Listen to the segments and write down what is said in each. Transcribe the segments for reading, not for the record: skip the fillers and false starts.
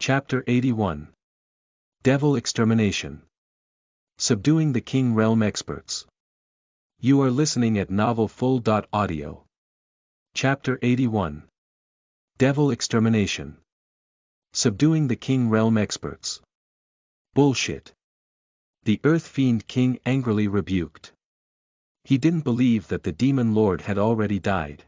Chapter 81. Devil Extermination. Subduing the King Realm Experts. You are listening at NovelFull.audio. Chapter 81. Devil Extermination. Subduing the King Realm Experts. Bullshit. The Earth Fiend King angrily rebuked. He didn't believe that the Demon Lord had already died.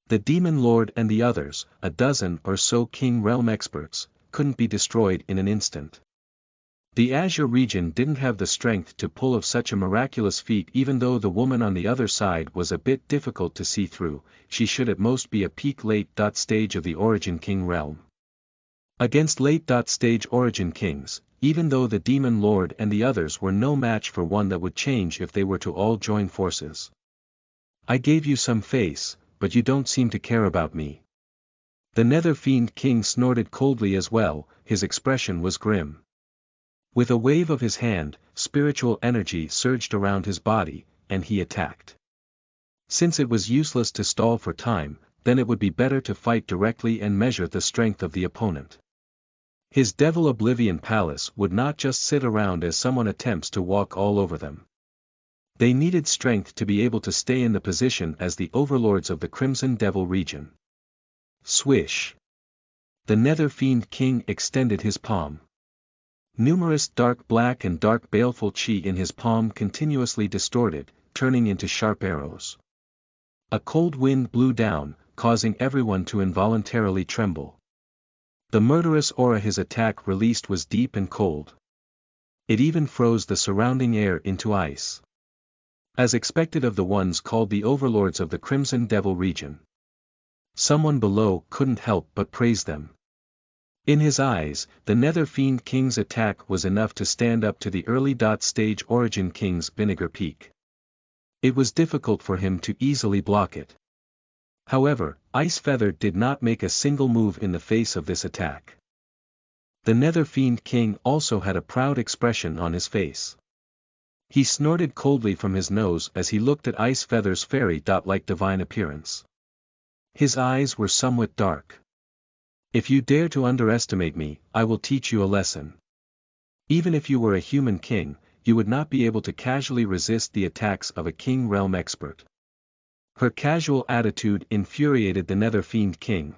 The Demon Lord and the others, a dozen or so King Realm Experts, couldn't be destroyed in an instant. The Azure region didn't have the strength to pull off such a miraculous feat. Even though the woman on the other side was a bit difficult to see through, she should at most be a peak late stage of the Origin King realm. Against late stage Origin Kings, even though the Demon Lord and the others were no match for one that would change if they were to all join forces. I gave you some face, but you don't seem to care about me. The Nether Fiend King snorted coldly as well. His expression was grim. With a wave of his hand, spiritual energy surged around his body, and he attacked. Since it was useless to stall for time, then it would be better to fight directly and measure the strength of the opponent. His Devil Oblivion Palace would not just sit around as someone attempts to walk all over them. They needed strength to be able to stay in the position as the overlords of the Crimson Devil region. Swish. The Nether Fiend King extended his palm. Numerous dark black and dark baleful chi in his palm continuously distorted, turning into sharp arrows. A cold wind blew down, causing everyone to involuntarily tremble. The murderous aura his attack released was deep and cold. It even froze the surrounding air into ice. As expected of the ones called the overlords of the Crimson Devil region. Someone below couldn't help but praise them. In his eyes, the Nether Fiend King's attack was enough to stand up to the early stage Origin King's Vinegar Peak. It was difficult for him to easily block it. However, Ice Feather did not make a single move in the face of this attack. The Nether Fiend King also had a proud expression on his face. He snorted coldly from his nose as he looked at Ice Feather's fairy-like divine appearance. His eyes were somewhat dark. If you dare to underestimate me, I will teach you a lesson. Even if you were a human king, you would not be able to casually resist the attacks of a King Realm expert. Her casual attitude infuriated the Nether Fiend King.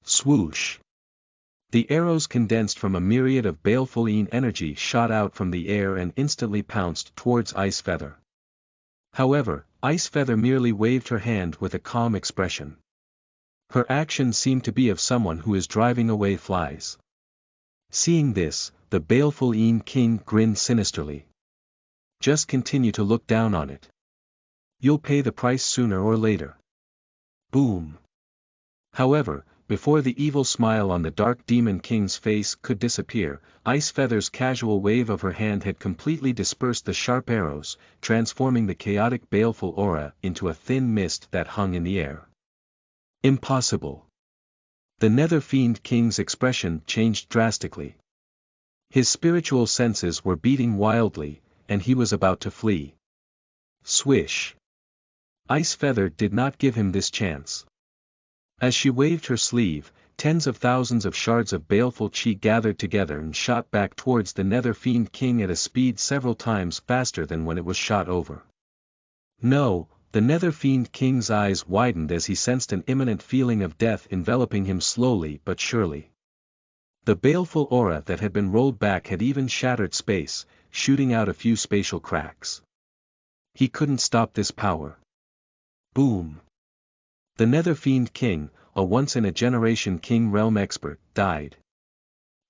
Swoosh. The arrows condensed from a myriad of baleful energy shot out from the air and instantly pounced towards Ice Feather. However, Ice Feather merely waved her hand with a calm expression. Her action seemed to be of someone who is driving away flies. Seeing this, the baleful King grinned sinisterly. Just continue to look down on it. You'll pay the price sooner or later. Boom. However, before the evil smile on the Dark Demon King's face could disappear, Ice Feather's casual wave of her hand had completely dispersed the sharp arrows, transforming the chaotic baleful aura into a thin mist that hung in the air. Impossible. The Nether Fiend King's expression changed drastically. His spiritual senses were beating wildly, and he was about to flee. Swish. Ice Feather did not give him this chance. As she waved her sleeve, tens of thousands of shards of baleful chi gathered together and shot back towards the Nether Fiend King at a speed several times faster than when it was shot over. No, the Nether Fiend King's eyes widened as he sensed an imminent feeling of death enveloping him slowly but surely. The baleful aura that had been rolled back had even shattered space, shooting out a few spatial cracks. He couldn't stop this power. Boom. The Nether Fiend King, a once-in-a-generation King Realm expert, died.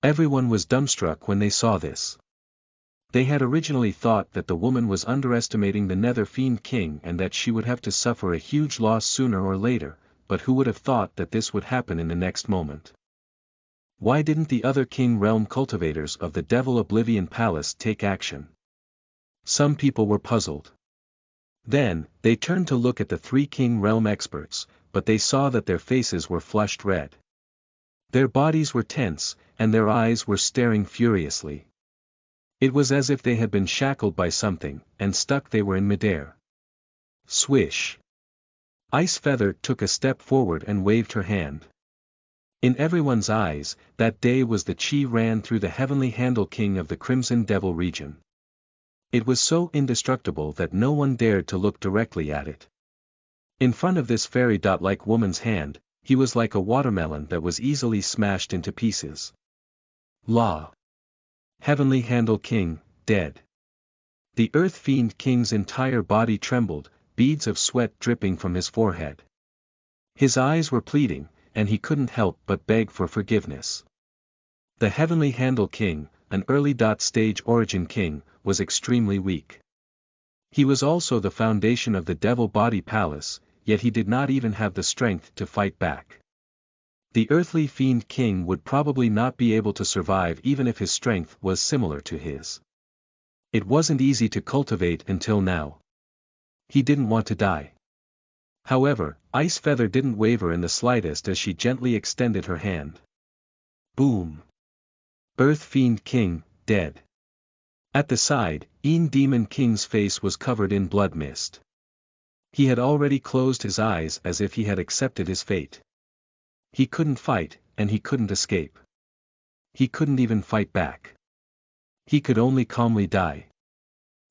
Everyone was dumbstruck when they saw this. They had originally thought that the woman was underestimating the Nether Fiend King and that she would have to suffer a huge loss sooner or later, but who would have thought that this would happen in the next moment? Why didn't the other King Realm cultivators of the Devil Oblivion Palace take action? Some people were puzzled. Then, they turned to look at the three King Realm experts, but they saw that their faces were flushed red. Their bodies were tense, and their eyes were staring furiously. It was as if they had been shackled by something, and stuck they were in midair. Swish. Ice Feather took a step forward and waved her hand. In everyone's eyes, that day was the chi ran through the heavenly handle king of the Crimson Devil region. It was so indestructible that no one dared to look directly at it. In front of this fairy-like woman's hand, he was like a watermelon that was easily smashed into pieces. Law. Heavenly Handle King, dead. The Earth Fiend King's entire body trembled, beads of sweat dripping from his forehead. His eyes were pleading, and he couldn't help but beg for forgiveness. The Heavenly Handle King, an early stage origin king, was extremely weak. He was also the foundation of the Devil Body Palace, yet he did not even have the strength to fight back. The Earthly Fiend King would probably not be able to survive even if his strength was similar to his. It wasn't easy to cultivate until now. He didn't want to die. However, Ice Feather didn't waver in the slightest as she gently extended her hand. Boom! Earth Fiend King, dead. At the side, Demon King's face was covered in blood mist. He had already closed his eyes as if he had accepted his fate. He couldn't fight, and he couldn't escape. He couldn't even fight back. He could only calmly die.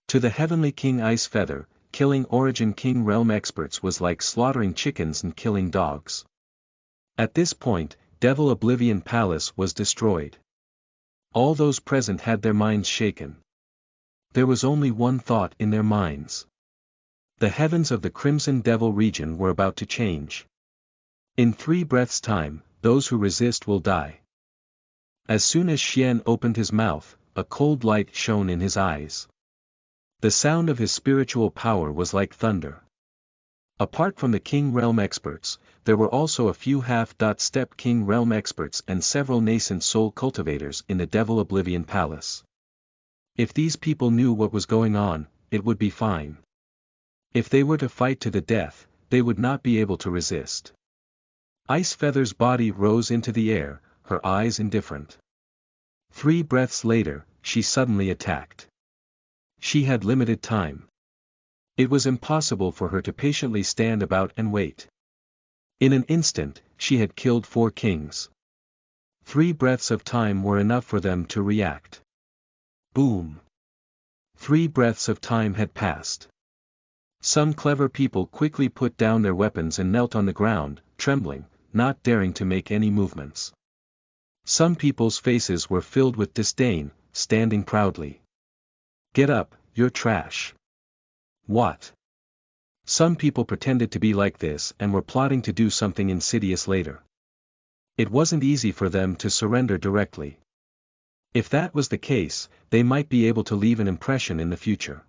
To the Heavenly King Ice Feather, killing Origin King Realm experts was like slaughtering chickens and killing dogs. At this point, Devil Oblivion Palace was destroyed. All those present had their minds shaken. There was only one thought in their minds. The heavens of the Crimson Devil region were about to change. In 3 breaths' time, those who resist will die. As soon as Xian opened his mouth, a cold light shone in his eyes. The sound of his spiritual power was like thunder. Apart from the King Realm experts, there were also a few half-step King Realm experts and several nascent soul cultivators in the Devil Oblivion Palace. If these people knew what was going on, it would be fine. If they were to fight to the death, they would not be able to resist. Ice Feather's body rose into the air, her eyes indifferent. 3 breaths later, she suddenly attacked. She had limited time. It was impossible for her to patiently stand about and wait. In an instant, she had killed 4 kings. 3 breaths of time were enough for them to react. Boom! 3 breaths of time had passed. Some clever people quickly put down their weapons and knelt on the ground, trembling, not daring to make any movements. Some people's faces were filled with disdain, standing proudly. Get up, you're trash. What? Some people pretended to be like this and were plotting to do something insidious later. It wasn't easy for them to surrender directly. If that was the case, they might be able to leave an impression in the future.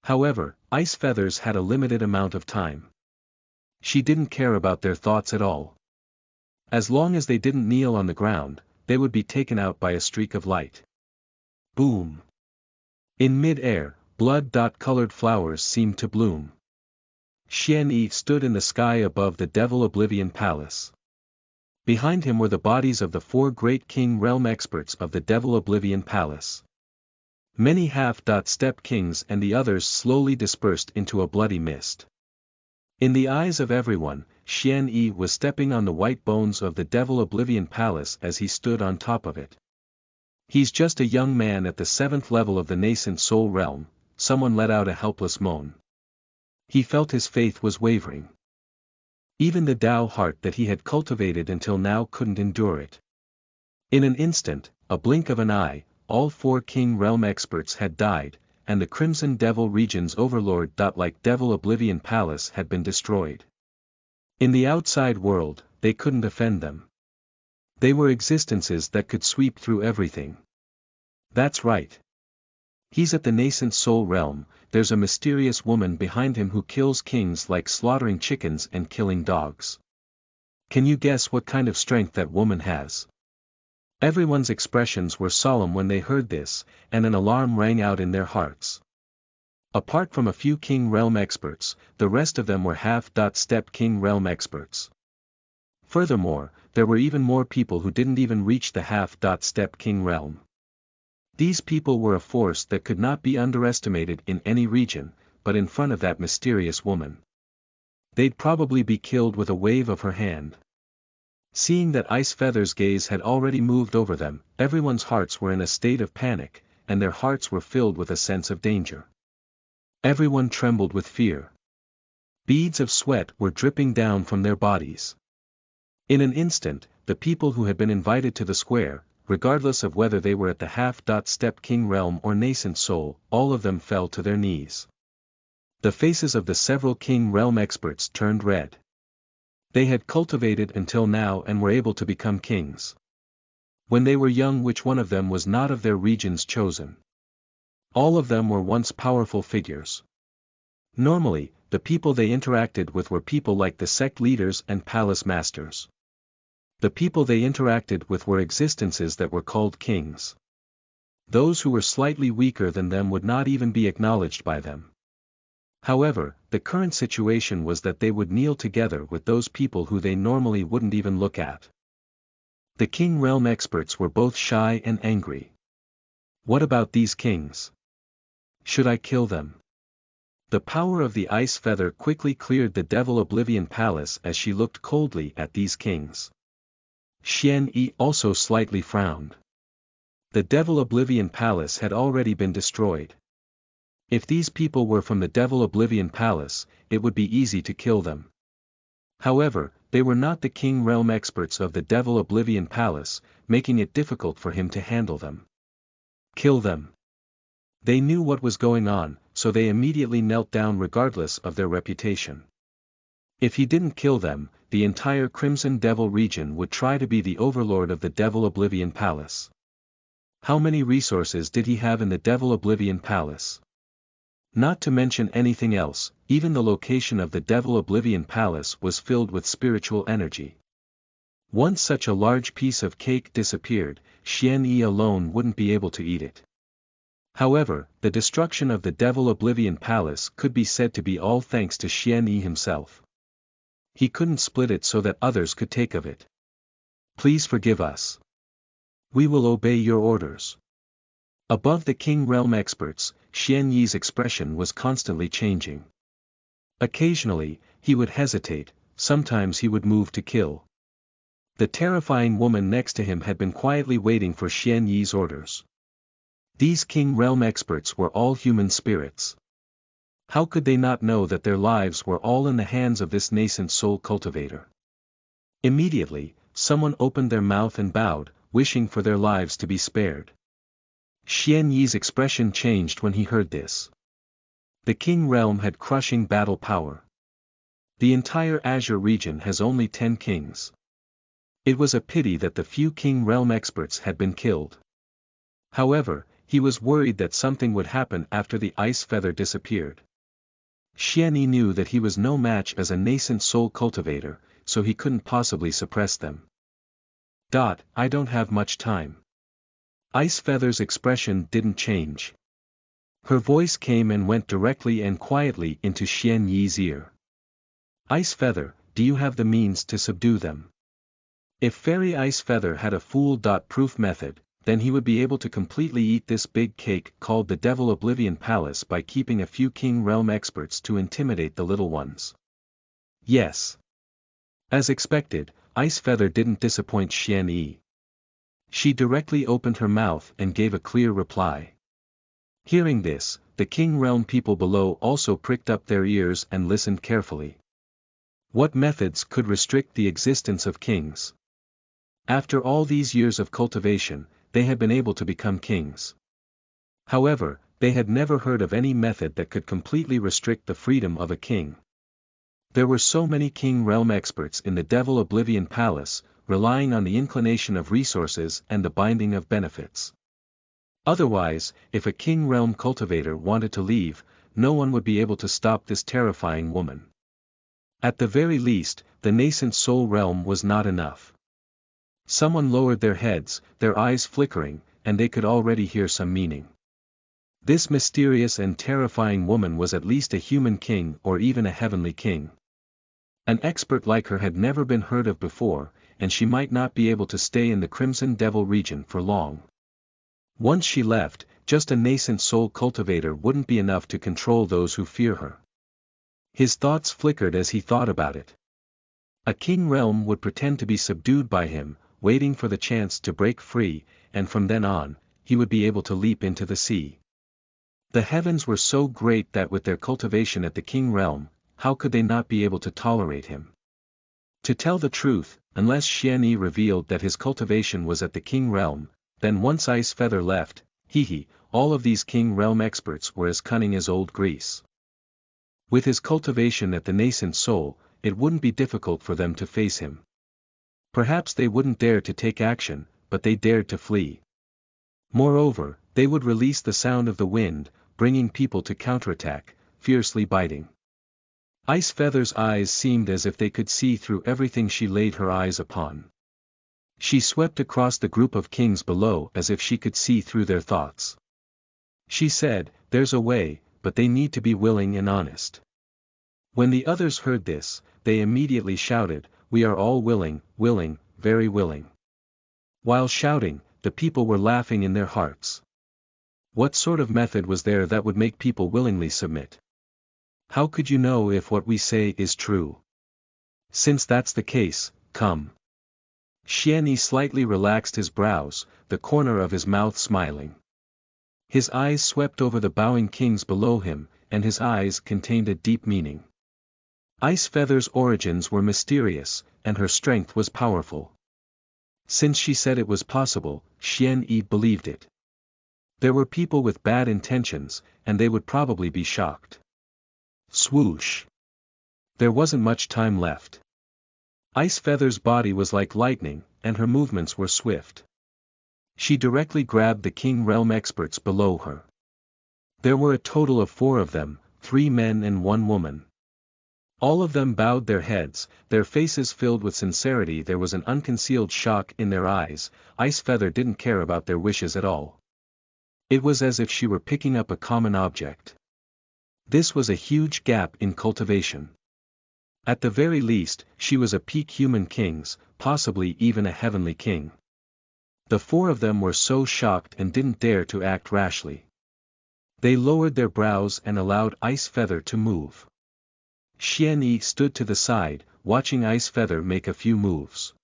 However, Ice Feathers had a limited amount of time. She didn't care about their thoughts at all. As long as they didn't kneel on the ground, they would be taken out by a streak of light. Boom! In mid-air, blood-colored flowers seemed to bloom. Xian Yi stood in the sky above the Devil Oblivion Palace. Behind him were the bodies of the 4 great King Realm experts of the Devil Oblivion Palace. Many half-step kings and the others slowly dispersed into a bloody mist. In the eyes of everyone, Xian Yi was stepping on the white bones of the Devil Oblivion Palace as he stood on top of it. He's just a young man at the 7th level of the nascent soul realm. Someone let out a helpless moan. He felt his faith was wavering. Even the Tao heart that he had cultivated until now couldn't endure it. In an instant, a blink of an eye, all 4 King Realm experts had died, and the Crimson Devil region's overlord like Devil Oblivion Palace had been destroyed. In the outside world, they couldn't offend them. They were existences that could sweep through everything. That's right. He's at the nascent soul realm. There's a mysterious woman behind him who kills kings like slaughtering chickens and killing dogs. Can you guess what kind of strength that woman has? Everyone's expressions were solemn when they heard this, and an alarm rang out in their hearts. Apart from a few King Realm experts, the rest of them were half-step King Realm experts. Furthermore, there were even more people who didn't even reach the half-step King Realm. These people were a force that could not be underestimated in any region, but in front of that mysterious woman. They'd probably be killed with a wave of her hand. Seeing that Ice Feather's gaze had already moved over them, everyone's hearts were in a state of panic, and their hearts were filled with a sense of danger. Everyone trembled with fear. Beads of sweat were dripping down from their bodies. In an instant, the people who had been invited to the square, regardless of whether they were at the half-step king realm or nascent soul, all of them fell to their knees. The faces of the several king realm experts turned red. They had cultivated until now and were able to become kings. When they were young, which one of them was not of their regions chosen? All of them were once powerful figures. Normally, the people they interacted with were people like the sect leaders and palace masters. The people they interacted with were existences that were called kings. Those who were slightly weaker than them would not even be acknowledged by them. However, the current situation was that they would kneel together with those people who they normally wouldn't even look at. The king realm experts were both shy and angry. What about these kings? Should I kill them? The power of the Ice Feather quickly cleared the Devil Oblivion Palace as she looked coldly at these kings. Xian Yi also slightly frowned. The Devil Oblivion Palace had already been destroyed. If these people were from the Devil Oblivion Palace, it would be easy to kill them. However, they were not the King Realm experts of the Devil Oblivion Palace, making it difficult for him to handle them. Kill them. They knew what was going on, so they immediately knelt down regardless of their reputation. If he didn't kill them, the entire Crimson Devil region would try to be the overlord of the Devil Oblivion Palace. How many resources did he have in the Devil Oblivion Palace? Not to mention anything else, even the location of the Devil Oblivion Palace was filled with spiritual energy. Once such a large piece of cake disappeared, Xian Yi alone wouldn't be able to eat it. However, the destruction of the Devil Oblivion Palace could be said to be all thanks to Xian Yi himself. He couldn't split it so that others could take of it. Please forgive us. We will obey your orders. Above the King Realm experts, Xian Yi's expression was constantly changing. Occasionally, he would hesitate, sometimes he would move to kill. The terrifying woman next to him had been quietly waiting for Xian Yi's orders. These King Realm experts were all human spirits. How could they not know that their lives were all in the hands of this nascent soul cultivator? Immediately, someone opened their mouth and bowed, wishing for their lives to be spared. Xian Yi's expression changed when he heard this. The King Realm had crushing battle power. The entire Azure region has only 10 kings. It was a pity that the few King Realm experts had been killed. However, he was worried that something would happen after the Ice Feather disappeared. Xian Yi knew that he was no match as a nascent soul cultivator, so he couldn't possibly suppress them. I don't have much time. Ice Feather's expression didn't change. Her voice came and went directly and quietly into Xian Yi's ear. Ice Feather, do you have the means to subdue them? If Fairy Ice Feather had a fool-proof method, then he would be able to completely eat this big cake called the Devil Oblivion Palace by keeping a few King Realm experts to intimidate the little ones. Yes. As expected, Ice Feather didn't disappoint Xian Yi. She directly opened her mouth and gave a clear reply. Hearing this, the King Realm people below also pricked up their ears and listened carefully. What methods could restrict the existence of kings? After all these years of cultivation, they had been able to become kings. However, they had never heard of any method that could completely restrict the freedom of a king. There were so many King Realm experts in the Devil Oblivion Palace, relying on the inclination of resources and the binding of benefits. Otherwise, if a King Realm cultivator wanted to leave, no one would be able to stop this terrifying woman. At the very least, the nascent soul realm was not enough. Someone lowered their heads, their eyes flickering, and they could already hear some meaning. This mysterious and terrifying woman was at least a human king or even a heavenly king. An expert like her had never been heard of before, and she might not be able to stay in the Crimson Devil region for long. Once she left, just a nascent soul cultivator wouldn't be enough to control those who fear her. His thoughts flickered as he thought about it. A king realm would pretend to be subdued by him, waiting for the chance to break free, and from then on, he would be able to leap into the sea. The heavens were so great that with their cultivation at the king realm, how could they not be able to tolerate him? To tell the truth, unless Xian Yi revealed that his cultivation was at the king realm, then once Ice Feather left, all of these king realm experts were as cunning as old Greece. With his cultivation at the nascent soul, it wouldn't be difficult for them to face him. Perhaps they wouldn't dare to take action, but they dared to flee. Moreover, they would release the sound of the wind, bringing people to counterattack, fiercely biting. Ice Feather's eyes seemed as if they could see through everything she laid her eyes upon. She swept across the group of kings below as if she could see through their thoughts. She said, "There's a way, but they need to be willing and honest." When the others heard this, they immediately shouted, "We are all willing, willing, very willing." While shouting, the people were laughing in their hearts. What sort of method was there that would make people willingly submit? How could you know if what we say is true? Since that's the case, come. Xian Yi slightly relaxed his brows, the corner of his mouth smiling. His eyes swept over the bowing kings below him, and his eyes contained a deep meaning. Ice Feather's origins were mysterious, and her strength was powerful. Since she said it was possible, Xian Yi believed it. There were people with bad intentions, and they would probably be shocked. Swoosh! There wasn't much time left. Ice Feather's body was like lightning, and her movements were swift. She directly grabbed the king realm experts below her. There were a total of 4 of them, 3 men and 1 woman. All of them bowed their heads, their faces filled with sincerity. There was an unconcealed shock in their eyes. Ice Feather didn't care about their wishes at all. It was as if she were picking up a common object. This was a huge gap in cultivation. At the very least, she was a peak human king's, possibly even a heavenly king. The 4 of them were so shocked and didn't dare to act rashly. They lowered their brows and allowed Ice Feather to move. Xian Yi stood to the side, watching Ice Feather make a few moves.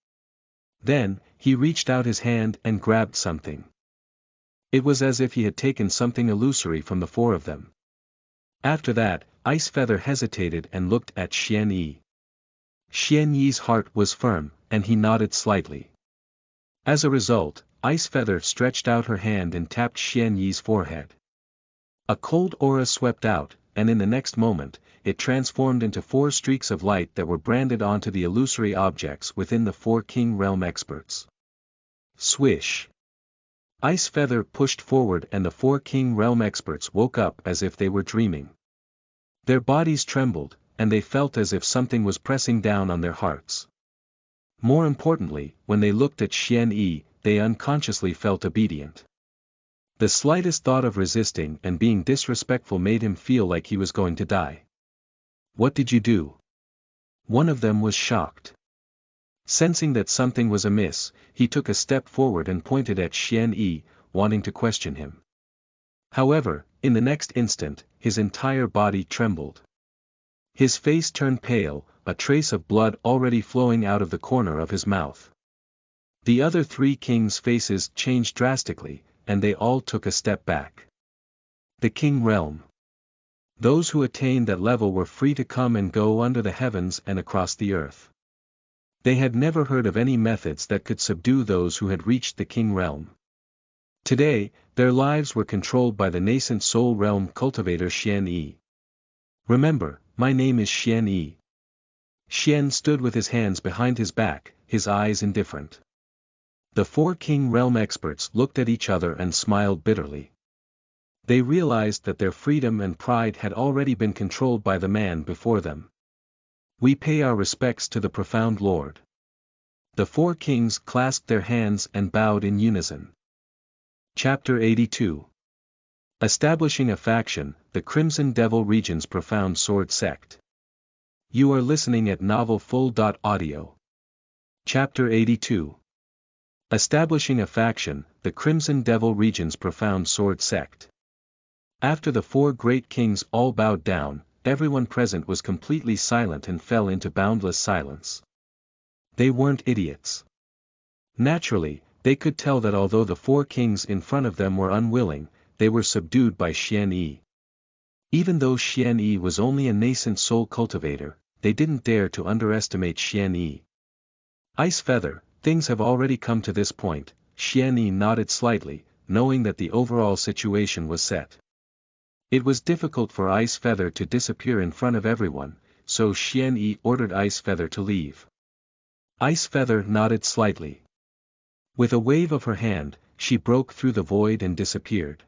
Then, he reached out his hand and grabbed something. It was as if he had taken something illusory from the 4 of them. After that, Ice Feather hesitated and looked at Xian Yi. Xian Yi's heart was firm, and he nodded slightly. As a result, Ice Feather stretched out her hand and tapped Xian Yi's forehead. A cold aura swept out, and in the next moment, it transformed into 4 streaks of light that were branded onto the illusory objects within the 4 king realm experts. Swish! Ice Feather pushed forward and the 4 king realm experts woke up as if they were dreaming. Their bodies trembled, and they felt as if something was pressing down on their hearts. More importantly, when they looked at Xian Yi, they unconsciously felt obedient. The slightest thought of resisting and being disrespectful made him feel like he was going to die. "What did you do?" One of them was shocked. Sensing that something was amiss, he took a step forward and pointed at Xian Yi, wanting to question him. However, in the next instant, his entire body trembled. His face turned pale, a trace of blood already flowing out of the corner of his mouth. The other 3 kings' faces changed drastically, and they all took a step back. The king realm. Those who attained that level were free to come and go under the heavens and across the earth. They had never heard of any methods that could subdue those who had reached the king realm. Today, their lives were controlled by the nascent soul realm cultivator Xian Yi. "Remember, my name is Xian Yi." Xian stood with his hands behind his back, his eyes indifferent. The 4 king realm experts looked at each other and smiled bitterly. They realized that their freedom and pride had already been controlled by the man before them. "We pay our respects to the profound Lord." The 4 kings clasped their hands and bowed in unison. Chapter 82. Establishing a faction, the Crimson Devil Region's Profound Sword Sect. You are listening at NovelFull.audio. Chapter 82. Establishing a faction, the Crimson Devil Region's Profound Sword Sect. After the 4 great kings all bowed down, everyone present was completely silent and fell into boundless silence. They weren't idiots. Naturally, they could tell that although the four kings in front of them were unwilling, they were subdued by Xian Yi. Even though Xian Yi was only a nascent soul cultivator, they didn't dare to underestimate Xian Yi. Ice Feather, things have already come to this point. Xian Yi nodded slightly, knowing that the overall situation was set. It was difficult for Ice Feather to disappear in front of everyone, so Xian Yi ordered Ice Feather to leave. Ice Feather nodded slightly. With a wave of her hand, she broke through the void and disappeared.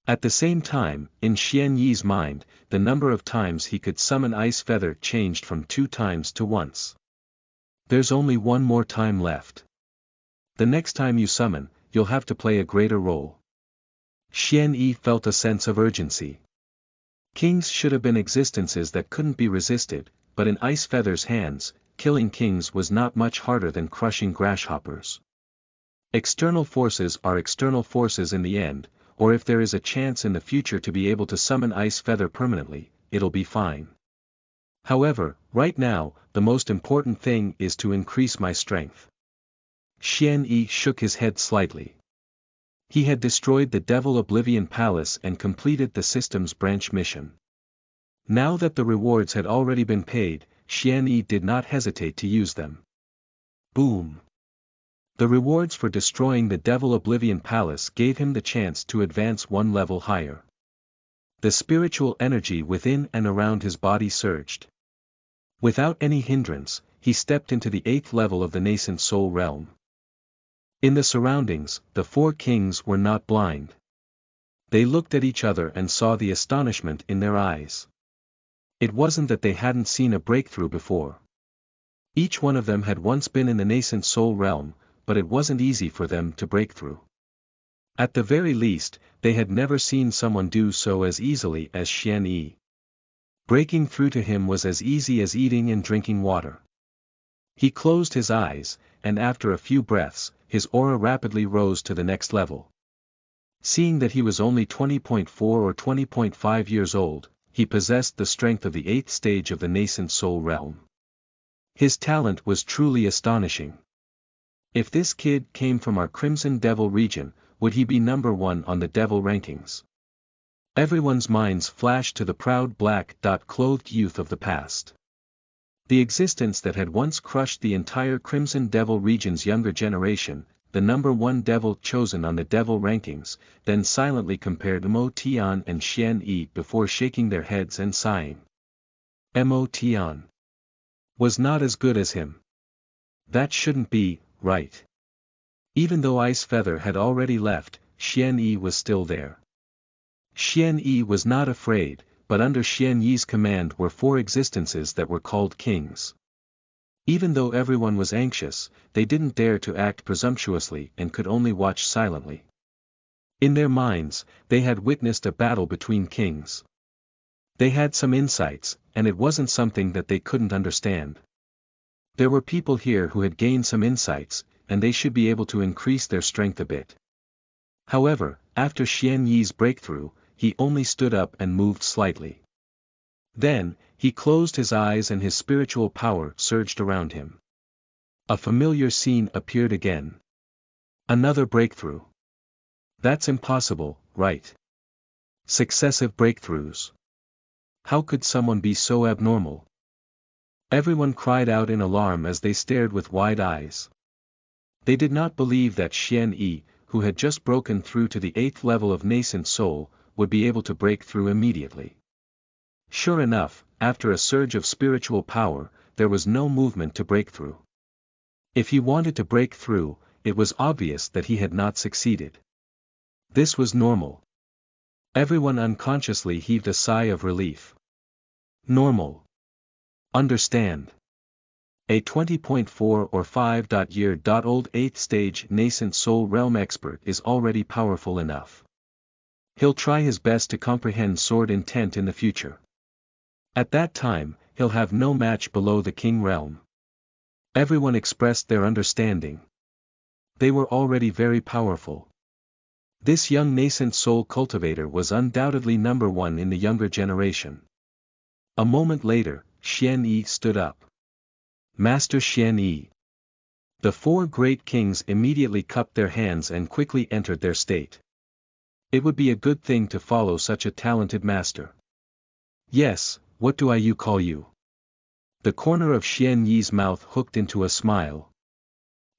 At the same time, in Xian Yi's mind, the number of times he could summon Ice Feather changed from 2 times to once. There's only one more time left. The next time you summon, you'll have to play a greater role. Xian Yi felt a sense of urgency. Kings should have been existences that couldn't be resisted, but in Ice Feather's hands, killing kings was not much harder than crushing grasshoppers. External forces are external forces in the end, or if there is a chance in the future to be able to summon Ice Feather permanently, it'll be fine. However, right now, the most important thing is to increase my strength. Xian Yi shook his head slightly. He had destroyed the Devil Oblivion Palace and completed the system's branch mission. Now that the rewards had already been paid, Xian Yi did not hesitate to use them. Boom! The rewards for destroying the Devil Oblivion Palace gave him the chance to advance one level higher. The spiritual energy within and around his body surged. Without any hindrance, he stepped into the 8th level of the nascent soul realm. In the surroundings, the four kings were not blind. They looked at each other and saw the astonishment in their eyes. It wasn't that they hadn't seen a breakthrough before. Each one of them had once been in the nascent soul realm, but it wasn't easy for them to break through. At the very least, they had never seen someone do so as easily as Xian Yi. Breaking through to him was as easy as eating and drinking water. He closed his eyes, and after a few breaths, his aura rapidly rose to the next level. Seeing that he was only 20.4 or 20.5 years old, he possessed the strength of the 8th stage of the nascent soul realm. His talent was truly astonishing. If this kid came from our Crimson Devil region, would he be number 1 on the Devil rankings? Everyone's minds flashed to the proud black-clothed youth of the past. The existence that had once crushed the entire Crimson Devil region's younger generation, the number 1 devil chosen on the Devil rankings, then silently compared Mo Tian and Xian Yi before shaking their heads and sighing. Mo Tian was not as good as him. That shouldn't be right. Even though Ice Feather had already left, Xian Yi was still there. Xian Yi was not afraid, but under Xian Yi's command were 4 existences that were called kings. Even though everyone was anxious, they didn't dare to act presumptuously and could only watch silently. In their minds, they had witnessed a battle between kings. They had some insights, and it wasn't something that they couldn't understand. There were people here who had gained some insights, and they should be able to increase their strength a bit. However, after Xian Yi's breakthrough, he only stood up and moved slightly. Then, he closed his eyes and his spiritual power surged around him. A familiar scene appeared again. Another breakthrough. That's impossible, right? Successive breakthroughs. How could someone be so abnormal? Everyone cried out in alarm as they stared with wide eyes. They did not believe that Xian Yi, who had just broken through to the 8th level of nascent soul, would be able to break through immediately. Sure enough, after a surge of spiritual power, there was no movement to break through. If he wanted to break through, it was obvious that he had not succeeded. This was normal. Everyone unconsciously heaved a sigh of relief. Normal. Understand. A 20.4 or 5-year-old 8th stage nascent soul realm expert is already powerful enough. He'll try his best to comprehend sword intent in the future. At that time, he'll have no match below the king realm. Everyone expressed their understanding. They were already very powerful. This young nascent soul cultivator was undoubtedly number 1 in the younger generation. A moment later, Xian Yi stood up. Master Xian Yi, The four great kings immediately cupped their hands and quickly entered their state. It would be a good thing to follow such a talented master. Yes, what do you call you? The corner of Xian Yi's mouth hooked into a smile.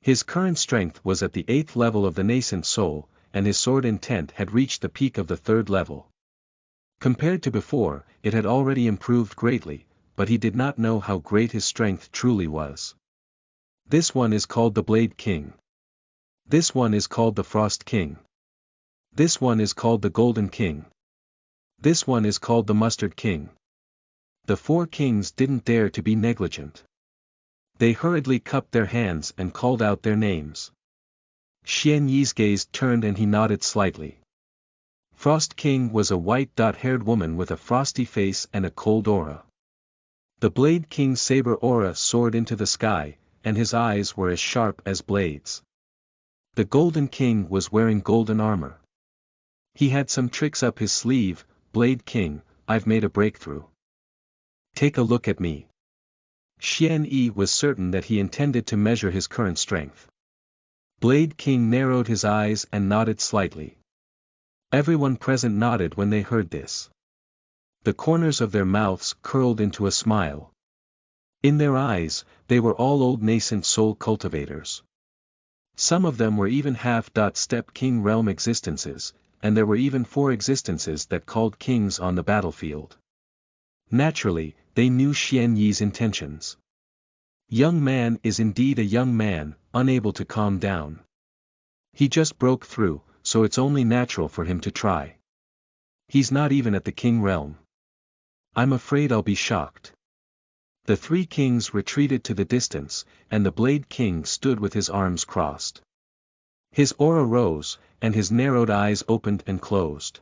His current strength was at the 8th level of the nascent soul, and his sword intent had reached the peak of the 3rd level. Compared to before, it had already improved greatly, but he did not know how great his strength truly was. This one is called the Blade King. This one is called the Frost King. This one is called the Golden King. This one is called the Mustard King. The four kings didn't dare to be negligent. They hurriedly cupped their hands and called out their names. Xian Yi's gaze turned and he nodded slightly. Frost King was a white-haired woman with a frosty face and a cold aura. The Blade King's saber aura soared into the sky, and his eyes were as sharp as blades. The Golden King was wearing golden armor. He had some tricks up his sleeve. Blade King, I've made a breakthrough. Take a look at me. Xian Yi was certain that he intended to measure his current strength. Blade King narrowed his eyes and nodded slightly. Everyone present nodded when they heard this. The corners of their mouths curled into a smile. In their eyes, they were all old nascent soul cultivators. Some of them were even half-step king realm existences, and there were even 4 existences that called kings on the battlefield. Naturally, they knew Xian Yi's intentions. Young man is indeed a young man, unable to calm down. He just broke through, so it's only natural for him to try. He's not even at the king realm. I'm afraid I'll be shocked. The 3 kings retreated to the distance, and the Blade King stood with his arms crossed. His aura rose, and his narrowed eyes opened and closed.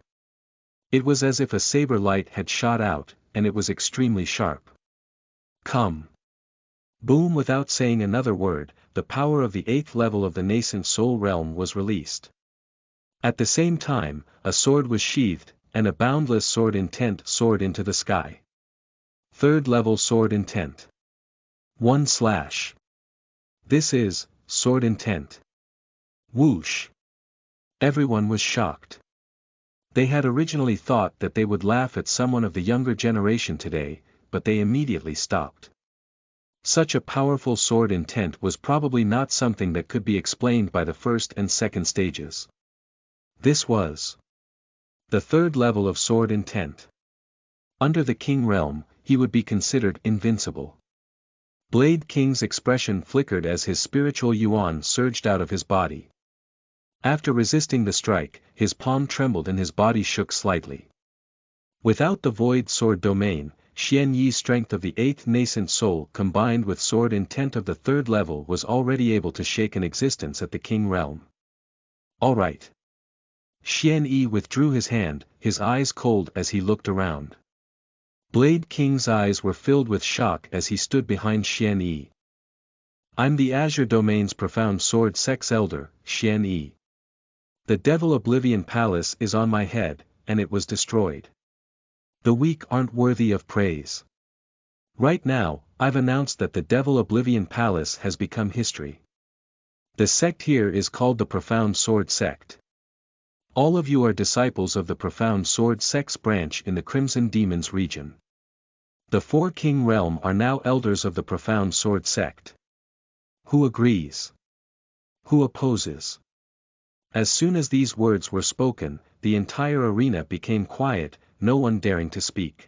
It was as if a saber light had shot out, and it was extremely sharp. Come. Boom! Without saying another word, the power of the 8th level of the nascent soul realm was released. At the same time, a sword was sheathed, and a boundless sword intent soared into the sky. 3rd level sword intent. 1 slash. This is sword intent. Whoosh. Everyone was shocked. They had originally thought that they would laugh at someone of the younger generation today, but they immediately stopped. Such a powerful sword intent was probably not something that could be explained by the 1st and 2nd stages. This was the 3rd level of sword intent. Under the king realm, he would be considered invincible. Blade King's expression flickered as his spiritual yuan surged out of his body. After resisting the strike, his palm trembled and his body shook slightly. Without the void sword domain, Xian Yi's strength of the 8th nascent soul combined with sword intent of the 3rd level was already able to shake an existence at the king realm. All right. Xian Yi withdrew his hand, his eyes cold as he looked around. Blade King's eyes were filled with shock as he stood behind Xian Yi. I'm the Azure Domain's profound sword sex elder, Xian Yi. The Devil Oblivion Palace is on my head, and it was destroyed. The weak aren't worthy of praise. Right now, I've announced that the Devil Oblivion Palace has become history. The sect here is called the Profound Sword Sect. All of you are disciples of the Profound Sword Sect's branch in the Crimson Demons region. The 4 king realm are now elders of the Profound Sword Sect. Who agrees? Who opposes? As soon as these words were spoken, the entire arena became quiet, no one daring to speak.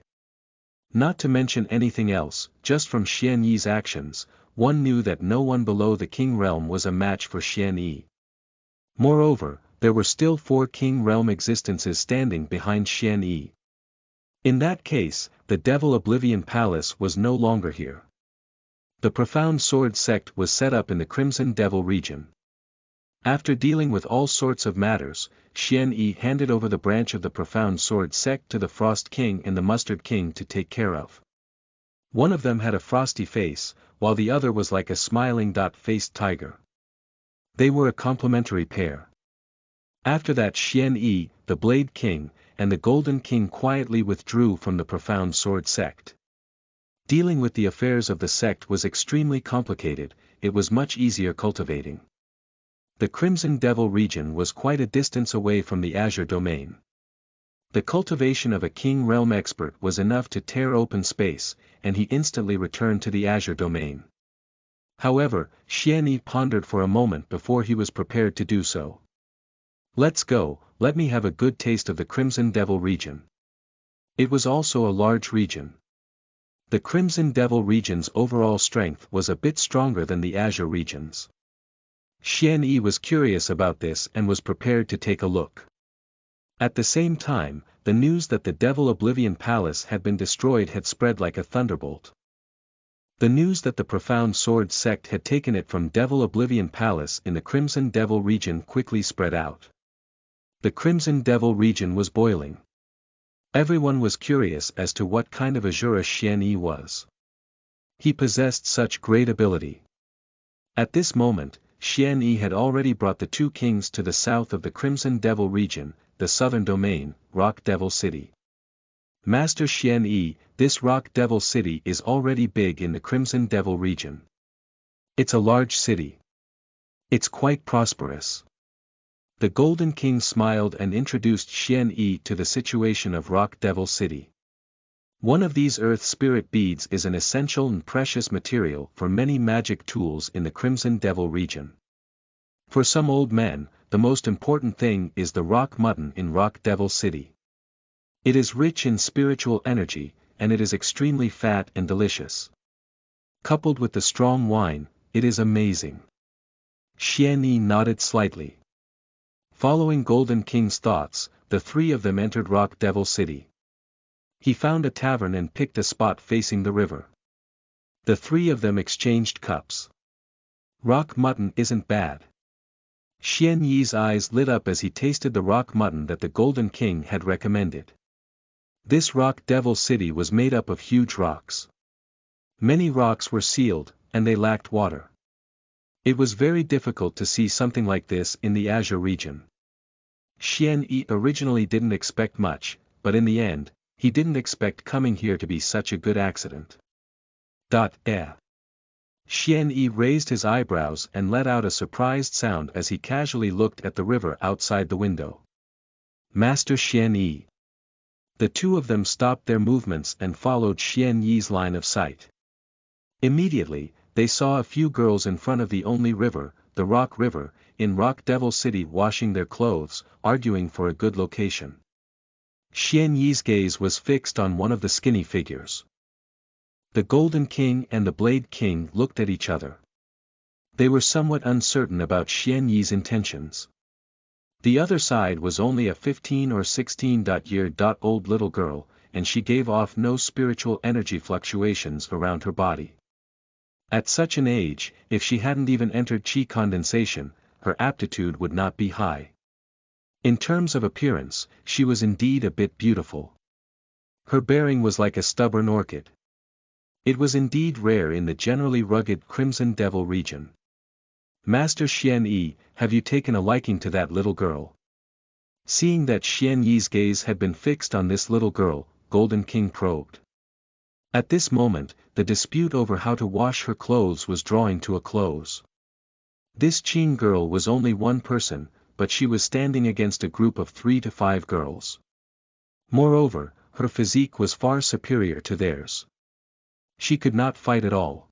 Not to mention anything else, just from Xian Yi's actions, one knew that no one below the king realm was a match for Xian Yi. Moreover, there were still 4 king realm existences standing behind Xian Yi. In that case, the Devil Oblivion Palace was no longer here. The Profound Sword Sect was set up in the Crimson Devil region. After dealing with all sorts of matters, Xian Yi handed over the branch of the Profound Sword Sect to the Frost King and the Mustard King to take care of. One of them had a frosty face, while the other was like a smiling dot-faced tiger. They were a complementary pair. After that, Xian Yi, the Blade King, and the Golden King quietly withdrew from the Profound Sword Sect. Dealing with the affairs of the sect was extremely complicated, it was much easier cultivating. The Crimson Devil region was quite a distance away from the Azure domain. The cultivation of a King Realm expert was enough to tear open space, and he instantly returned to the Azure domain. However, Xian Yi pondered for a moment before he was prepared to do so. Let's go, let me have a good taste of the Crimson Devil region. It was also a large region. The Crimson Devil region's overall strength was a bit stronger than the Azure region's. Xian Yi was curious about this and was prepared to take a look. At the same time, the news that the Devil Oblivion Palace had been destroyed had spread like a thunderbolt. The news that the Profound Sword sect had taken it from Devil Oblivion Palace in the Crimson Devil region quickly spread out. The Crimson Devil region was boiling. Everyone was curious as to what kind of Azura Xian Yi was. He possessed such great ability. At this moment, Xian Yi had already brought the two kings to the south of the Crimson Devil region, the southern domain, Rock Devil City. Master Xian Yi, this Rock Devil City is already big in the Crimson Devil region. It's a large city. It's quite prosperous. The Golden King smiled and introduced Xian Yi to the situation of Rock Devil City. One of these earth spirit beads is an essential and precious material for many magic tools in the Crimson Devil region. For some old men, the most important thing is the rock mutton in Rock Devil City. It is rich in spiritual energy, and it is extremely fat and delicious. Coupled with the strong wine, it is amazing. Xian Yi nodded slightly. Following Golden King's thoughts, the three of them entered Rock Devil City. He found a tavern and picked a spot facing the river. The three of them exchanged cups. Rock mutton isn't bad. Xian Yi's eyes lit up as he tasted the rock mutton that the Golden King had recommended. This Rock Devil City was made up of huge rocks. Many rocks were sealed, and they lacked water. It was very difficult to see something like this in the Azure region. Xian Yi originally didn't expect much, but in the end, he didn't expect coming here to be such a good accident. Xian Yi raised his eyebrows and let out a surprised sound as he casually looked at the river outside the window. Master Xian Yi. The two of them stopped their movements and followed Xian Yi's line of sight. Immediately, they saw a few girls in front of the only river, the Rock River, in Rock Devil City washing their clothes, arguing for a good location. Xian Yi's gaze was fixed on one of the skinny figures. The Golden King and the Blade King looked at each other. They were somewhat uncertain about Xian Yi's intentions. The other side was only a 15 or 16-year-old little girl, and she gave off no spiritual energy fluctuations around her body. At such an age, if she hadn't even entered Qi condensation, her aptitude would not be high. In terms of appearance, she was indeed a bit beautiful. Her bearing was like a stubborn orchid. It was indeed rare in the generally rugged Crimson Devil region. Master Xian Yi, have you taken a liking to that little girl? Seeing that Xian Yi's gaze had been fixed on this little girl, Golden King probed. At this moment, the dispute over how to wash her clothes was drawing to a close. This Qing girl was only one person, but she was standing against a group of 3 to 5 girls. Moreover, her physique was far superior to theirs. She could not fight at all.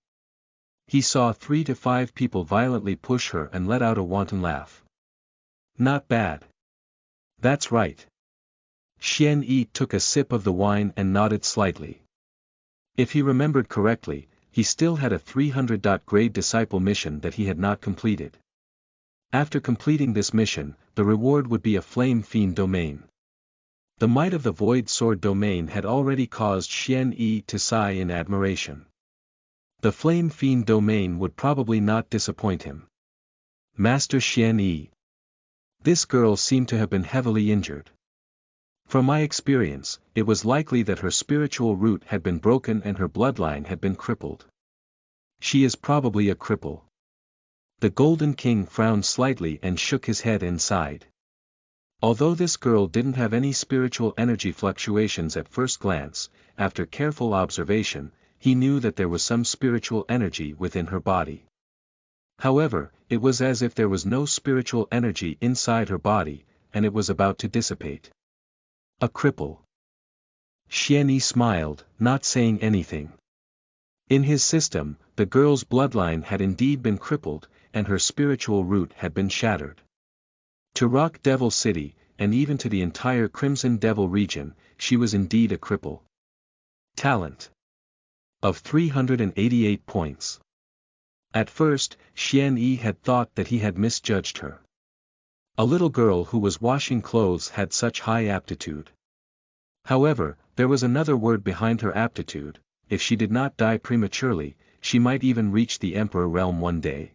He saw 3 to 5 people violently push her and let out a wanton laugh. Not bad. That's right. Xian Yi took a sip of the wine and nodded slightly. If he remembered correctly, he still had a 300-grade disciple mission that he had not completed. After completing this mission, the reward would be a Flame Fiend domain. The might of the Void Sword domain had already caused Xian Yi to sigh in admiration. The Flame Fiend domain would probably not disappoint him. Master Xian Yi. This girl seemed to have been heavily injured. From my experience, it was likely that her spiritual root had been broken and her bloodline had been crippled. She is probably a cripple. The Golden King frowned slightly and shook his head and sighed. Although this girl didn't have any spiritual energy fluctuations at first glance, after careful observation, he knew that there was some spiritual energy within her body. However, it was as if there was no spiritual energy inside her body, and it was about to dissipate. A cripple. Xian Yi smiled, not saying anything. In his system, the girl's bloodline had indeed been crippled, and her spiritual root had been shattered. To Rock Devil City, and even to the entire Crimson Devil region, she was indeed a cripple. Talent of 388 points. At first, Xian Yi had thought that he had misjudged her. A little girl who was washing clothes had such high aptitude. However, there was another word behind her aptitude: if she did not die prematurely, she might even reach the Emperor realm one day.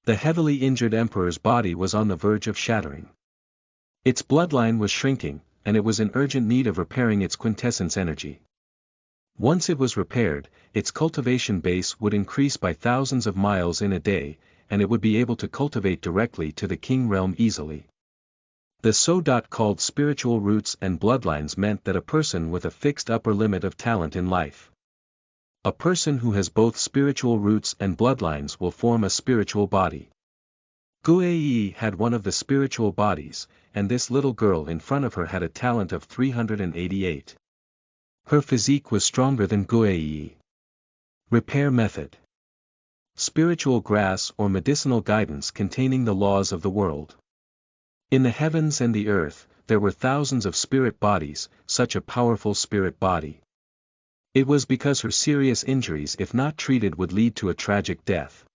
The heavily injured Emperor's body was on the verge of shattering. Its bloodline was shrinking, and it was in urgent need of repairing its quintessence energy. Once it was repaired, its cultivation base would increase by thousands of miles in a day, and it would be able to cultivate directly to the King realm easily. The so-called spiritual roots and bloodlines meant that a person with a fixed upper limit of talent in life. A person who has both spiritual roots and bloodlines will form a spiritual body. Guiyi had one of the spiritual bodies, and this little girl in front of her had a talent of 388. Her physique was stronger than Guiyi. Repair method. Spiritual grass or medicinal guidance containing the laws of the world. In the heavens and the earth, there were thousands of spirit bodies, such a powerful spirit body. It was because her serious injuries, if not treated, would lead to a tragic death.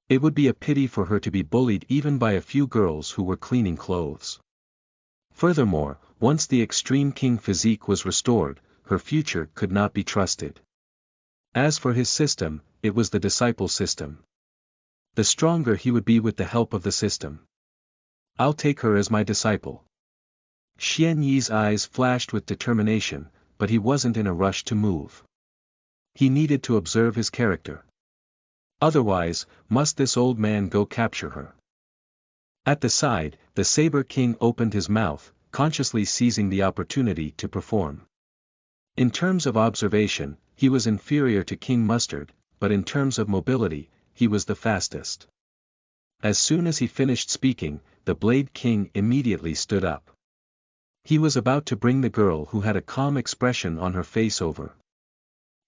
It would be a pity for her to be bullied even by a few girls who were cleaning clothes. Furthermore, once the extreme king physique was restored, her future could not be trusted. As for his system, it was the disciple system. The stronger he would be with the help of the system. I'll take her as my disciple. Xian Yi's eyes flashed with determination, but he wasn't in a rush to move. He needed to observe his character. Otherwise, must this old man go capture her? At the side, the Saber King opened his mouth, consciously seizing the opportunity to perform. In terms of observation, he was inferior to King Mustard, but in terms of mobility, he was the fastest. As soon as he finished speaking, the Blade King immediately stood up. He was about to bring the girl who had a calm expression on her face over.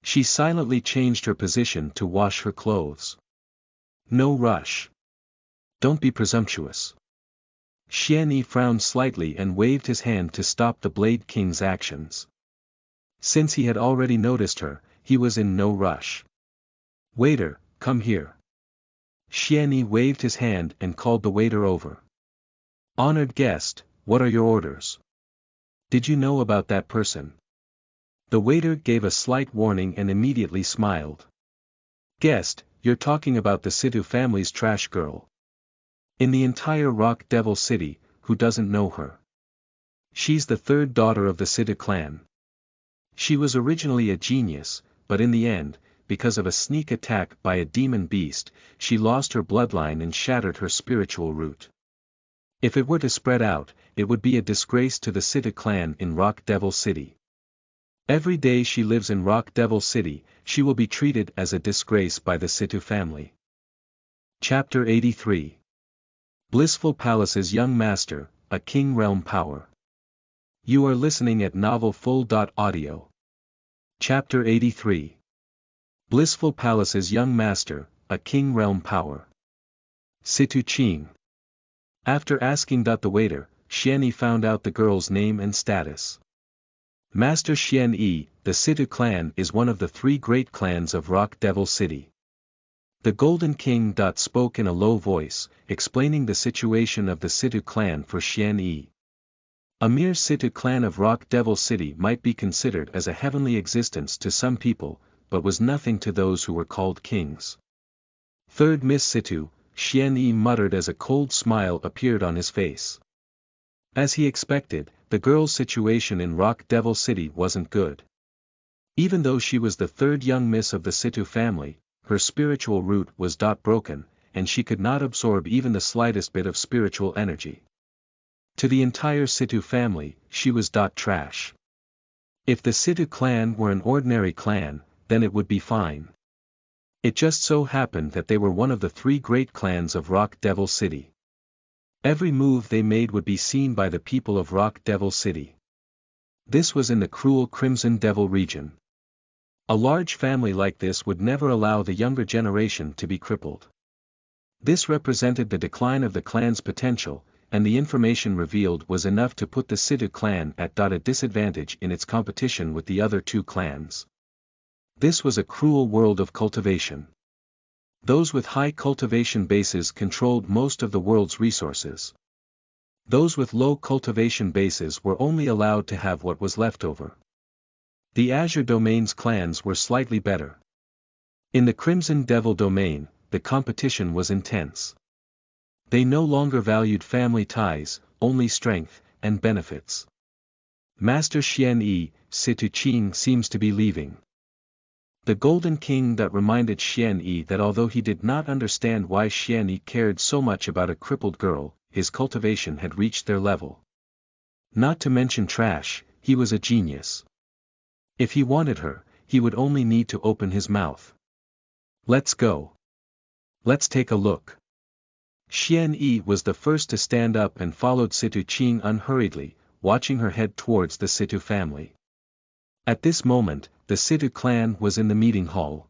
She silently changed her position to wash her clothes. No rush. Don't be presumptuous. Xian Yi frowned slightly and waved his hand to stop the Blade King's actions. Since he had already noticed her, he was in no rush. Waiter, come here. Xian Yi waved his hand and called the waiter over. Honored guest, what are your orders? Did you know about that person? The waiter gave a slight warning and immediately smiled. Guest, you're talking about the Situ family's trash girl. In the entire Rock Devil City, who doesn't know her? She's the third daughter of the Situ clan. She was originally a genius, but in the end, because of a sneak attack by a demon beast, she lost her bloodline and shattered her spiritual root. If it were to spread out, it would be a disgrace to the Situ clan in Rock Devil City. Every day she lives in Rock Devil City, she will be treated as a disgrace by the Situ family. Chapter 83. Blissful Palace's Young Master, a King Realm Power. You are listening at NovelFull.audio. Chapter 83. Blissful Palace's Young Master, a King Realm Power. Situ Qing. After asking the waiter, Xian Yi found out the girl's name and status. Master Xian Yi, the Situ clan is one of the three great clans of Rock Devil City. The Golden King spoke in a low voice, explaining the situation of the Situ clan for Xian Yi. A mere Situ clan of Rock Devil City might be considered as a heavenly existence to some people, but was nothing to those who were called kings. Third Miss Situ, Xian Yi muttered as a cold smile appeared on his face. As he expected, the girl's situation in Rock Devil City wasn't good. Even though she was the third young miss of the Situ family, her spiritual root was broken, and she could not absorb even the slightest bit of spiritual energy. To the entire Situ family, she was trash. If the Situ clan were an ordinary clan, then it would be fine. It just so happened that they were one of the three great clans of Rock Devil City. Every move they made would be seen by the people of Rock Devil City. This was in the cruel Crimson Devil region. A large family like this would never allow the younger generation to be crippled. This represented the decline of the clan's potential, and the information revealed was enough to put the Situ clan at a disadvantage in its competition with the other two clans. This was a cruel world of cultivation. Those with high cultivation bases controlled most of the world's resources. Those with low cultivation bases were only allowed to have what was left over. The Azure Domain's clans were slightly better. In the Crimson Devil domain, the competition was intense. They no longer valued family ties, only strength and benefits. Master Xian Yi, Situ Qing seems to be leaving. The Golden King that reminded Xian Yi that although he did not understand why Xian Yi cared so much about a crippled girl, his cultivation had reached their level. Not to mention trash, he was a genius. If he wanted her, he would only need to open his mouth. Let's go. Let's take a look. Xian Yi was the first to stand up and followed Situ Qing unhurriedly, watching her head towards the Situ family. At this moment, the Situ clan was in the meeting hall.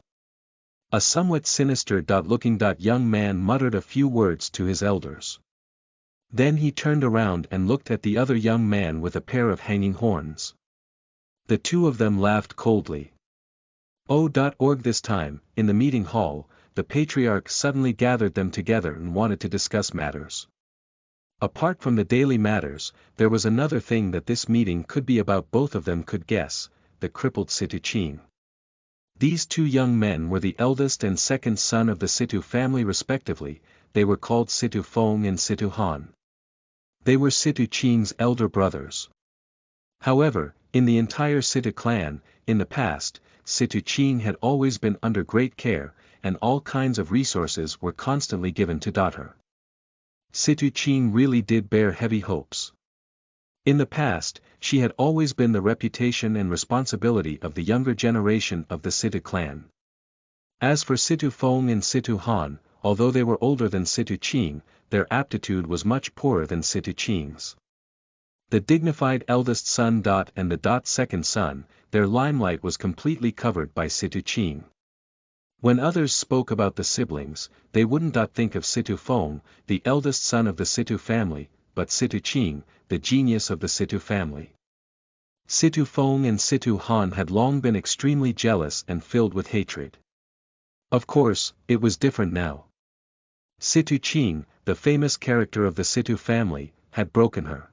A somewhat sinister-looking young man muttered a few words to his elders. Then he turned around and looked at the other young man with a pair of hanging horns. The two of them laughed coldly. Oh.org This time, in the meeting hall, the patriarch suddenly gathered them together and wanted to discuss matters. Apart from the daily matters, there was another thing that this meeting could be about. Both of them could guess, the crippled Situ Qing. These two young men were the eldest and second son of the Situ family respectively. They were called Situ Feng and Situ Han. They were Situ Qing's elder brothers. However, in the entire Situ clan, in the past, Situ Qing had always been under great care, and all kinds of resources were constantly given to her. Situ Qing really did bear heavy hopes. In the past, she had always been the reputation and responsibility of the younger generation of the Situ clan. As for Situ Feng and Situ Han, although they were older than Situ Qing, their aptitude was much poorer than Situ Qing's. The dignified eldest son and the second son, their limelight was completely covered by Situ Qing. When others spoke about the siblings, they wouldn't think of Situ Feng, the eldest son of the Situ family, but Situ Qing, the genius of the Situ family. Situ Feng and Situ Han had long been extremely jealous and filled with hatred. Of course, it was different now. Situ Qing, the famous character of the Situ family, had broken her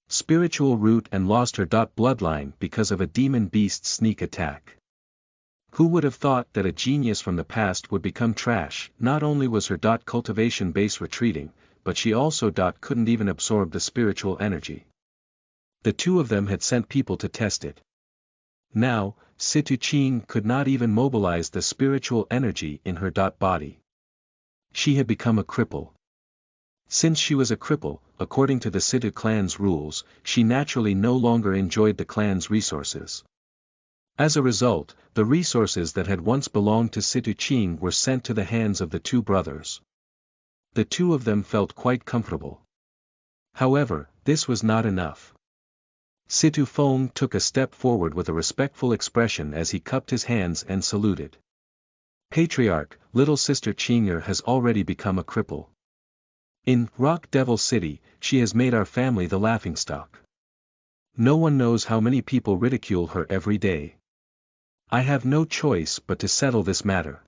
spiritual root and lost her bloodline because of a demon beast sneak attack. Who would have thought that a genius from the past would become trash? Not only was her cultivation base retreating, but she also couldn't even absorb the spiritual energy. The two of them had sent people to test it. Now, Situ Qing could not even mobilize the spiritual energy in her body. She had become a cripple. Since she was a cripple, according to the Situ clan's rules, she naturally no longer enjoyed the clan's resources. As a result, the resources that had once belonged to Situ Qing were sent to the hands of the two brothers. The two of them felt quite comfortable. However, this was not enough. Situ Feng took a step forward with a respectful expression as he cupped his hands and saluted. Patriarch, little sister Qing'er has already become a cripple. In Rock Devil City, she has made our family the laughingstock. No one knows how many people ridicule her every day. I have no choice but to settle this matter.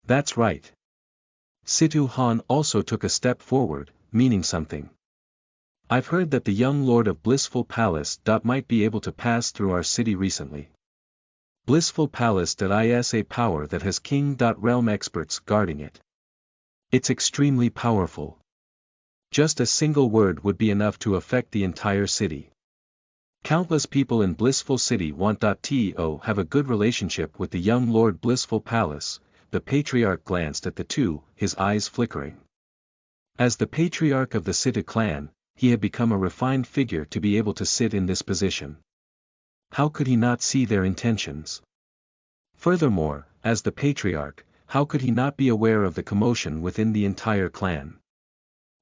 That's right. Situ Han also took a step forward, meaning something. I've heard that the young Lord of Blissful Palace might be able to pass through our city recently. Blissful Palace is a power that has King realm experts guarding it. It's extremely powerful. Just a single word would be enough to affect the entire city. Countless people in Blissful City want to have a good relationship with the young Lord Blissful Palace. The patriarch glanced at the two, his eyes flickering. As the patriarch of the Situ clan, he had become a refined figure to be able to sit in this position. How could he not see their intentions? Furthermore, as the patriarch, how could he not be aware of the commotion within the entire clan?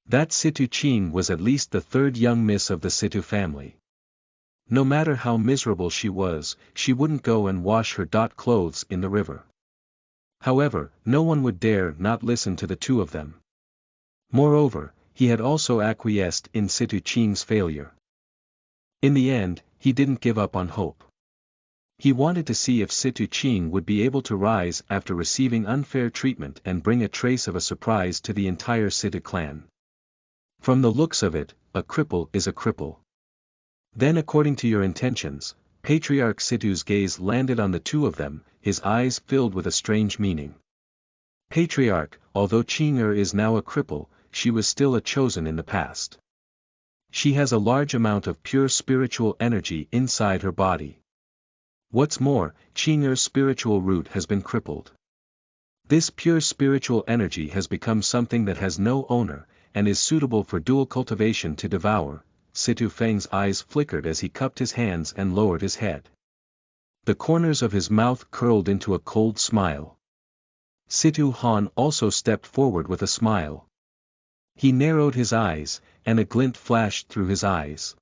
That Situ Ching was at least the third young miss of the Situ family. No matter how miserable she was, she wouldn't go and wash her clothes in the river. However, no one would dare not listen to the two of them. Moreover, he had also acquiesced in Situ Ching's failure. In the end, he didn't give up on hope. He wanted to see if Situ Ching would be able to rise after receiving unfair treatment and bring a trace of a surprise to the entire Situ clan. From the looks of it, a cripple is a cripple. Then, according to your intentions, Patriarch Situ's gaze landed on the two of them, his eyes filled with a strange meaning. Patriarch, although Ching-er is now a cripple, she was still a chosen in the past. She has a large amount of pure spiritual energy inside her body. What's more, Ching-er's spiritual root has been crippled. This pure spiritual energy has become something that has no owner, and is suitable for dual cultivation to devour. Situ Feng's eyes flickered as he cupped his hands and lowered his head. The corners of his mouth curled into a cold smile. Situ Han also stepped forward with a smile. He narrowed his eyes, and a glint flashed through his eyes.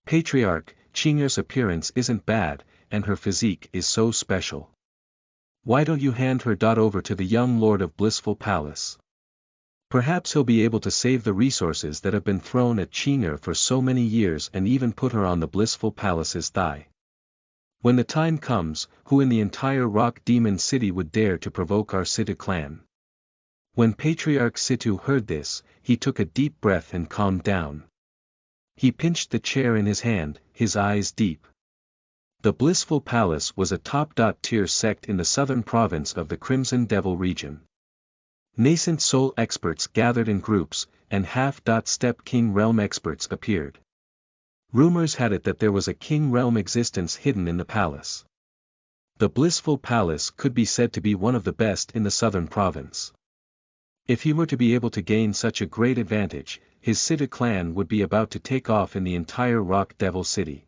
Patriarch, Ching-er's appearance isn't bad, and her physique is so special. Why don't you hand her over to the young lord of Blissful Palace? Perhaps he'll be able to save the resources that have been thrown at Ching-er for so many years and even put her on the Blissful Palace's thigh. When the time comes, who in the entire Rock Demon City would dare to provoke our Situ clan? When Patriarch Situ heard this, he took a deep breath and calmed down. He pinched the chair in his hand, his eyes deep. The Blissful Palace was a top-tier sect in the southern province of the Crimson Devil region. Nascent soul experts gathered in groups, and half-step king realm experts appeared. Rumors had it that there was a king realm existence hidden in the palace. The Blissful Palace could be said to be one of the best in the southern province. If he were to be able to gain such a great advantage, his Situ clan would be about to take off in the entire Rock Devil City.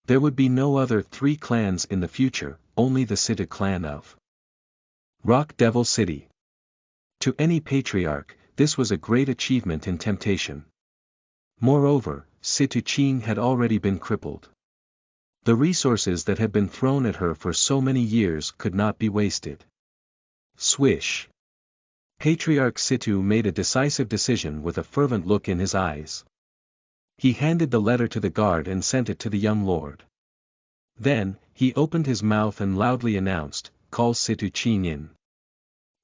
There would be no other 3 clans in the future, only the Situ clan of Rock Devil City. To any patriarch, this was a great achievement in temptation. Moreover, Situ Ching had already been crippled. The resources that had been thrown at her for so many years could not be wasted. Swish. Patriarch Situ made a decisive decision with a fervent look in his eyes. He handed the letter to the guard and sent it to the young lord. Then, he opened his mouth and loudly announced, "Call Situ Ching in.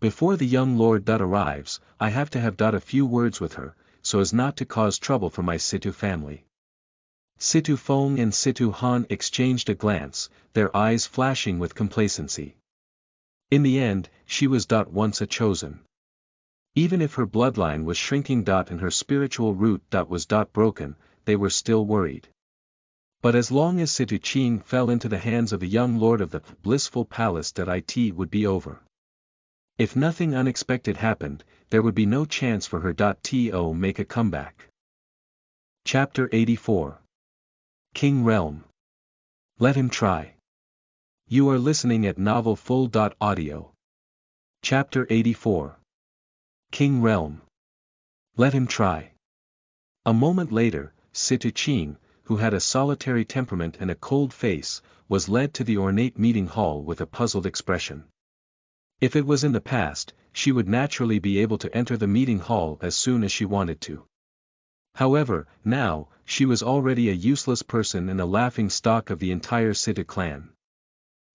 Before the young lord arrives, I have to have a few words with her, so as not to cause trouble for my Situ family." Situ Feng and Situ Han exchanged a glance, their eyes flashing with complacency. In the end, she was once a chosen. Even if her bloodline was shrinking and her spiritual root was broken, they were still worried. But as long as Situ Ching fell into the hands of the young lord of the Blissful Palace, it would be over. If nothing unexpected happened, there would be no chance for her to make a comeback. Chapter 84. King Realm. Let him try. You are listening at novelfull.audio. Chapter 84. King Realm. Let him try. A moment later, Situ Ching, who had a solitary temperament and a cold face, was led to the ornate meeting hall with a puzzled expression. If it was in the past, she would naturally be able to enter the meeting hall as soon as she wanted to. However, now, she was already a useless person and a laughing stock of the entire Situ clan.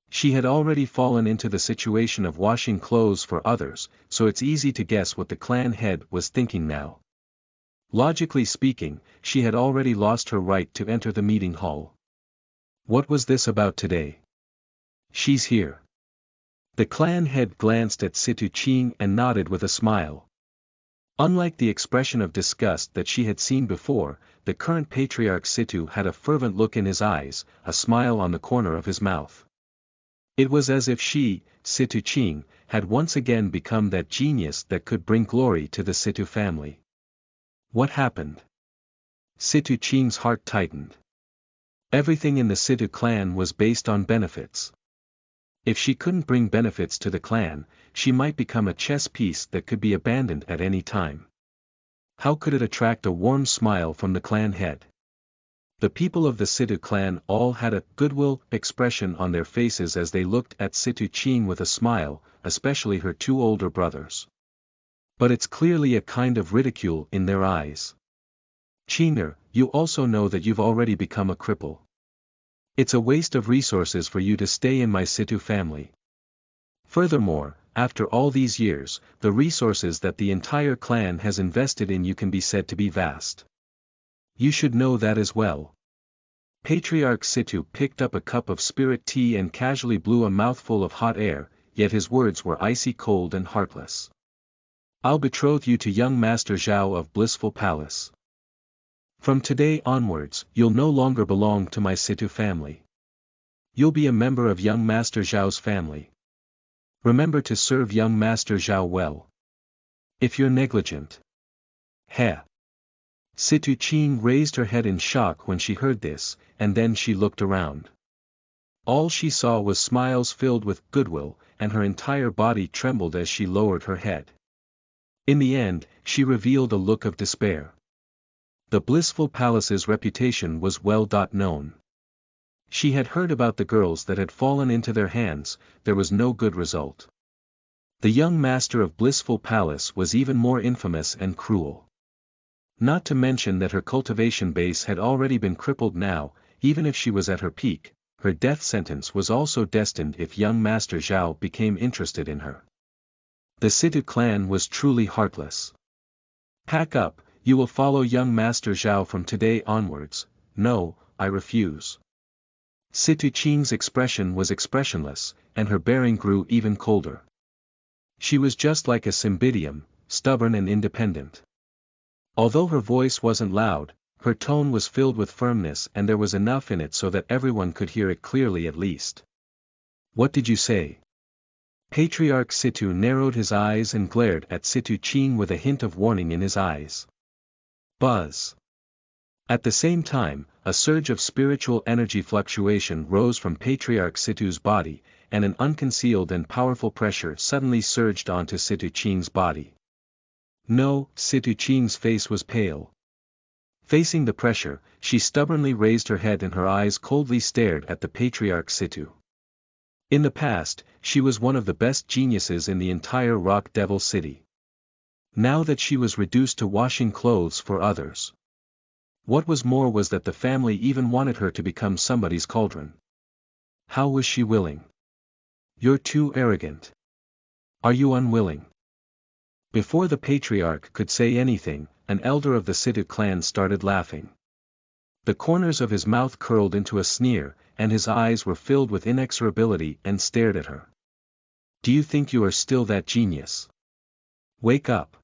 She had already fallen into the situation of washing clothes for others, so it's easy to guess what the clan head was thinking now. Logically speaking, she had already lost her right to enter the meeting hall. What was this about today? She's here. The clan head glanced at Situ Ching and nodded with a smile. Unlike the expression of disgust that she had seen before, the current patriarch Situ had a fervent look in his eyes, a smile on the corner of his mouth. It was as if she, Situ Ching, had once again become that genius that could bring glory to the Situ family. What happened? Situ Ching's heart tightened. Everything in the Situ clan was based on benefits. If she couldn't bring benefits to the clan, she might become a chess piece that could be abandoned at any time. How could it attract a warm smile from the clan head? The people of the Situ clan all had a goodwill expression on their faces as they looked at Situ Ching with a smile, especially her two older brothers. But it's clearly a kind of ridicule in their eyes. Chinger, you also know that you've already become a cripple. It's a waste of resources for you to stay in my Situ family. Furthermore, after all these years, the resources that the entire clan has invested in you can be said to be vast. You should know that as well. Patriarch Situ picked up a cup of spirit tea and casually blew a mouthful of hot air, yet his words were icy cold and heartless. I'll betroth you to young Master Zhao of Blissful Palace. From today onwards, you'll no longer belong to my Situ family. You'll be a member of young Master Zhao's family. Remember to serve young Master Zhao well. If you're negligent. Heh. Situ Ching raised her head in shock when she heard this, and then she looked around. All she saw was smiles filled with goodwill, and her entire body trembled as she lowered her head. In the end, she revealed a look of despair. The Blissful Palace's reputation was well known. She had heard about the girls that had fallen into their hands, there was no good result. The young master of Blissful Palace was even more infamous and cruel. Not to mention that her cultivation base had already been crippled now, even if she was at her peak, her death sentence was also destined if young Master Zhao became interested in her. The Situ clan was truly heartless. Pack up, you will follow young Master Zhao from today onwards. No, I refuse. Situ Ching's expression was expressionless, and her bearing grew even colder. She was just like a cymbidium, stubborn and independent. Although her voice wasn't loud, her tone was filled with firmness and there was enough in it so that everyone could hear it clearly at least. What did you say? Patriarch Situ narrowed his eyes and glared at Situ Ching with a hint of warning in his eyes. Buzz. At the same time, a surge of spiritual energy fluctuation rose from Patriarch Situ's body, and an unconcealed and powerful pressure suddenly surged onto Situ Ching's body. No, Situ Ching's face was pale. Facing the pressure, she stubbornly raised her head and her eyes coldly stared at the Patriarch Situ. In the past, she was one of the best geniuses in the entire Rock Devil City. Now that she was reduced to washing clothes for others. What was more was that the family even wanted her to become somebody's cauldron. How was she willing? You're too arrogant. Are you unwilling? Before the patriarch could say anything, an elder of the Situ clan started laughing. The corners of his mouth curled into a sneer, and his eyes were filled with inexorability and stared at her. Do you think you are still that genius? Wake up.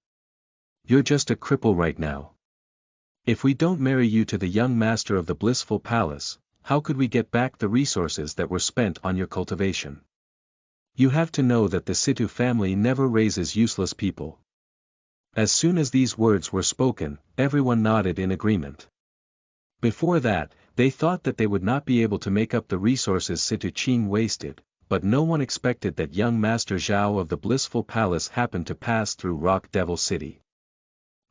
You're just a cripple right now. If we don't marry you to the young master of the Blissful Palace, how could we get back the resources that were spent on your cultivation? You have to know that the Situ family never raises useless people. As soon as these words were spoken, everyone nodded in agreement. Before that, they thought that they would not be able to make up the resources Situ Ching wasted, but no one expected that young Master Zhao of the Blissful Palace happened to pass through Rock Devil City.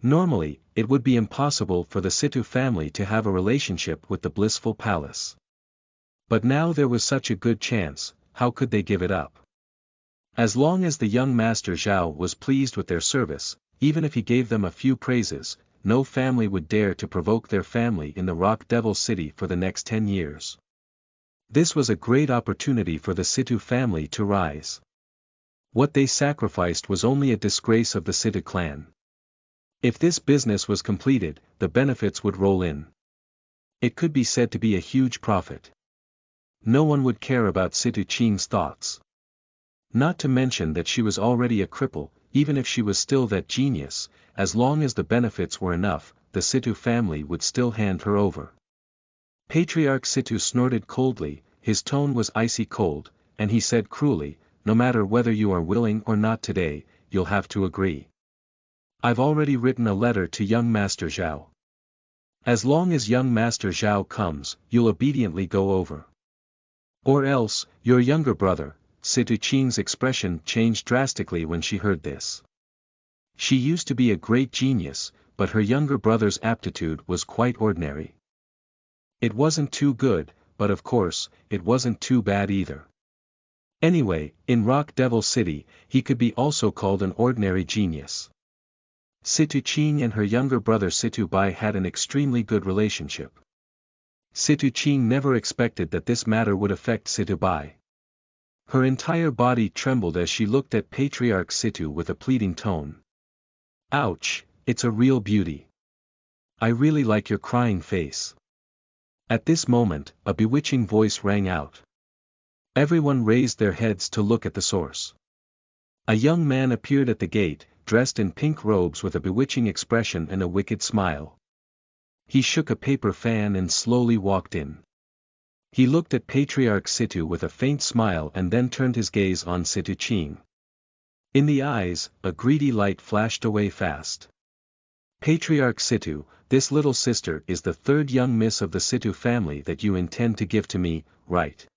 Normally, it would be impossible for the Situ family to have a relationship with the Blissful Palace. But now there was such a good chance, how could they give it up? As long as the young Master Zhao was pleased with their service, even if he gave them a few praises, no family would dare to provoke their family in the Rock Devil City for the next 10 years. This was a great opportunity for the Situ family to rise. What they sacrificed was only a disgrace of the Situ clan. If this business was completed, the benefits would roll in. It could be said to be a huge profit. No one would care about Situ Ching's thoughts. Not to mention that she was already a cripple, even if she was still that genius, as long as the benefits were enough, the Situ family would still hand her over. Patriarch Situ snorted coldly, his tone was icy cold, and he said cruelly, no matter whether you are willing or not today, you'll have to agree. I've already written a letter to young Master Zhao. As long as young Master Zhao comes, you'll obediently go over. Or else, your younger brother, Situ Qing's expression changed drastically when she heard this. She used to be a great genius, but her younger brother's aptitude was quite ordinary. It wasn't too good, but of course, it wasn't too bad either. Anyway, in Rock Devil City, he could be also called an ordinary genius. Situ Qing and her younger brother Situ Bai had an extremely good relationship. Situ Qing never expected that this matter would affect Situ Bai. Her entire body trembled as she looked at Patriarch Situ with a pleading tone. Ouch, it's a real beauty. I really like your crying face. At this moment, a bewitching voice rang out. Everyone raised their heads to look at the source. A young man appeared at the gate, dressed in pink robes with a bewitching expression and a wicked smile. He shook a paper fan and slowly walked in. He looked at Patriarch Situ with a faint smile and then turned his gaze on Situ Qing. In the eyes, a greedy light flashed away fast. Patriarch Situ, this little sister is the third young miss of the Situ family that you intend to give to me, right?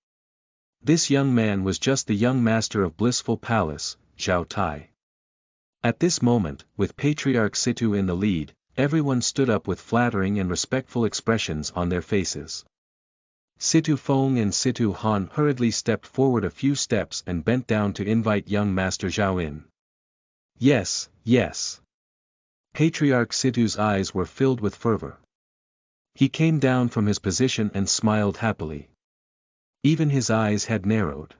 This young man was just the young master of Blissful Palace, Zhao Tai. At this moment, with Patriarch Situ in the lead, everyone stood up with flattering and respectful expressions on their faces. Situ Feng and Situ Han hurriedly stepped forward a few steps and bent down to invite young Master Zhao in. Yes, yes. Patriarch Situ's eyes were filled with fervor. He came down from his position and smiled happily. Even his eyes had narrowed.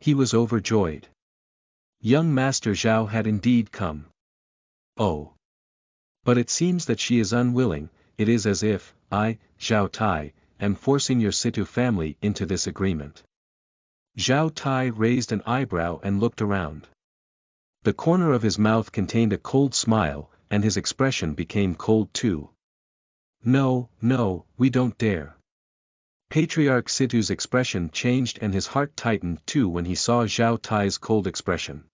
He was overjoyed. Young Master Zhao had indeed come. Oh. But it seems that she is unwilling. It is as if, I, Zhao Tai, am forcing your Situ family into this agreement. Zhao Tai raised an eyebrow and looked around. The corner of his mouth contained a cold smile, and his expression became cold too. No, no, we don't dare. Patriarch Situ's expression changed and his heart tightened too when he saw Zhao Tai's cold expression.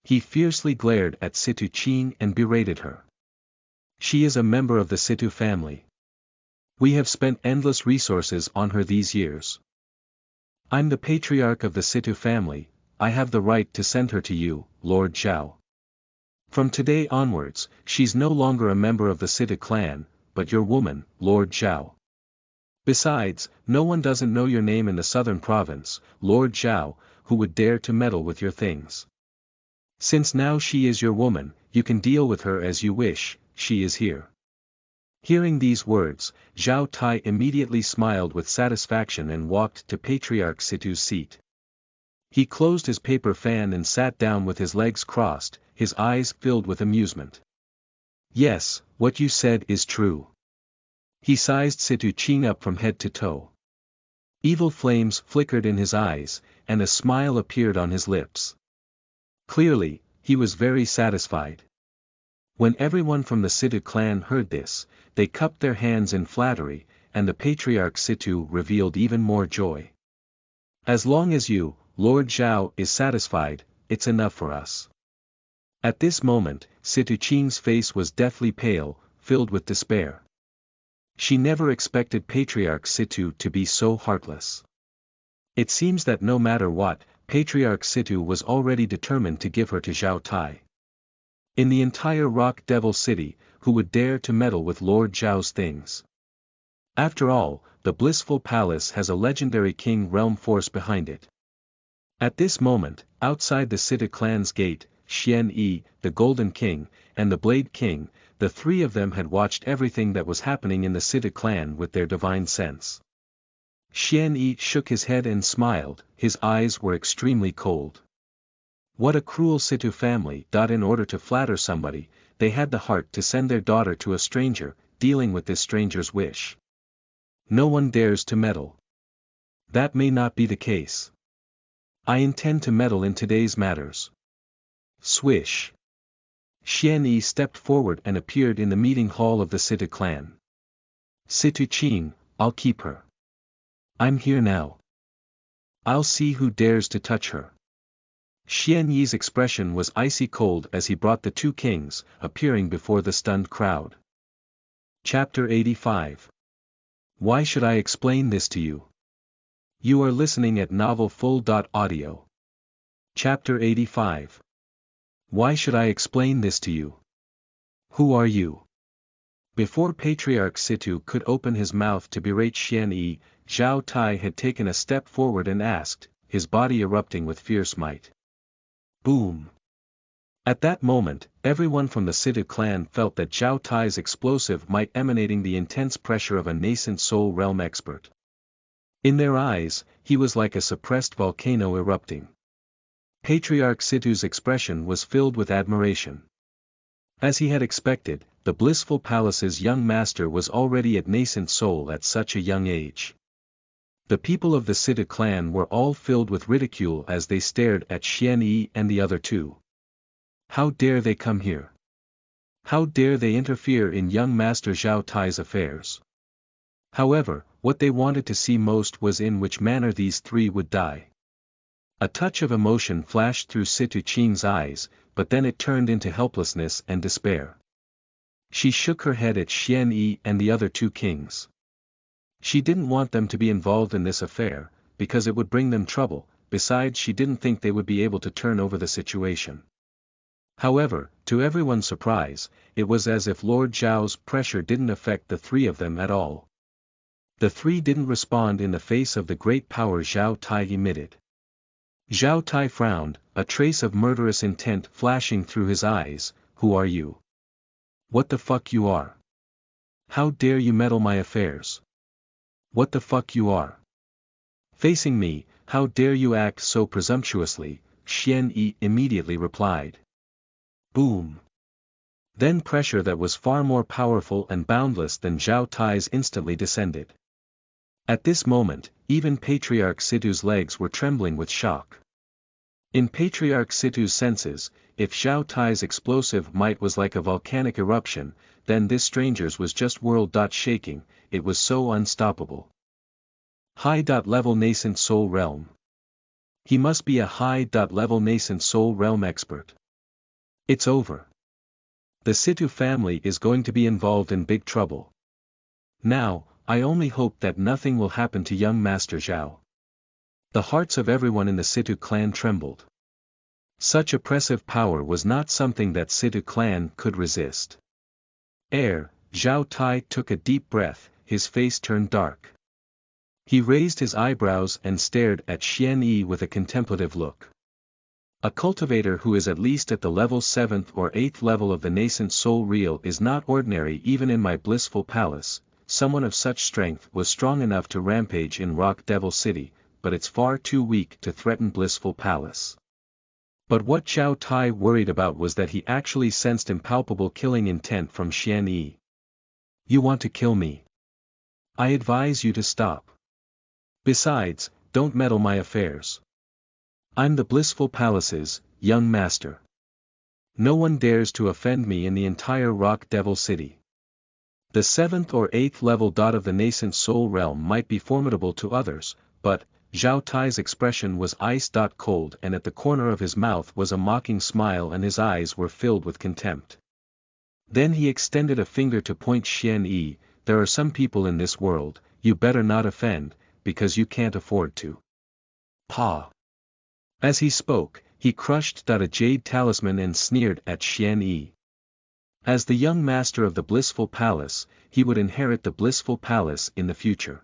He fiercely glared at Situ Qing and berated her. She is a member of the Situ family. We have spent endless resources on her these years. I'm the patriarch of the Situ family, I have the right to send her to you, Lord Zhao. From today onwards, she's no longer a member of the Situ clan, but your woman, Lord Zhao. Besides, no one doesn't know your name in the southern province, Lord Zhao, who would dare to meddle with your things. Since now she is your woman, you can deal with her as you wish, she is here. Hearing these words, Zhao Tai immediately smiled with satisfaction and walked to Patriarch Situ's seat. He closed his paper fan and sat down with his legs crossed, his eyes filled with amusement. Yes, what you said is true. He sized Situ Qing up from head to toe. Evil flames flickered in his eyes, and a smile appeared on his lips. Clearly, he was very satisfied. When everyone from the Situ clan heard this, they cupped their hands in flattery, and the Patriarch Situ revealed even more joy. As long as you, Lord Zhao, is satisfied, it's enough for us. At this moment, Situ Qing's face was deathly pale, filled with despair. She never expected Patriarch Situ to be so heartless. It seems that no matter what, Patriarch Situ was already determined to give her to Zhao Tai. In the entire Rock Devil City, who would dare to meddle with Lord Zhao's things? After all, the Blissful Palace has a legendary king realm force behind it. At this moment, outside the Situ clan's gate, Xian Yi, the Golden King, and the Blade King, the three of them had watched everything that was happening in the Situ clan with their divine sense. Xian Yi shook his head and smiled, his eyes were extremely cold. What a cruel Situ family! In order to flatter somebody, they had the heart to send their daughter to a stranger, dealing with this stranger's wish. No one dares to meddle. That may not be the case. I intend to meddle in today's matters. Swish. Xian Yi stepped forward and appeared in the meeting hall of the Situ clan. Situ Qing, I'll keep her. I'm here now. I'll see who dares to touch her. Xian Yi's expression was icy cold as he brought the two kings, appearing before the stunned crowd. Chapter 85. Why should I explain this to you? You are listening at NovelFull.audio. Chapter 85. Why should I explain this to you? Who are you? Before Patriarch Situ could open his mouth to berate Xian Yi, Zhao Tai had taken a step forward and asked, his body erupting with fierce might. Boom! At that moment, everyone from the Situ clan felt that Zhao Tai's explosive might emanating the intense pressure of a nascent soul realm expert. In their eyes, he was like a suppressed volcano erupting. Patriarch Situ's expression was filled with admiration. As he had expected, the Blissful Palace's young master was already at nascent soul at such a young age. The people of the Situ clan were all filled with ridicule as they stared at Xian Yi and the other two. How dare they come here? How dare they interfere in young Master Zhao Tai's affairs? However, what they wanted to see most was in which manner these three would die. A touch of emotion flashed through Situ Qing's eyes, but then it turned into helplessness and despair. She shook her head at Xian Yi and the other two kings. She didn't want them to be involved in this affair, because it would bring them trouble, besides she didn't think they would be able to turn over the situation. However, to everyone's surprise, it was as if Lord Zhao's pressure didn't affect the three of them at all. The three didn't respond in the face of the great power Zhao Tai emitted. Zhao Tai frowned, a trace of murderous intent flashing through his eyes. Who are you? What the fuck you are? How dare you meddle my affairs? What the fuck you are? Facing me, how dare you act so presumptuously? Xian Yi immediately replied. Boom! Then pressure that was far more powerful and boundless than Zhao Tai's instantly descended. At this moment, even Patriarch Situ's legs were trembling with shock. In Patriarch Situ's senses, if Zhao Tai's explosive might was like a volcanic eruption, then this stranger's was just world-shaking, it was so unstoppable. High-level nascent soul realm. He must be a high-level nascent soul realm expert. It's over. The Situ family is going to be involved in big trouble. Now, I only hope that nothing will happen to young Master Zhao. The hearts of everyone in the Situ clan trembled. Such oppressive power was not something that Situ clan could resist. Zhao Tai took a deep breath, his face turned dark. He raised his eyebrows and stared at Xian Yi with a contemplative look. A cultivator who is at least at the level 7th or 8th level of the nascent soul real is not ordinary even in my blissful palace. Someone of such strength was strong enough to rampage in Rock Devil City, but it's far too weak to threaten Blissful Palace. But what Zhao Tai worried about was that he actually sensed impalpable killing intent from Xian Yi. You want to kill me? I advise you to stop. Besides, don't meddle my affairs. I'm the Blissful Palace's young master. No one dares to offend me in the entire Rock Devil City. The 7th or 8th level of the nascent soul realm might be formidable to others, but Zhao Tai's expression was ice-cold and at the corner of his mouth was a mocking smile and his eyes were filled with contempt. Then he extended a finger to point Xian Yi. There are some people in this world, you better not offend, because you can't afford to. Pa! As he spoke, he crushed a jade talisman and sneered at Xian Yi. As the young master of the Blissful Palace, he would inherit the Blissful Palace in the future.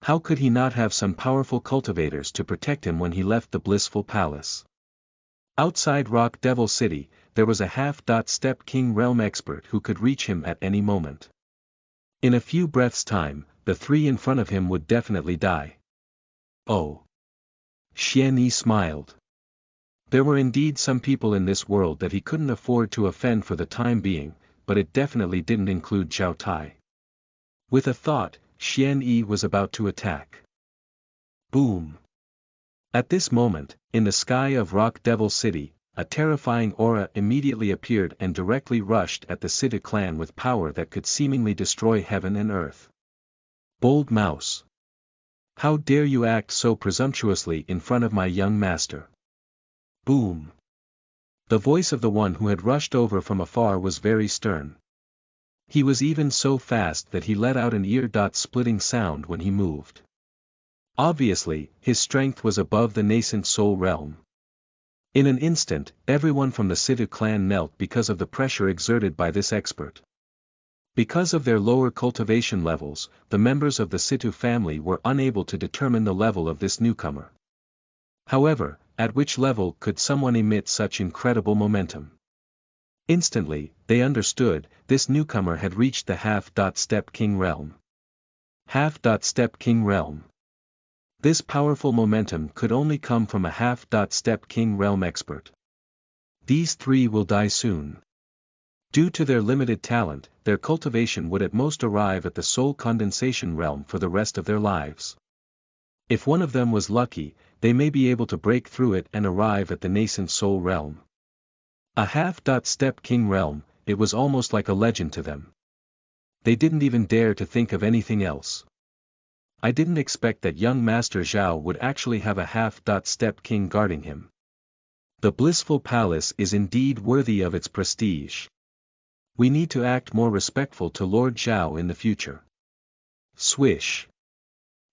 How could he not have some powerful cultivators to protect him when he left the Blissful Palace? Outside Rock Devil City, there was a half-step King Realm expert who could reach him at any moment. In a few breaths' time, the three in front of him would definitely die. Oh! Xian Yi smiled. There were indeed some people in this world that he couldn't afford to offend for the time being, but it definitely didn't include Zhao Tai. With a thought, Xian Yi was about to attack. Boom! At this moment, in the sky of Rock Devil City, a terrifying aura immediately appeared and directly rushed at the Situ clan with power that could seemingly destroy heaven and earth. Bold mouse! How dare you act so presumptuously in front of my young master? Boom! The voice of the one who had rushed over from afar was very stern. He was even so fast that he let out an ear-splitting sound when he moved. Obviously, his strength was above the nascent soul realm. In an instant, everyone from the Situ clan knelt because of the pressure exerted by this expert. Because of their lower cultivation levels, the members of the Situ family were unable to determine the level of this newcomer. However, at which level could someone emit such incredible momentum? Instantly, they understood, this newcomer had reached the half-step king realm. Half-step king realm. This powerful momentum could only come from a half-step king realm expert. These three will die soon. Due to their limited talent, their cultivation would at most arrive at the soul condensation realm for the rest of their lives. If one of them was lucky, they may be able to break through it and arrive at the nascent soul realm. A half-step king realm, it was almost like a legend to them. They didn't even dare to think of anything else. I didn't expect that young Master Zhao would actually have a half-step king guarding him. The blissful palace is indeed worthy of its prestige. We need to act more respectful to Lord Zhao in the future. Swish.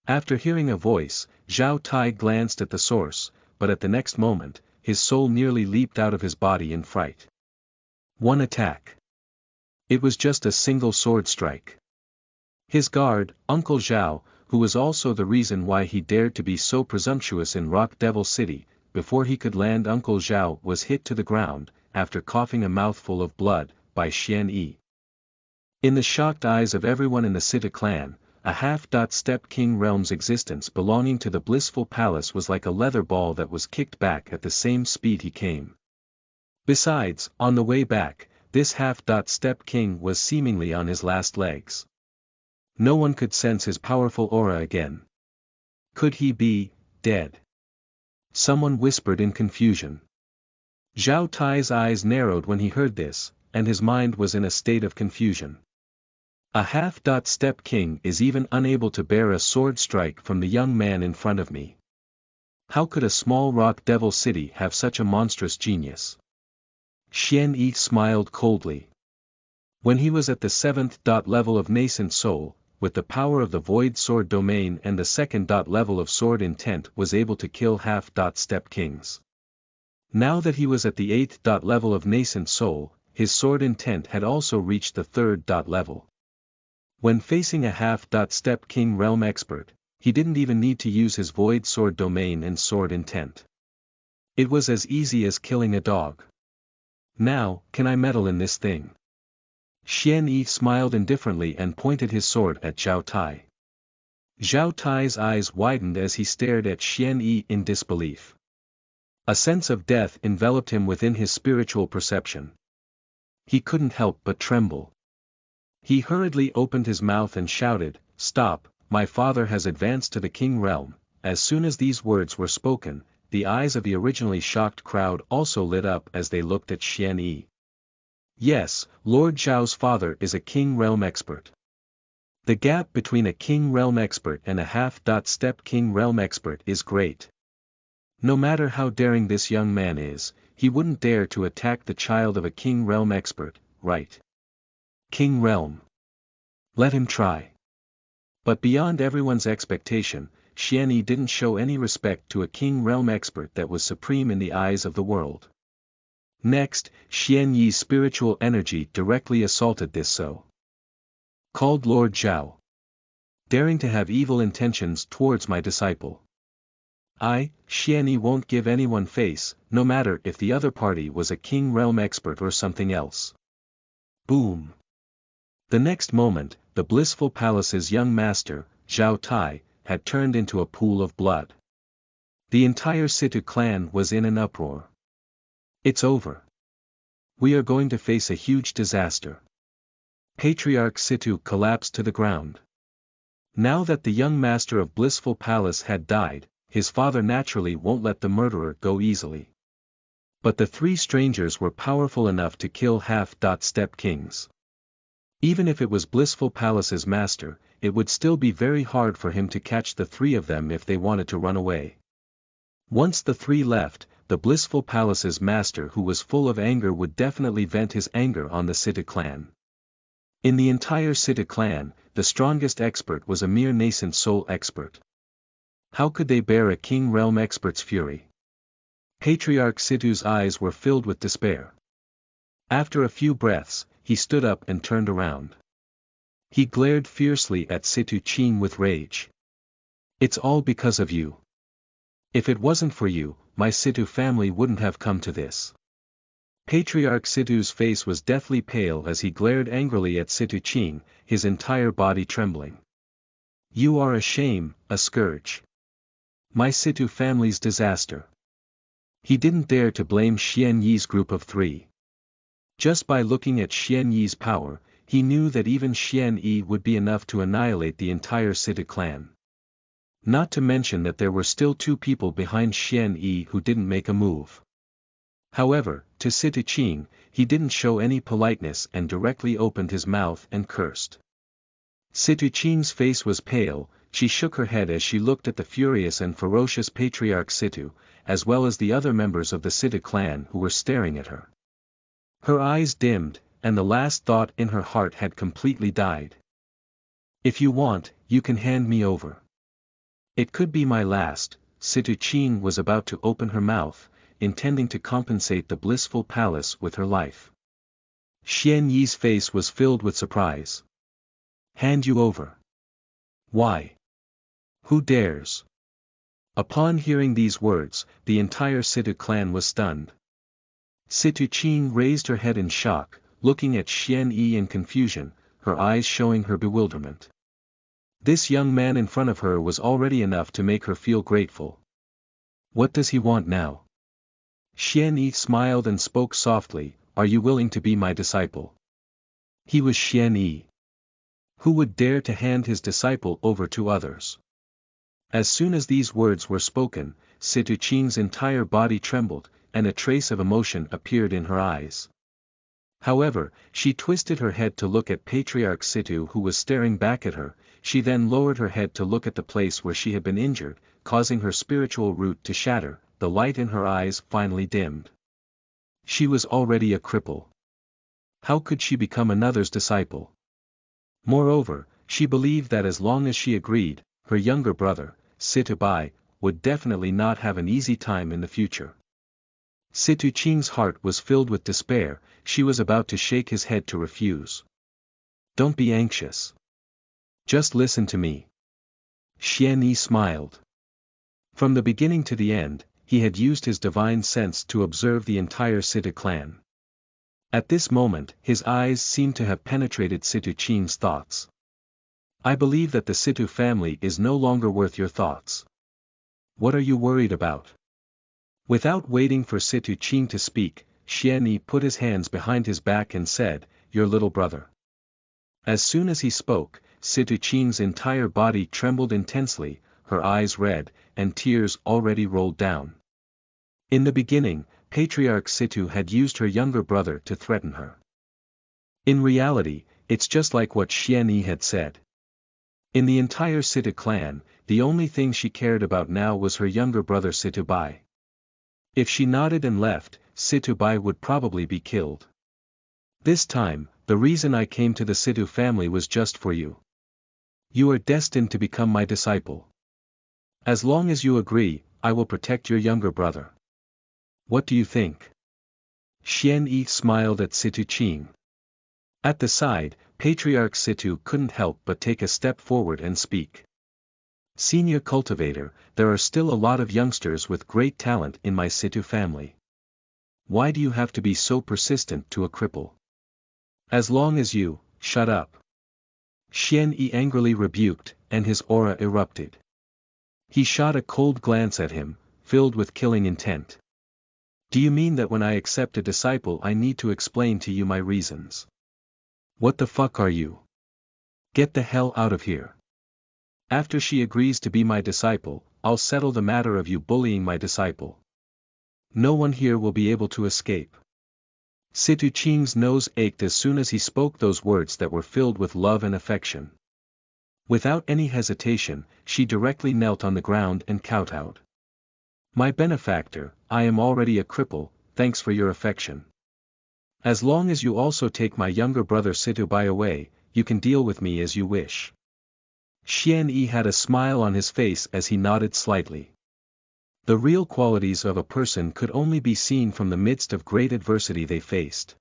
After hearing a voice, Zhao Tai glanced at the source, but at the next moment, his soul nearly leaped out of his body in fright. One attack. It was just a single sword strike. His guard, Uncle Zhao, who was also the reason why he dared to be so presumptuous in Rock Devil City, before he could land, Uncle Zhao was hit to the ground, after coughing a mouthful of blood, by Xian Yi. In the shocked eyes of everyone in the Situ clan, a half-step king realm's existence belonging to the blissful palace was like a leather ball that was kicked back at the same speed he came. Besides, on the way back, this half-step king was seemingly on his last legs. No one could sense his powerful aura again. Could he be dead? Someone whispered in confusion. Zhao Tai's eyes narrowed when he heard this, and his mind was in a state of confusion. A half-step king is even unable to bear a sword strike from the young man in front of me. How could a small Rock Devil city have such a monstrous genius? Xian Yi smiled coldly. When he was at the 7th level of nascent soul, with the power of the void sword domain and the 2nd level of sword intent was able to kill half-step kings. Now that he was at the 8th level of nascent soul, his sword intent had also reached the 3rd level. When facing a half-step king realm expert, he didn't even need to use his void sword domain and sword intent. It was as easy as killing a dog. Now, can I meddle in this thing? Xian Yi smiled indifferently and pointed his sword at Zhao Tai. Zhao Tai's eyes widened as he stared at Xian Yi in disbelief. A sense of death enveloped him within his spiritual perception. He couldn't help but tremble. He hurriedly opened his mouth and shouted, "Stop, my father has advanced to the king realm." As soon as these words were spoken, the eyes of the originally shocked crowd also lit up as they looked at Xian Yi. Yes, Lord Zhao's father is a king realm expert. The gap between a king realm expert and a half-step king realm expert is great. No matter how daring this young man is, he wouldn't dare to attack the child of a king realm expert, right? King realm. Let him try. But beyond everyone's expectation, Xian Yi didn't show any respect to a king realm expert that was supreme in the eyes of the world. Next, Xian Yi's spiritual energy directly assaulted this so-called Lord Zhao. Daring to have evil intentions towards my disciple. Xian Yi won't give anyone face, no matter if the other party was a king realm expert or something else. Boom. The next moment, the blissful palace's young master, Zhao Tai, had turned into a pool of blood. The entire Situ clan was in an uproar. It's over. We are going to face a huge disaster. Patriarch Situ collapsed to the ground. Now that the young master of Blissful Palace had died, his father naturally won't let the murderer go easily. But the three strangers were powerful enough to kill half-step kings. Even if it was Blissful Palace's master, it would still be very hard for him to catch the three of them if they wanted to run away. Once the three left, the Blissful Palace's master, who was full of anger, would definitely vent his anger on the Situ clan. In the entire Situ clan, the strongest expert was a mere nascent soul expert. How could they bear a King Realm expert's fury? Patriarch Situ's eyes were filled with despair. After a few breaths, he stood up and turned around. He glared fiercely at Situ Ching with rage. It's all because of you. If it wasn't for you, my Situ family wouldn't have come to this. Patriarch Situ's face was deathly pale as he glared angrily at Situ Ching, his entire body trembling. You are a shame, a scourge. My Situ family's disaster. He didn't dare to blame Xian Yi's group of three. Just by looking at Xian Yi's power, he knew that even Xian Yi would be enough to annihilate the entire Situ clan. Not to mention that there were still two people behind Xian Yi who didn't make a move. However, to Situ Ching, he didn't show any politeness and directly opened his mouth and cursed. Situ Ching's face was pale, she shook her head as she looked at the furious and ferocious Patriarch Situ, as well as the other members of the Situ clan who were staring at her. Her eyes dimmed, and the last thought in her heart had completely died. If you want, you can hand me over. It could be my last. Situ Ching was about to open her mouth, intending to compensate the blissful palace with her life. Xian Yi's face was filled with surprise. Hand you over? Why? Who dares? Upon hearing these words, the entire Situ clan was stunned. Situ Ching raised her head in shock, looking at Xian Yi in confusion, her eyes showing her bewilderment. This young man in front of her was already enough to make her feel grateful. What does he want now? Xian Yi smiled and spoke softly, are you willing to be my disciple? He was Xian Yi. Who would dare to hand his disciple over to others? As soon as these words were spoken, Situ Ching's entire body trembled, and a trace of emotion appeared in her eyes. However, she twisted her head to look at Patriarch Situ who was staring back at her. She then lowered her head to look at the place where she had been injured, causing her spiritual root to shatter. The light in her eyes finally dimmed. She was already a cripple. How could she become another's disciple? Moreover, she believed that as long as she agreed, her younger brother, Situ Bai, would definitely not have an easy time in the future. Situ Ching's heart was filled with despair, she was about to shake his head to refuse. Don't be anxious. Just listen to me. Xian Yi smiled. From the beginning to the end, he had used his divine sense to observe the entire Situ clan. At this moment, his eyes seemed to have penetrated Situ Ching's thoughts. I believe that the Situ family is no longer worth your thoughts. What are you worried about? Without waiting for Situ Ching to speak, Xian Yi put his hands behind his back and said, your little brother. As soon as he spoke, Situ Ching's entire body trembled intensely, her eyes red, and tears already rolled down. In the beginning, Patriarch Situ had used her younger brother to threaten her. In reality, it's just like what Xian Yi had said. In the entire Situ clan, the only thing she cared about now was her younger brother Situ Bai. If she nodded and left, Situ Bai would probably be killed. This time, the reason I came to the Situ family was just for you. You are destined to become my disciple. As long as you agree, I will protect your younger brother. What do you think? Xian Yi smiled at Situ Ching. At the side, Patriarch Situ couldn't help but take a step forward and speak. Senior cultivator, there are still a lot of youngsters with great talent in my Situ family. Why do you have to be so persistent to a cripple? As long as you, shut up. Xian Yi angrily rebuked, and his aura erupted. He shot a cold glance at him, filled with killing intent. Do you mean that when I accept a disciple I need to explain to you my reasons? What the fuck are you? Get the hell out of here. After she agrees to be my disciple, I'll settle the matter of you bullying my disciple. No one here will be able to escape. Situ Ching's nose ached as soon as he spoke those words that were filled with love and affection. Without any hesitation, she directly knelt on the ground and kowtowed. My benefactor, I am already a cripple, thanks for your affection. As long as you also take my younger brother Situ Bai away, you can deal with me as you wish. Xian Yi had a smile on his face as he nodded slightly. The real qualities of a person could only be seen from the midst of great adversity they faced.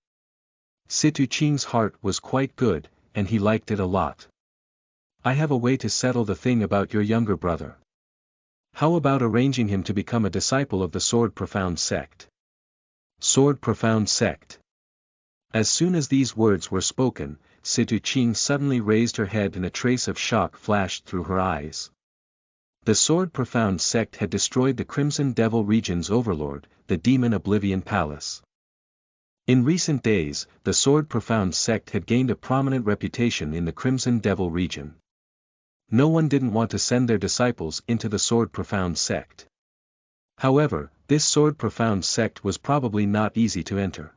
Situ Qing's heart was quite good, and he liked it a lot. I have a way to settle the thing about your younger brother. How about arranging him to become a disciple of the Sword Profound sect? Sword Profound sect. As soon as these words were spoken, Situ Qing suddenly raised her head and a trace of shock flashed through her eyes. The Sword Profound sect had destroyed the Crimson Devil region's overlord, the Demon Oblivion Palace. In recent days, the Sword Profound sect had gained a prominent reputation in the Crimson Devil region. No one didn't want to send their disciples into the Sword Profound sect. However, this Sword Profound sect was probably not easy to enter.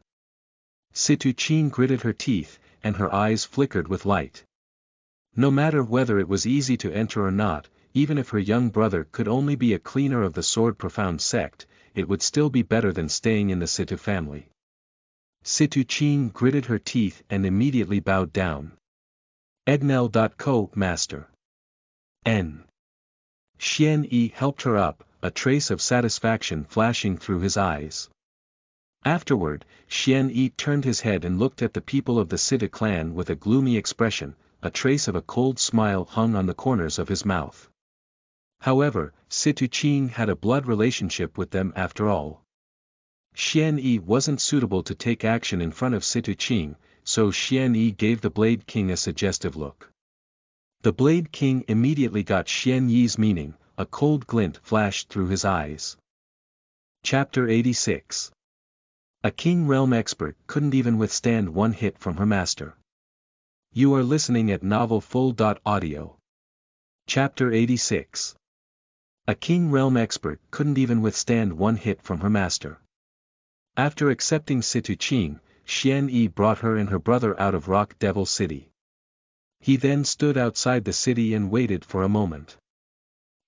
Situ Qing gritted her teeth, and her eyes flickered with light. No matter whether it was easy to enter or not, even if her young brother could only be a cleaner of the Sword Profound sect, it would still be better than staying in the Situ family. Situ Qing gritted her teeth and immediately bowed down. Egnel.co Master. N. Xian Yi helped her up, a trace of satisfaction flashing through his eyes. Afterward, Xian Yi turned his head and looked at the people of the Situ clan with a gloomy expression, a trace of a cold smile hung on the corners of his mouth. However, Situ Qing had a blood relationship with them after all. Xian Yi wasn't suitable to take action in front of Situ Qing, so Xian Yi gave the Blade King a suggestive look. The Blade King immediately got Xian Yi's meaning, a cold glint flashed through his eyes. Chapter 86. A King Realm expert couldn't even withstand one hit from her master. You are listening at NovelFull.audio. Chapter 86. A King Realm expert couldn't even withstand one hit from her master. After accepting Situ Qing, Xian Yi brought her and her brother out of Rock Devil City. He then stood outside the city and waited for a moment.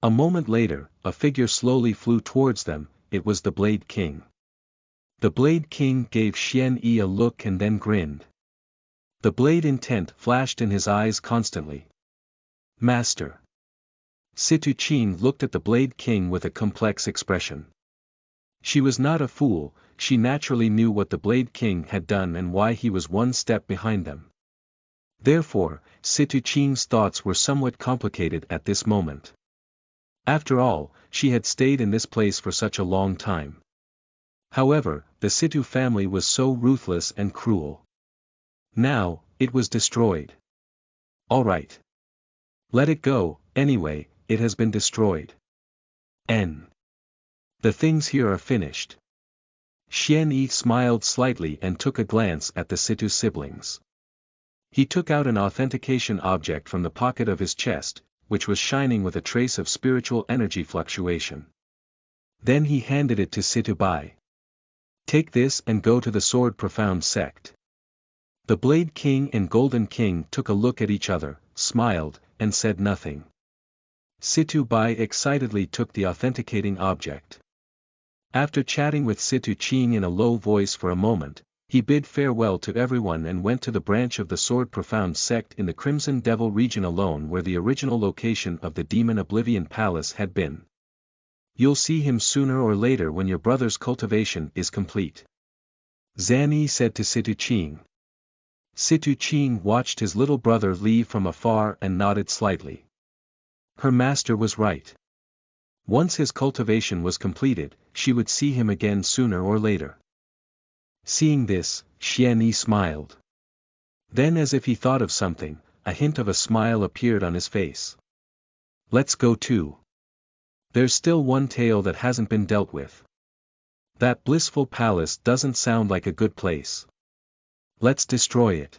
A moment later, a figure slowly flew towards them. It was the Blade King. The Blade King gave Xian Yi a look and then grinned. The blade intent flashed in his eyes constantly. Master. Situ Qing looked at the Blade King with a complex expression. She was not a fool, she naturally knew what the Blade King had done and why he was one step behind them. Therefore, Situ Qing's thoughts were somewhat complicated at this moment. After all, she had stayed in this place for such a long time. However, the Situ family was so ruthless and cruel. Now, it was destroyed. All right. Let it go, anyway, it has been destroyed. The things here are finished. Xian Yi smiled slightly and took a glance at the Situ siblings. He took out an authentication object from the pocket of his chest, which was shining with a trace of spiritual energy fluctuation. Then he handed it to Situ Bai. Take this and go to the Sword Profound sect. The Blade King and Golden King took a look at each other, smiled, and said nothing. Situ Bai excitedly took the authenticating object. After chatting with Situ Qing in a low voice for a moment, he bid farewell to everyone and went to the branch of the Sword Profound sect in the Crimson Devil region alone where the original location of the Demon Oblivion Palace had been. You'll see him sooner or later when your brother's cultivation is complete. Zan Yi said to Situ Qing. Situ Qing watched his little brother leave from afar and nodded slightly. Her master was right. Once his cultivation was completed, she would see him again sooner or later. Seeing this, Xian Yi smiled. Then as if he thought of something, a hint of a smile appeared on his face. Let's go too. There's still one tale that hasn't been dealt with. That blissful palace doesn't sound like a good place. Let's destroy it.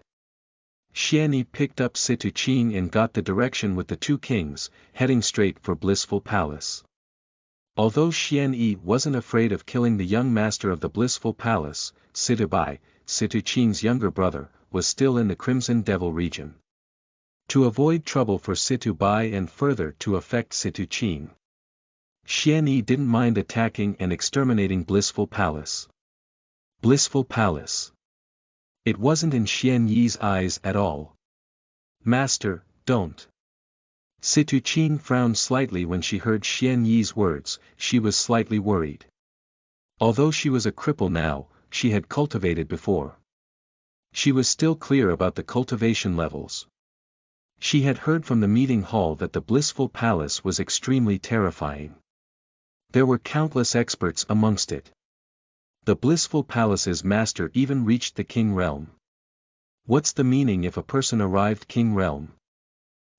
Xian Yi picked up Situ Qing and got the direction with the two kings, heading straight for Blissful Palace. Although Xian Yi wasn't afraid of killing the young master of the Blissful Palace, Situ Bai, Situ Qing's younger brother, was still in the Crimson Devil region. To avoid trouble for Situ Bai and further to affect Situ Qing, Xian Yi didn't mind attacking and exterminating Blissful Palace. Blissful Palace. It wasn't in Xian Yi's eyes at all. Master, don't. Situ Qing frowned slightly when she heard Xian Yi's words. She was slightly worried. Although she was a cripple now, she had cultivated before. She was still clear about the cultivation levels. She had heard from the meeting hall that the blissful palace was extremely terrifying. There were countless experts amongst it. The blissful palace's master even reached the king realm. What's the meaning if a person arrived king realm?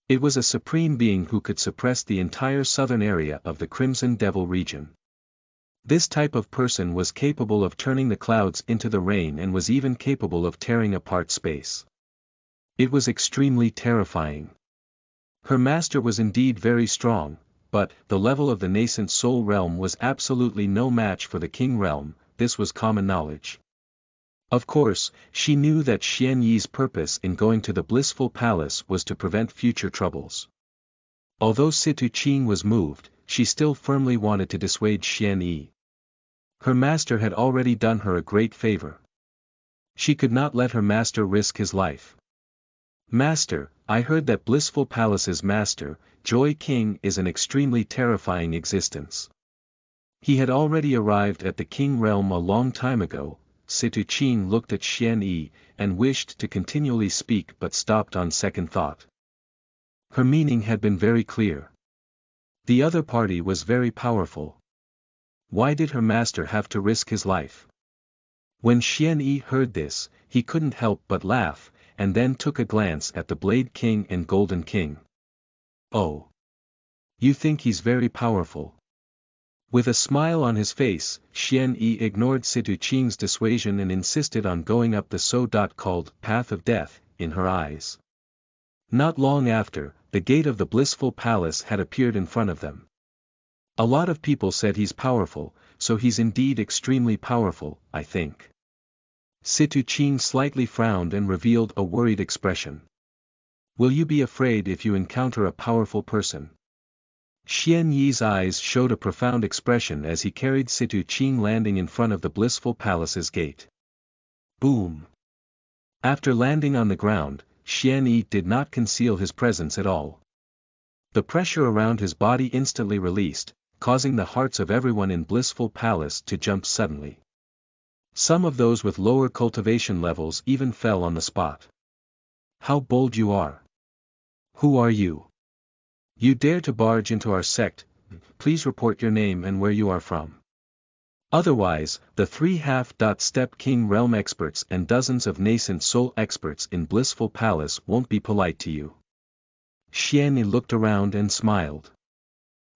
It was a supreme being who could suppress the entire southern area of the Crimson Devil region. This type of person was capable of turning the clouds into the rain and was even capable of tearing apart space. It was extremely terrifying. Her master was indeed very strong, but the level of the nascent soul realm was absolutely no match for the king realm. This was common knowledge. Of course, she knew that Xian Yi's purpose in going to the blissful palace was to prevent future troubles. Although Situ Qing was moved, she still firmly wanted to dissuade Xian Yi. Her master had already done her a great favor. She could not let her master risk his life. Master, I heard that blissful palace's master, Joy King, is an extremely terrifying existence. He had already arrived at the king realm a long time ago. Situ Qing looked at Xian Yi, and wished to continually speak but stopped on second thought. Her meaning had been very clear. The other party was very powerful. Why did her master have to risk his life? When Xian Yi heard this, he couldn't help but laugh, and then took a glance at the Blade King and Golden King. Oh! You think he's very powerful? With a smile on his face, Xian Yi ignored Situ Qing's dissuasion and insisted on going up the so-called path of death. In her eyes. Not long after, the gate of the blissful palace had appeared in front of them. A lot of people said he's powerful, so he's indeed extremely powerful, I think. Situ Qing slightly frowned and revealed a worried expression. Will you be afraid if you encounter a powerful person? Xian Yi's eyes showed a profound expression as he carried Situ Qing landing in front of the blissful palace's gate. Boom! After landing on the ground, Xian Yi did not conceal his presence at all. The pressure around his body instantly released, causing the hearts of everyone in blissful palace to jump suddenly. Some of those with lower cultivation levels even fell on the spot. How bold you are! Who are you? You dare to barge into our sect? Please report your name and where you are from. Otherwise, the 3 half-step king realm experts and dozens of nascent soul experts in blissful palace won't be polite to you. Xian Yi looked around and smiled.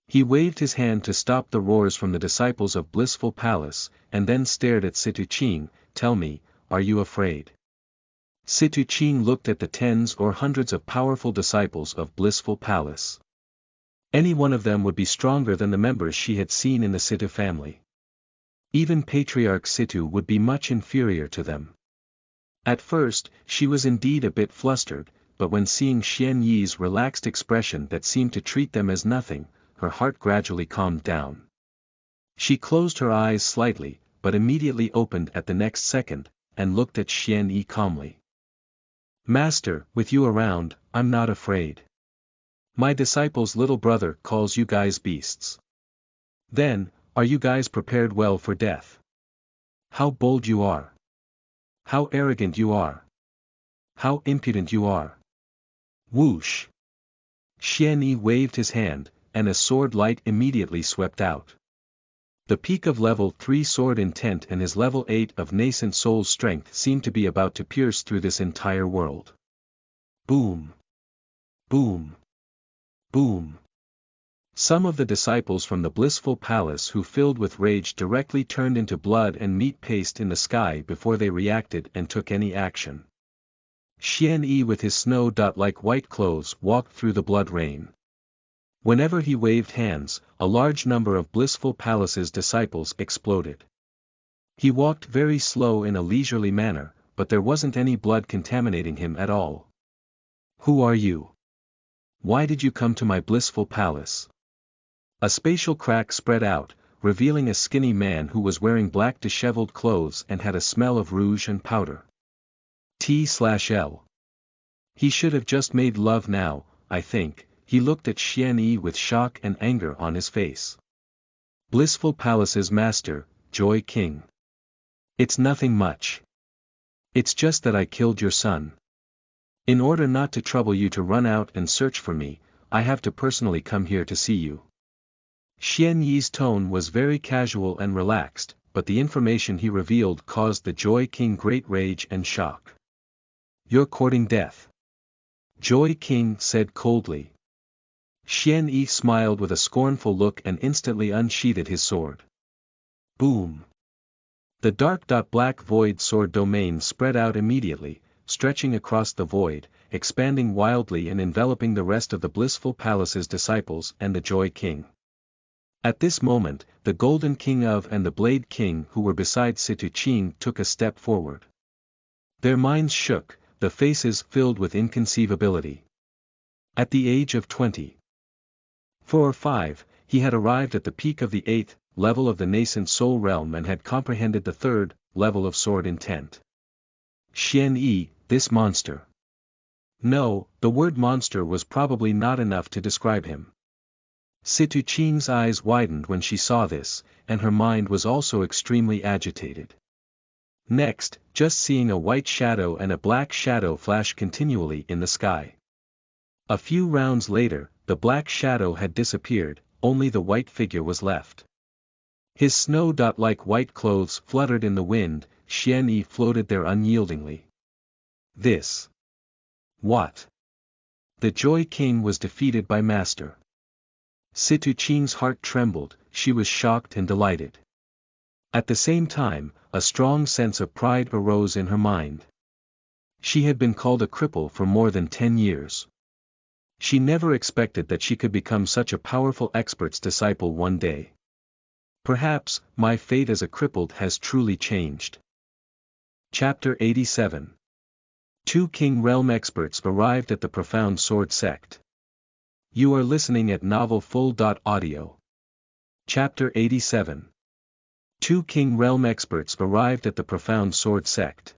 He waved his hand to stop the roars from the disciples of blissful palace, and then stared at Situ Qing. Tell me, are you afraid? Situ Qing looked at the tens or hundreds of powerful disciples of blissful palace. Any one of them would be stronger than the members she had seen in the Situ family. Even Patriarch Situ would be much inferior to them. At first, she was indeed a bit flustered, but when seeing Xian Yi's relaxed expression that seemed to treat them as nothing, her heart gradually calmed down. She closed her eyes slightly, but immediately opened at the next second, and looked at Xian Yi calmly. Master, with you around, I'm not afraid. My disciple's little brother calls you guys beasts. Then, are you guys prepared well for death? How bold you are! How arrogant you are! How impudent you are! Whoosh! Xian Yi waved his hand, and a sword light immediately swept out. The peak of level 3 sword intent and his level 8 of nascent soul's strength seemed to be about to pierce through this entire world. Boom! Boom! Boom! Some of the disciples from the blissful palace who filled with rage directly turned into blood and meat paste in the sky before they reacted and took any action. Xian Yi with his snow-like white clothes walked through the blood rain. Whenever he waved hands, a large number of blissful palace's disciples exploded. He walked very slow in a leisurely manner, but there wasn't any blood contaminating him at all. Who are you? Why did you come to my blissful palace? A spatial crack spread out, revealing a skinny man who was wearing black disheveled clothes and had a smell of rouge and powder. T/L. He should have just made love now, I think. he looked at Xian Yi with shock and anger on his face. Blissful Palace's master, Joy King. It's nothing much. It's just that I killed your son. In order not to trouble you to run out and search for me, I have to personally come here to see you. Xian Yi's tone was very casual and relaxed, but the information he revealed caused the Joy King great rage and shock. You're courting death. Joy King said coldly. Xian Yi smiled with a scornful look and instantly unsheathed his sword. Boom! The dark-black void sword domain spread out immediately, stretching across the void, expanding wildly and enveloping the rest of the Blissful Palace's disciples and the Joy King. At this moment, the Golden King of and the Blade King who were beside Situ Qing took a step forward. Their minds shook, the faces filled with inconceivability. At the age of 24 or 25, he had arrived at the peak of the 8th level of the nascent soul realm and had comprehended the 3rd level of sword intent. Xian Yi, this monster. No, the word monster was probably not enough to describe him. Situ Qing's eyes widened when she saw this, and her mind was also extremely agitated. Next, just seeing a white shadow and a black shadow flash continually in the sky. A few rounds later, the black shadow had disappeared, only the white figure was left. His snow-like white clothes fluttered in the wind, Xian Yi floated there unyieldingly. This. What? The Joy King was defeated by Master. Situ Qing's heart trembled, she was shocked and delighted. At the same time, a strong sense of pride arose in her mind. She had been called a cripple for more than 10 years. She never expected that she could become such a powerful expert's disciple one day. Perhaps, my fate as a crippled has truly changed. Chapter 87. 2 King Realm experts arrived at the Profound Sword Sect. You are listening at NovelFull.audio. Chapter 87. 2 King Realm experts arrived at the Profound Sword Sect.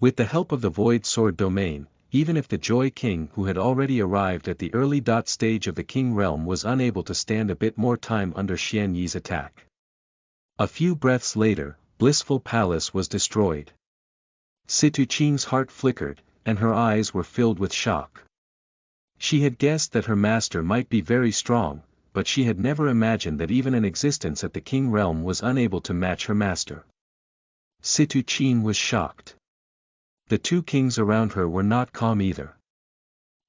With the help of the Void Sword domain, even if the Joy King who had already arrived at the early stage of the King Realm was unable to stand a bit more time under Xian Yi's attack. A few breaths later, Blissful Palace was destroyed. Situ Qing's heart flickered, and her eyes were filled with shock. She had guessed that her master might be very strong, but she had never imagined that even an existence at the King Realm was unable to match her master. Situ Qing was shocked. The 2 kings around her were not calm either.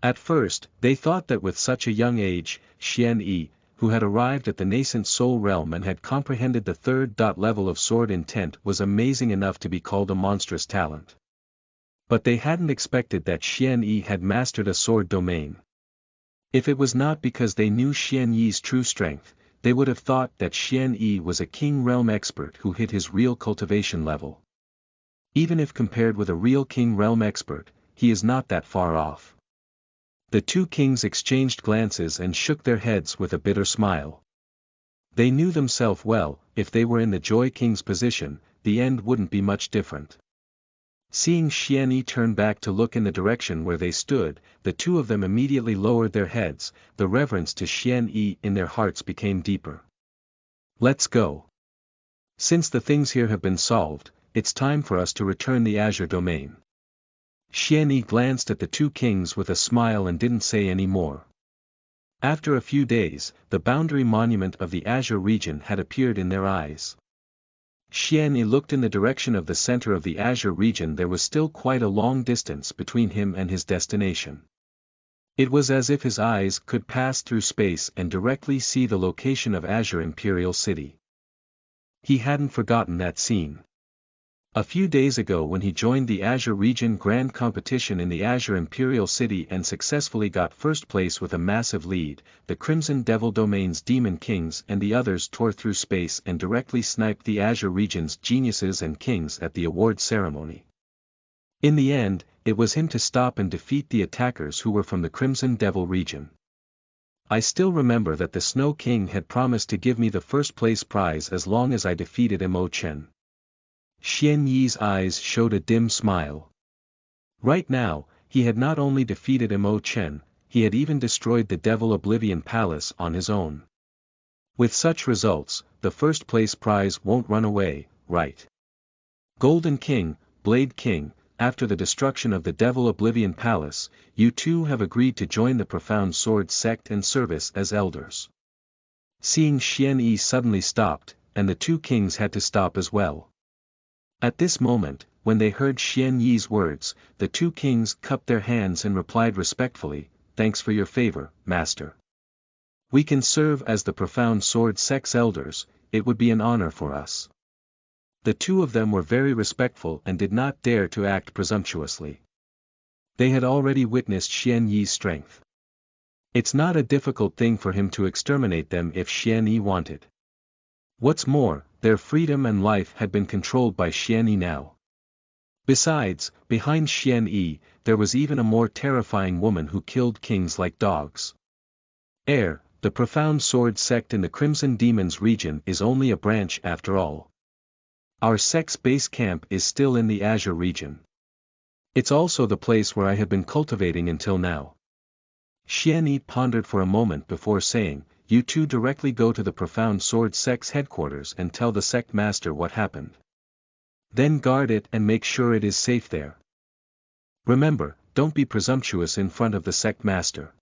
At first, they thought that with such a young age, Xian Yi, who had arrived at the nascent soul realm and had comprehended the 3rd level of sword intent, was amazing enough to be called a monstrous talent. But they hadn't expected that Xian Yi had mastered a sword domain. If it was not because they knew Xian Yi's true strength, they would have thought that Xian Yi was a King Realm expert who hit his real cultivation level. Even if compared with a real King Realm expert, he is not that far off. The 2 kings exchanged glances and shook their heads with a bitter smile. They knew themselves well, if they were in the Joy King's position, the end wouldn't be much different. Seeing Xian Yi turn back to look in the direction where they stood, the 2 of them immediately lowered their heads, the reverence to Xian Yi in their hearts became deeper. Let's go. Since the things here have been solved, it's time for us to return the Azure domain. Xian Yi glanced at the 2 kings with a smile and didn't say any more. After a few days, the boundary monument of the Azure region had appeared in their eyes. Xian Yi looked in the direction of the center of the Azure region. There was still quite a long distance between him and his destination. It was as if his eyes could pass through space and directly see the location of Azure Imperial City. He hadn't forgotten that scene. A few days ago when he joined the Azure Region Grand Competition in the Azure Imperial City and successfully got first place with a massive lead, the Crimson Devil Domain's Demon Kings and the others tore through space and directly sniped the Azure Region's geniuses and kings at the award ceremony. In the end, it was him to stop and defeat the attackers who were from the Crimson Devil region. I still remember that the Snow King had promised to give me the first place prize as long as I defeated Mo Chen. Xian Yi's eyes showed a dim smile. Right now, he had not only defeated Mo Chen, he had even destroyed the Devil Oblivion Palace on his own. With such results, the first place prize won't run away, right? Golden King, Blade King, after the destruction of the Devil Oblivion Palace, you two have agreed to join the Profound Sword sect and service as elders. Seeing Xian Yi suddenly stopped, and the two kings had to stop as well. At this moment, when they heard Xian Yi's words, the two kings cupped their hands and replied respectfully, "Thanks for your favor, master. We can serve as the Profound Sword sect's elders, it would be an honor for us." The two of them were very respectful and did not dare to act presumptuously. They had already witnessed Xian Yi's strength. It's not a difficult thing for him to exterminate them if Xian Yi wanted. What's more, their freedom and life had been controlled by Xian Yi now. Besides, behind Xian Yi, there was even a more terrifying woman who killed kings like dogs. The Profound Sword sect in the Crimson Demons region is only a branch after all. Our sect's base camp is still in the Azure region. It's also the place where I have been cultivating until now. Xian Yi pondered for a moment before saying, "You two directly go to the Profound Sword sect's headquarters and tell the sect master what happened. Then guard it and make sure it is safe there. Remember, don't be presumptuous in front of the sect master."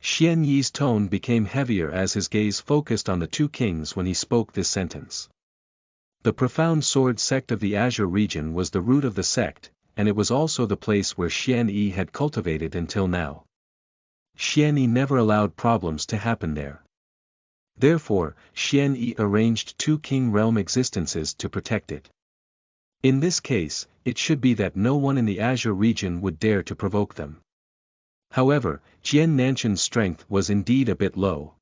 Xian Yi's tone became heavier as his gaze focused on the two kings when he spoke this sentence. The Profound Sword sect of the Azure region was the root of the sect, and it was also the place where Xian Yi had cultivated until now. Xian Yi never allowed problems to happen there. Therefore, Xian Yi arranged two king realm existences to protect it. In this case, it should be that no one in the Azure region would dare to provoke them. However, Jian Nanshan's strength was indeed a bit low.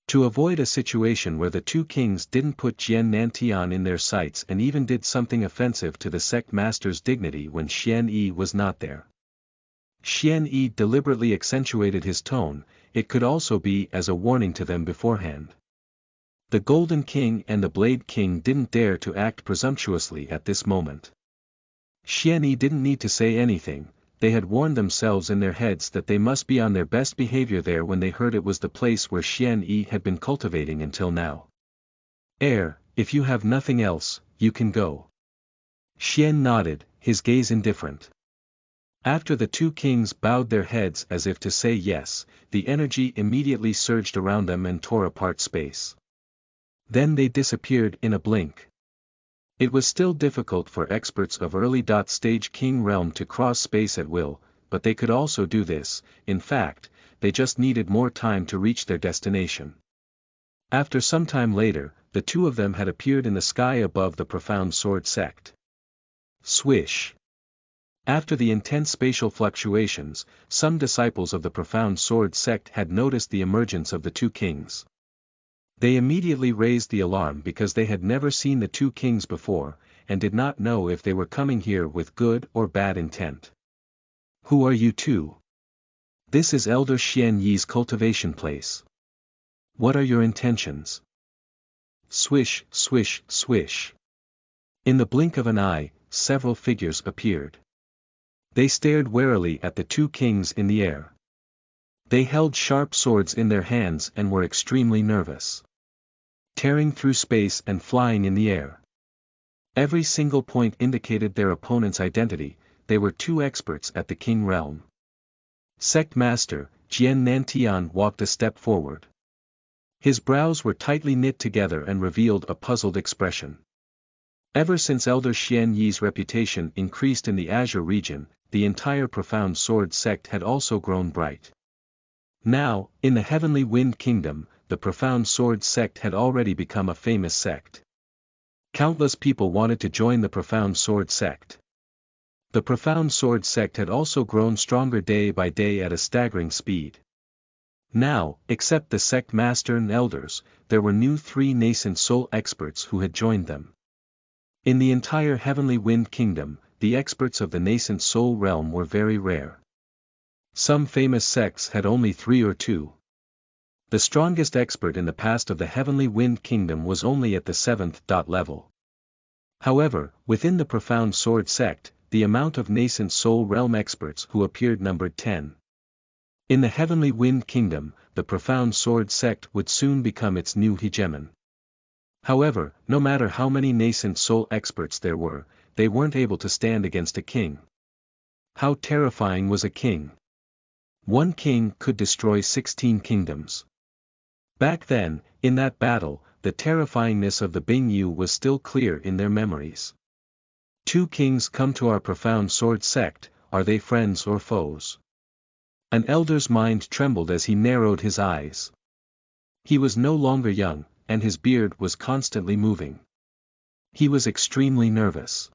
To avoid a situation where the two kings didn't put Jian Nantian in their sights and even did something offensive to the sect master's dignity when Xian Yi was not there. Xian Yi deliberately accentuated his tone, it could also be as a warning to them beforehand. The Golden King and the Blade King didn't dare to act presumptuously at this moment. Xian Yi didn't need to say anything, they had warned themselves in their heads that they must be on their best behavior there when they heard it was the place where Xian Yi had been cultivating until now. If you have nothing else, you can go. Xian nodded, his gaze indifferent. After the two kings bowed their heads as if to say yes, the energy immediately surged around them and tore apart space. Then they disappeared in a blink. It was still difficult for experts of early-stage King Realm to cross space at will, but they could also do this, in fact, they just needed more time to reach their destination. After some time later, the two of them had appeared in the sky above the Profound Sword sect. Swish! After the intense spatial fluctuations, some disciples of the Profound Sword sect had noticed the emergence of the two kings. They immediately raised the alarm because they had never seen the two kings before, and did not know if they were coming here with good or bad intent. "Who are you two? This is Elder Xian Yi's cultivation place. What are your intentions?" Swish, swish, swish. In the blink of an eye, several figures appeared. They stared warily at the two kings in the air. They held sharp swords in their hands and were extremely nervous. Tearing through space and flying in the air. Every single point indicated their opponent's identity, they were two experts at the King Realm. Sect Master, Jian Nantian walked a step forward. His brows were tightly knit together and revealed a puzzled expression. Ever since Elder Xian Yi's reputation increased in the Azure region, the entire Profound Sword sect had also grown bright. Now, in the Heavenly Wind Kingdom, the Profound Sword sect had already become a famous sect. Countless people wanted to join the Profound Sword sect. The Profound Sword sect had also grown stronger day by day at a staggering speed. Now, except the sect master and elders, there were new 3 nascent soul experts who had joined them. In the entire Heavenly Wind Kingdom, the experts of the nascent soul realm were very rare. Some famous sects had only 3 or 2. The strongest expert in the past of the Heavenly Wind Kingdom was only at the 7th level. However, within the Profound Sword sect, the amount of nascent soul realm experts who appeared numbered 10. In the Heavenly Wind Kingdom, the Profound Sword sect would soon become its new hegemon. However, no matter how many nascent soul experts there were, they weren't able to stand against a king. How terrifying was a king! One king could destroy 16 kingdoms. Back then, in that battle, the terrifyingness of the Bing Yu was still clear in their memories. Two kings come to our Profound Sword sect, are they friends or foes? An elder's mind trembled as he narrowed his eyes. He was no longer young, and his beard was constantly moving. He was extremely nervous.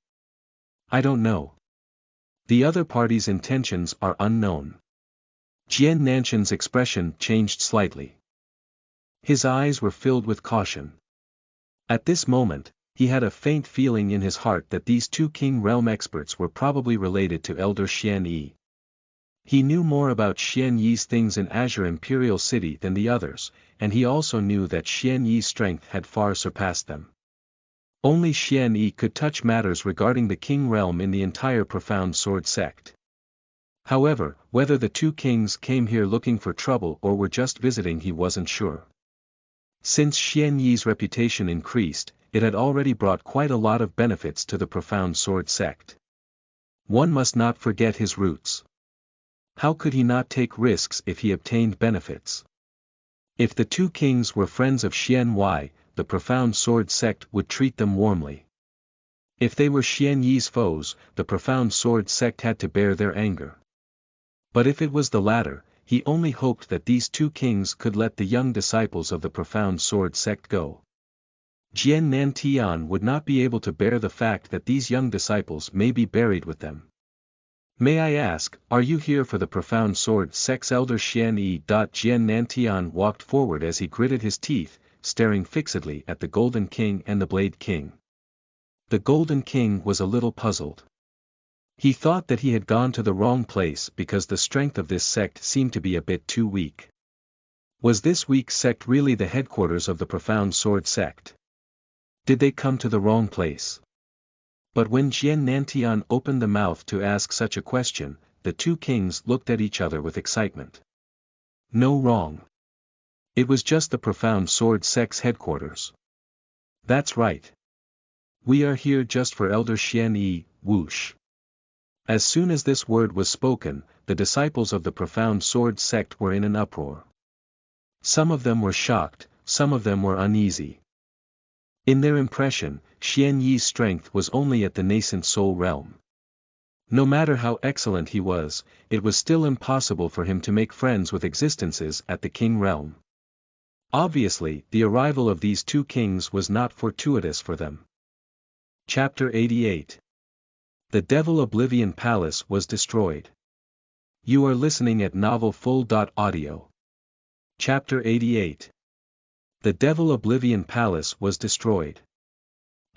I don't know. The other party's intentions are unknown. Jian Nanshan's expression changed slightly. His eyes were filled with caution. At this moment, he had a faint feeling in his heart that these two King Realm experts were probably related to Elder Xian Yi. He knew more about Xian Yi's things in Azure Imperial City than the others, and he also knew that Xian Yi's strength had far surpassed them. Only Xian Yi could touch matters regarding the King Realm in the entire Profound Sword sect. However, whether the two kings came here looking for trouble or were just visiting he wasn't sure. Since Xian Yi's reputation increased, it had already brought quite a lot of benefits to the Profound Sword sect. One must not forget his roots. How could he not take risks if he obtained benefits? If the two kings were friends of Xian Yi, the Profound Sword sect would treat them warmly. If they were Xian Yi's foes, the Profound Sword sect had to bear their anger. But if it was the latter, he only hoped that these two kings could let the young disciples of the Profound Sword sect go. Jian Nantian would not be able to bear the fact that these young disciples may be buried with them. May I ask, are you here for the Profound Sword sect's Elder Xian Yi? Jian Nantian walked forward as he gritted his teeth, staring fixedly at the Golden King and the Blade King. The Golden King was a little puzzled. He thought that he had gone to the wrong place because the strength of this sect seemed to be a bit too weak. Was this weak sect really the headquarters of the Profound Sword sect? Did they come to the wrong place? But when Jian Nantian opened the mouth to ask such a question, the two kings looked at each other with excitement. No wrong. It was just the Profound Sword sect's headquarters. That's right. We are here just for Elder Xian Yi, whoosh. As soon as this word was spoken, the disciples of the Profound Sword sect were in an uproar. Some of them were shocked, some of them were uneasy. In their impression, Xian Yi's strength was only at the nascent soul realm. No matter how excellent he was, it was still impossible for him to make friends with existences at the King realm. Obviously, the arrival of these two kings was not fortuitous for them. Chapter 88. The Devil Oblivion Palace was destroyed. You are listening at NovelFull.audio. Chapter 88. The Devil Oblivion Palace was destroyed.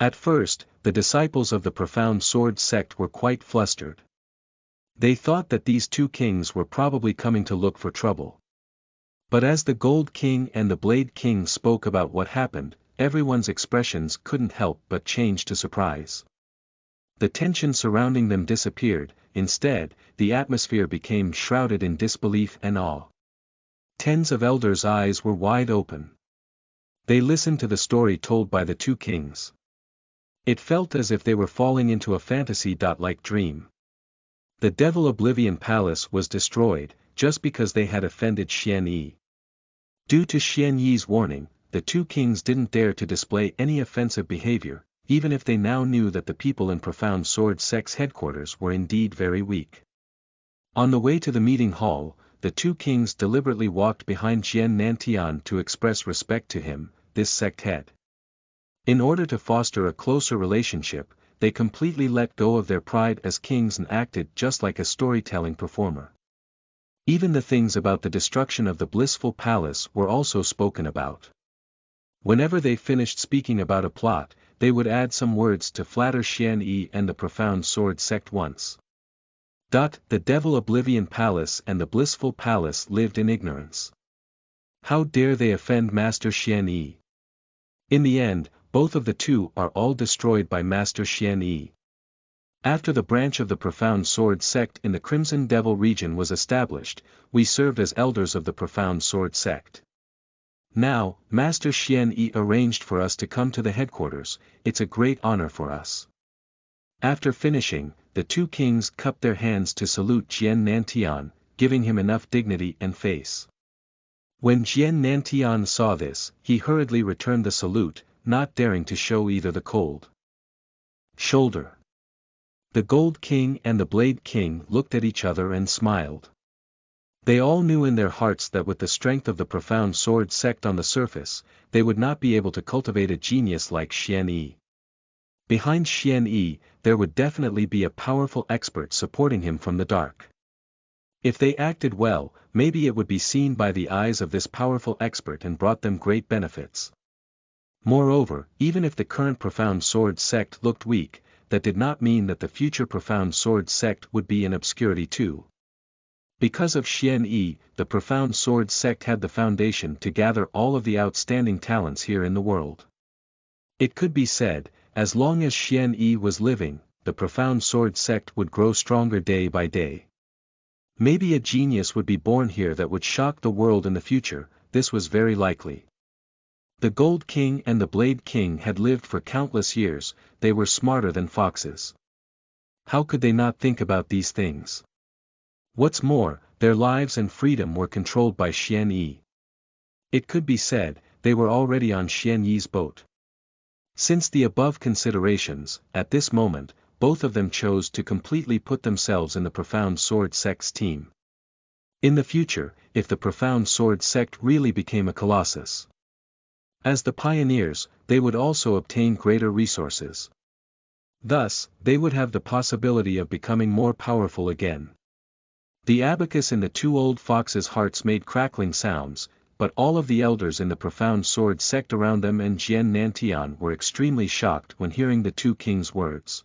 At first, the disciples of the Profound Sword sect were quite flustered. They thought that these two kings were probably coming to look for trouble. But as the Gold King and the Blade King spoke about what happened, everyone's expressions couldn't help but change to surprise. The tension surrounding them disappeared, instead, the atmosphere became shrouded in disbelief and awe. Tens of elders' eyes were wide open. They listened to the story told by the two kings. It felt as if they were falling into a fantasy-like dream. The Devil Oblivion Palace was destroyed, just because they had offended Xian Yi. Due to Xian Yi's warning, the two kings didn't dare to display any offensive behavior, even if they now knew that the people in Profound Sword sect's headquarters were indeed very weak. On the way to the meeting hall, the two kings deliberately walked behind Jian Nantian to express respect to him, this sect head. In order to foster a closer relationship, they completely let go of their pride as kings and acted just like a storytelling performer. Even the things about the destruction of the blissful palace were also spoken about. Whenever they finished speaking about a plot, they would add some words to flatter Xian Yi and the Profound Sword sect once. The Devil Oblivion Palace and the Blissful Palace lived in ignorance. How dare they offend Master Xian Yi? In the end, both of the two are all destroyed by Master Xian Yi. After the branch of the Profound Sword sect in the Crimson Devil region was established, we served as elders of the Profound Sword sect. Now, Master Xian Yi arranged for us to come to the headquarters. It's a great honor for us. After finishing, the two kings cupped their hands to salute Jian Nantian, giving him enough dignity and face. When Jian Nantian saw this, he hurriedly returned the salute, not daring to show either the cold shoulder. The Gold King and the Blade King looked at each other and smiled. They all knew in their hearts that with the strength of the Profound Sword sect on the surface, they would not be able to cultivate a genius like Xian Yi. Behind Xian Yi, there would definitely be a powerful expert supporting him from the dark. If they acted well, maybe it would be seen by the eyes of this powerful expert and brought them great benefits. Moreover, even if the current Profound Sword sect looked weak, that did not mean that the future Profound Sword sect would be in obscurity too. Because of Xian Yi, the Profound Sword sect had the foundation to gather all of the outstanding talents here in the world. It could be said, as long as Xian Yi was living, the Profound Sword sect would grow stronger day by day. Maybe a genius would be born here that would shock the world in the future. This was very likely. The Gold King and the Blade King had lived for countless years. They were smarter than foxes. How could they not think about these things? What's more, their lives and freedom were controlled by Xian Yi. It could be said, they were already on Xian Yi's boat. Since the above considerations, at this moment, both of them chose to completely put themselves in the Profound Sword sect's team. In the future, if the Profound Sword sect really became a colossus, as the pioneers, they would also obtain greater resources. Thus, they would have the possibility of becoming more powerful again. The abacus in the two old foxes' hearts made crackling sounds, but all of the elders in the Profound Sword sect around them and Jian Nantian were extremely shocked when hearing the two kings' words.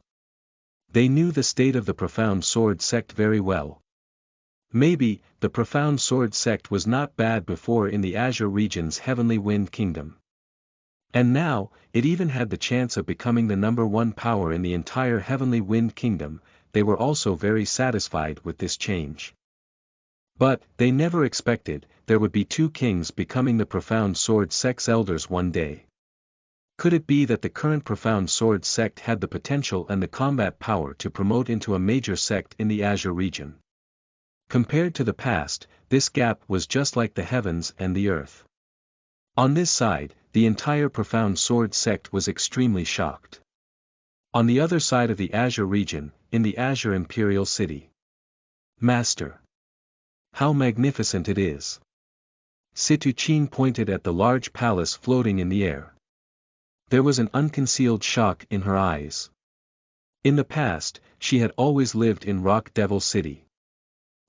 They knew the state of the Profound Sword sect very well. Maybe, the Profound Sword sect was not bad before in the Azure region's Heavenly Wind Kingdom. And now, it even had the chance of becoming the #1 power in the entire Heavenly Wind Kingdom. They were also very satisfied with this change. But, they never expected, there would be two kings becoming the Profound Sword sect's elders one day. Could it be that the current Profound Sword sect had the potential and the combat power to promote into a major sect in the Azure region? Compared to the past, this gap was just like the heavens and the earth. On this side, the entire Profound Sword sect was extremely shocked. On the other side of the Azure region, in the Azure Imperial City. Master! How magnificent it is! Situchin pointed at the large palace floating in the air. There was an unconcealed shock in her eyes. In the past, she had always lived in Rock Devil City.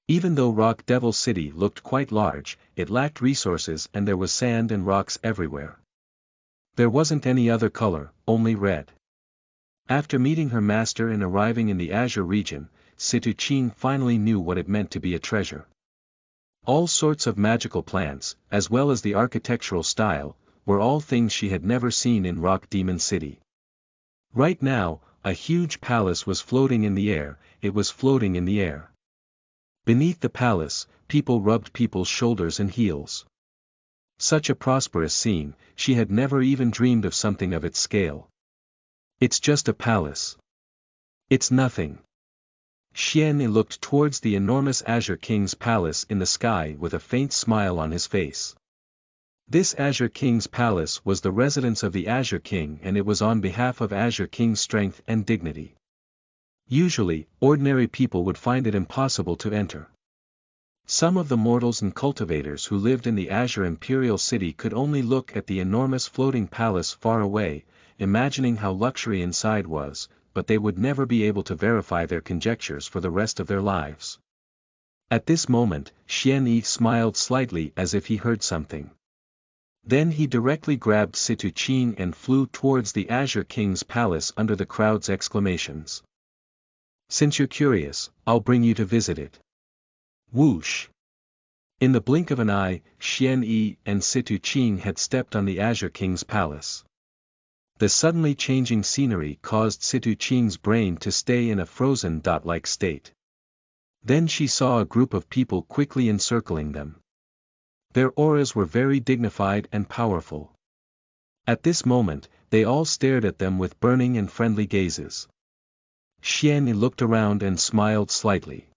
Even though Rock Devil City looked quite large, it lacked resources and there was sand and rocks everywhere. There wasn't any other color, only red. After meeting her master and arriving in the Azure region, Situchin finally knew what it meant to be a treasure. All sorts of magical plants, as well as the architectural style, were all things she had never seen in Rock Demon City. Right now, a huge palace was floating in the air. It was floating in the air. Beneath the palace, people rubbed people's shoulders and heels. Such a prosperous scene, she had never even dreamed of something of its scale. It's just a palace. It's nothing. Xian Yi looked towards the enormous Azure King's palace in the sky with a faint smile on his face. This Azure King's palace was the residence of the Azure King and it was on behalf of Azure King's strength and dignity. Usually, ordinary people would find it impossible to enter. Some of the mortals and cultivators who lived in the Azure Imperial City could only look at the enormous floating palace far away, imagining how luxury inside was, but they would never be able to verify their conjectures for the rest of their lives. At this moment, Xian Yi smiled slightly as if he heard something. Then he directly grabbed Situchin and flew towards the Azure King's palace under the crowd's exclamations. Since you're curious, I'll bring you to visit it. Whoosh! In the blink of an eye, Xian Yi and Situchin had stepped on the Azure King's palace. The suddenly changing scenery caused Situ Ching's brain to stay in a frozen dot-like state. Then she saw a group of people quickly encircling them. Their auras were very dignified and powerful. At this moment, they all stared at them with burning and friendly gazes. Xian Yi looked around and smiled slightly.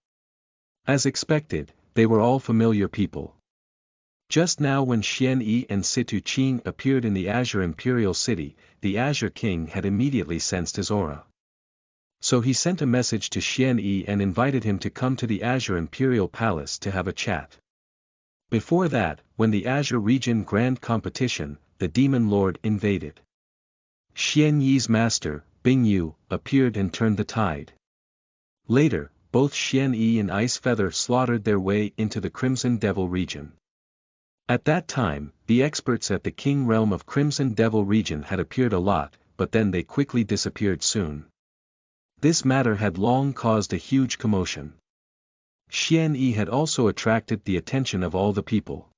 As expected, they were all familiar people. Just now when Xian Yi and Situ Qing appeared in the Azure Imperial City, the Azure King had immediately sensed his aura. So he sent a message to Xian Yi and invited him to come to the Azure Imperial Palace to have a chat. Before that, when the Azure Region Grand Competition, the Demon Lord invaded. Xian Yi's master, Bing Yu, appeared and turned the tide. Later, both Xian Yi and Ice Feather slaughtered their way into the Crimson Devil region. At that time, the experts at the King Realm of Crimson Devil region had appeared a lot, but then they quickly disappeared soon. This matter had long caused a huge commotion. Xian Yi had also attracted the attention of all the people.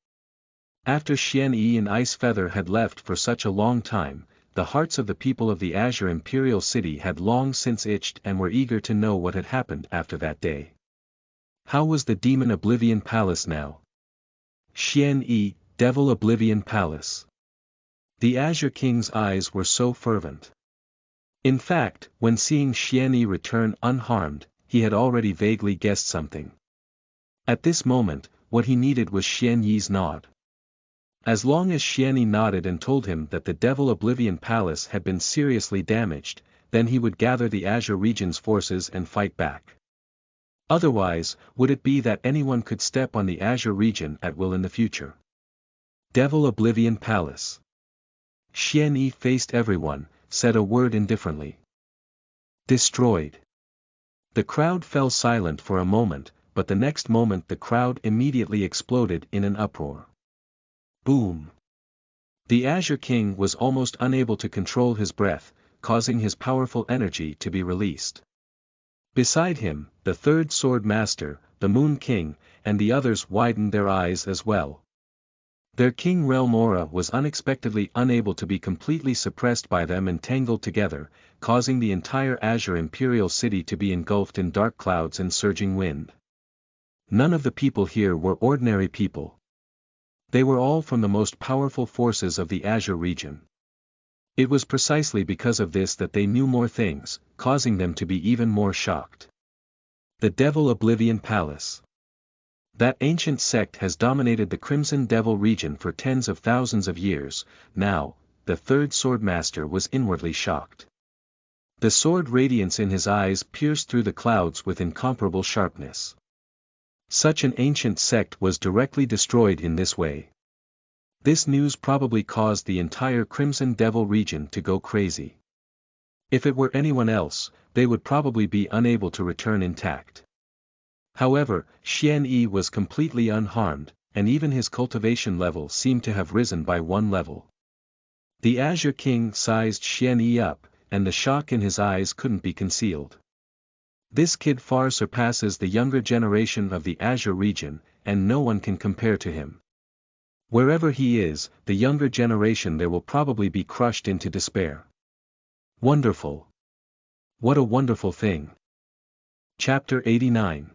After Xian Yi and Ice Feather had left for such a long time, the hearts of the people of the Azure Imperial City had long since itched and were eager to know what had happened after that day. How was the Demon Oblivion Palace now? Xian Yi, Devil Oblivion Palace. The Azure King's eyes were so fervent. In fact, when seeing Xian Yi return unharmed, he had already vaguely guessed something. At this moment, what he needed was Xian Yi's nod. As long as Xian Yi nodded and told him that the Devil Oblivion Palace had been seriously damaged, then he would gather the Azure region's forces and fight back. Otherwise, would it be that anyone could step on the Azure region at will in the future? Devil Oblivion Palace. Xian Yi faced everyone, said a word indifferently. Destroyed. The crowd fell silent for a moment, but the next moment the crowd immediately exploded in an uproar. Boom! The Azure King was almost unable to control his breath, causing his powerful energy to be released. Beside him, the third Sword Master, the Moon King, and the others widened their eyes as well. Their King Realm aura was unexpectedly unable to be completely suppressed by them and tangled together, causing the entire Azure Imperial City to be engulfed in dark clouds and surging wind. None of the people here were ordinary people. They were all from the most powerful forces of the Azure region. It was precisely because of this that they knew more things, causing them to be even more shocked. The Devil Oblivion Palace. That ancient sect has dominated the Crimson Devil region for tens of thousands of years. Now, the third Sword Master was inwardly shocked. The sword radiance in his eyes pierced through the clouds with incomparable sharpness. Such an ancient sect was directly destroyed in this way. This news probably caused the entire Crimson Devil region to go crazy. If it were anyone else, they would probably be unable to return intact. However, Xian Yi was completely unharmed, and even his cultivation level seemed to have risen by one level. The Azure King sized Xian Yi up, and the shock in his eyes couldn't be concealed. This kid far surpasses the younger generation of the Azure region, and no one can compare to him. Wherever he is, the younger generation there will probably be crushed into despair. Wonderful! What a wonderful thing! Chapter 89.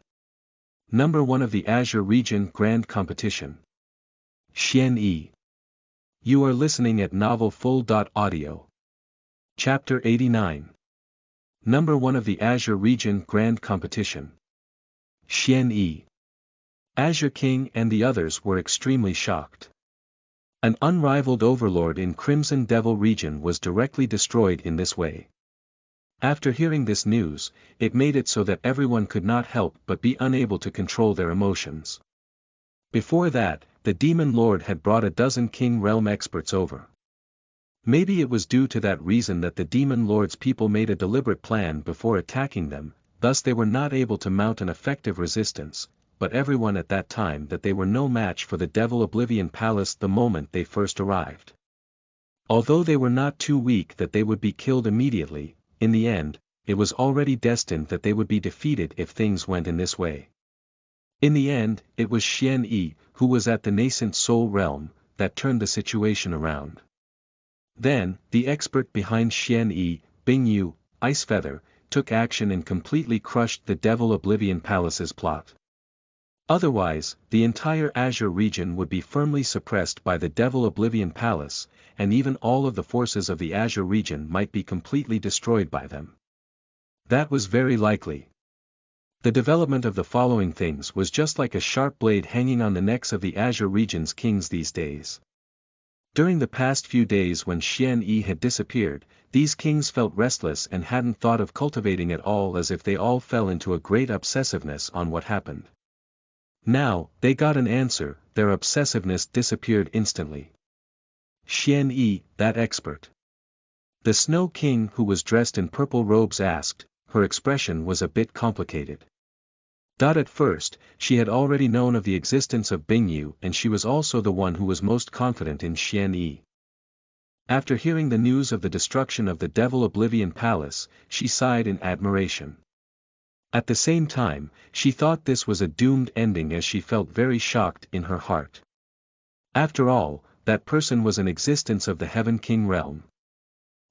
Number 1 of the Azure Region Grand Competition. Xian Yi. You are listening at NovelFull.audio. Chapter 89. Number 1 of the Azure Region Grand Competition. Xian Yi. Azure King and the others were extremely shocked. An unrivaled overlord in Crimson Devil region was directly destroyed in this way. After hearing this news, it made it so that everyone could not help but be unable to control their emotions. Before that, the Demon Lord had brought a dozen King Realm experts over. Maybe it was due to that reason that the Demon Lord's people made a deliberate plan before attacking them, thus they were not able to mount an effective resistance, but everyone at that time that they were no match for the Devil Oblivion Palace the moment they first arrived. Although they were not too weak that they would be killed immediately, in the end, it was already destined that they would be defeated if things went in this way. In the end, it was Xian Yi, who was at the nascent Soul Realm, that turned the situation around. Then, the expert behind Xian Yi, Bing Yu, Ice Feather, took action and completely crushed the Devil Oblivion Palace's plot. Otherwise, the entire Azure region would be firmly suppressed by the Devil Oblivion Palace, and even all of the forces of the Azure region might be completely destroyed by them. That was very likely. The development of the following things was just like a sharp blade hanging on the necks of the Azure region's kings these days. During the past few days when Xian Yi had disappeared, these kings felt restless and hadn't thought of cultivating at all, as if they all fell into a great obsessiveness on what happened. Now, they got an answer, their obsessiveness disappeared instantly. Xian Yi, that expert. The Snow King who was dressed in purple robes asked. Her expression was a bit complicated. At first, she had already known of the existence of Bing Yu, and she was also the one who was most confident in Xian Yi. After hearing the news of the destruction of the Devil Oblivion Palace, she sighed in admiration. At the same time, she thought this was a doomed ending, as she felt very shocked in her heart. After all, that person was an existence of the Heaven King realm.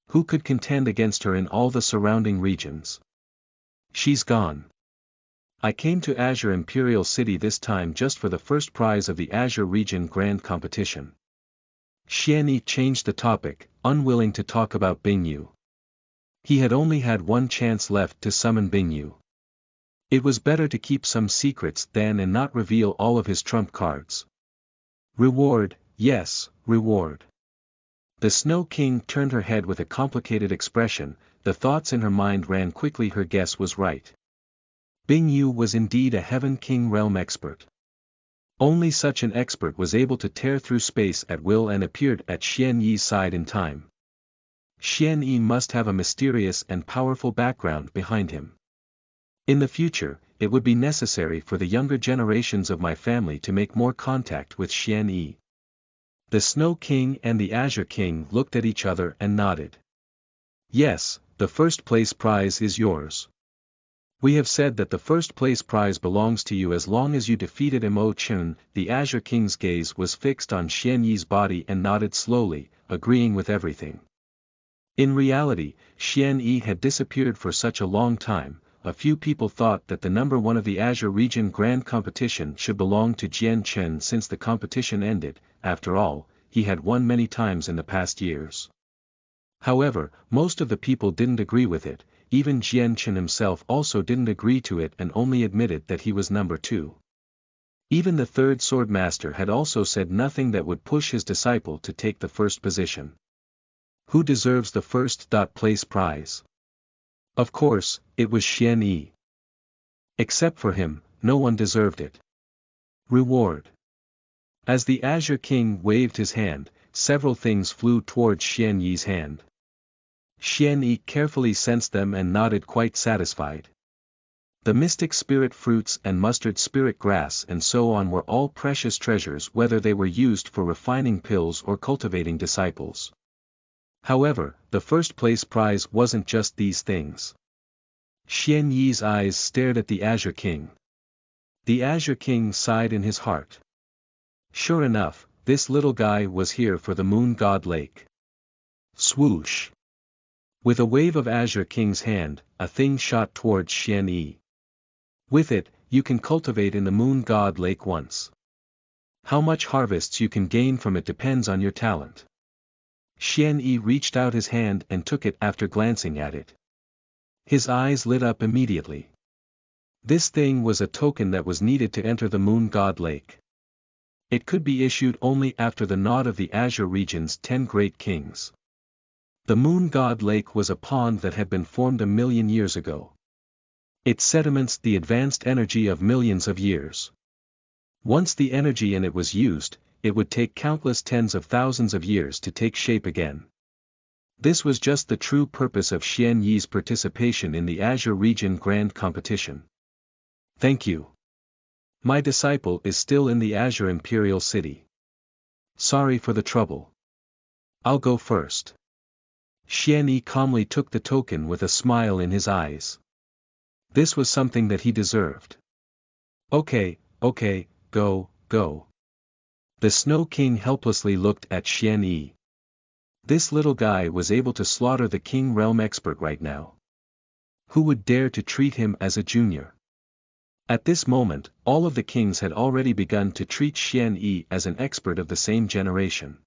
Who could contend against her in all the surrounding regions? She's gone. I came to Azure Imperial City this time just for the first prize of the Azure Region Grand Competition. Xian Yi changed the topic, unwilling to talk about Bing Yu. He had only had one chance left to summon Bing Yu. It was better to keep some secrets then and not reveal all of his trump cards. Reward, yes, reward. The Snow King turned her head with a complicated expression. The thoughts in her mind ran quickly. Her guess was right. Bing Yu was indeed a Heaven King realm expert. Only such an expert was able to tear through space at will and appeared at Xian Yi's side in time. Xian Yi must have a mysterious and powerful background behind him. In the future, it would be necessary for the younger generations of my family to make more contact with Xian Yi. The Snow King and the Azure King looked at each other and nodded. Yes, the first place prize is yours. We have said that the first place prize belongs to you as long as you defeated Mo Chun. The Azure King's gaze was fixed on Xian Yi's body and nodded slowly, agreeing with everything. In reality, Xian Yi had disappeared for such a long time. A few people thought that the number one of the Azure Region Grand Competition should belong to Jian Chen since the competition ended. After all, he had won many times in the past years. However, most of the people didn't agree with it. Even Jian Chen himself also didn't agree to it and only admitted that he was number two. Even the third sword master had also said nothing that would push his disciple to take the first position. Who deserves the first place prize? Of course, it was Xian Yi. Except for him, no one deserved it. Reward. As the Azure King waved his hand, several things flew towards Xian Yi's hand. Xian Yi carefully sensed them and nodded quite satisfied. The mystic spirit fruits and mustard spirit grass and so on were all precious treasures, whether they were used for refining pills or cultivating disciples. However, the first place prize wasn't just these things. Xian Yi's eyes stared at the Azure King. The Azure King sighed in his heart. Sure enough, this little guy was here for the Moon God Lake. Swoosh. With a wave of Azure King's hand, a thing shot towards Xian Yi. With it, you can cultivate in the Moon God Lake once. How much harvests you can gain from it depends on your talent. Xian Yi reached out his hand and took it after glancing at it. His eyes lit up immediately. This thing was a token that was needed to enter the Moon God Lake. It could be issued only after the nod of the Azure region's 10 great kings. The Moon God Lake was a pond that had been formed a million years ago. It sediments the advanced energy of millions of years. Once the energy in it was used, it would take countless tens of thousands of years to take shape again. This was just the true purpose of Xian Yi's participation in the Azure Region Grand Competition. Thank you. My disciple is still in the Azure Imperial City. Sorry for the trouble. I'll go first. Xian Yi calmly took the token with a smile in his eyes. This was something that he deserved. Okay, go. The Snow King helplessly looked at Xian Yi. This little guy was able to slaughter the King Realm expert right now. Who would dare to treat him as a junior? At this moment, all of the kings had already begun to treat Xian Yi as an expert of the same generation.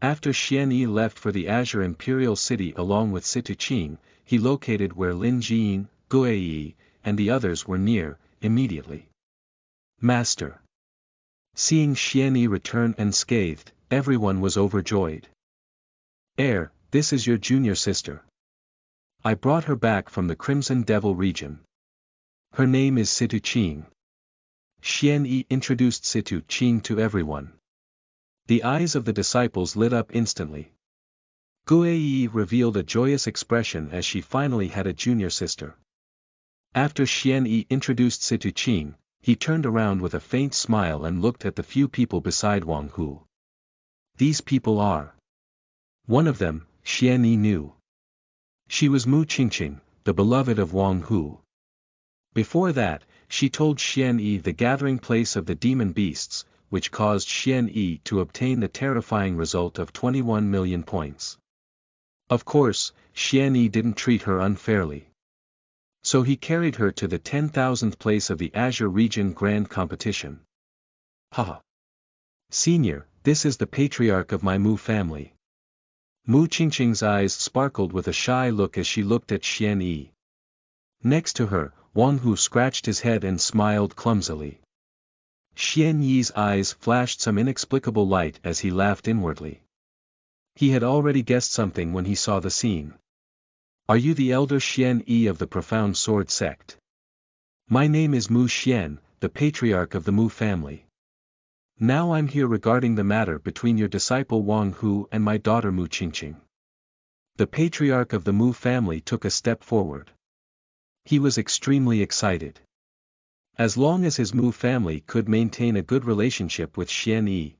After Xian Yi left for the Azure Imperial City along with Situ Qing, he located where Lin Jin, Gue Yi, and the others were near, immediately. Master. Seeing Xian Yi return unscathed, everyone was overjoyed. Heir, this is your junior sister. I brought her back from the Crimson Devil region. Her name is Situ Qing. Xian Yi introduced Situ Qing to everyone. The eyes of the disciples lit up instantly. Gue Yi revealed a joyous expression as she finally had a junior sister. After Xian Yi introduced Situ Qing, he turned around with a faint smile and looked at the few people beside Wang Hu. These people are. One of them, Xian Yi knew. She was Mu Qingqing, the beloved of Wang Hu. Before that, she told Xian Yi the gathering place of the demon beasts, which caused Xian Yi to obtain the terrifying result of 21 million points. Of course, Xian Yi didn't treat her unfairly. So he carried her to the 10,000th place of the Azure Region Grand Competition. Haha. Senior, this is the patriarch of my Mu family. Mu Qingqing's eyes sparkled with a shy look as she looked at Xian Yi. Next to her, Wang Hu scratched his head and smiled clumsily. Xian Yi's eyes flashed some inexplicable light as he laughed inwardly. He had already guessed something when he saw the scene. Are you the elder Xian Yi of the Profound Sword sect? My name is Mu Xian, the patriarch of the Mu family. Now I'm here regarding the matter between your disciple Wang Hu and my daughter Mu Qingqing. The patriarch of the Mu family took a step forward. He was extremely excited. As long as his Mu family could maintain a good relationship with Xian Yi.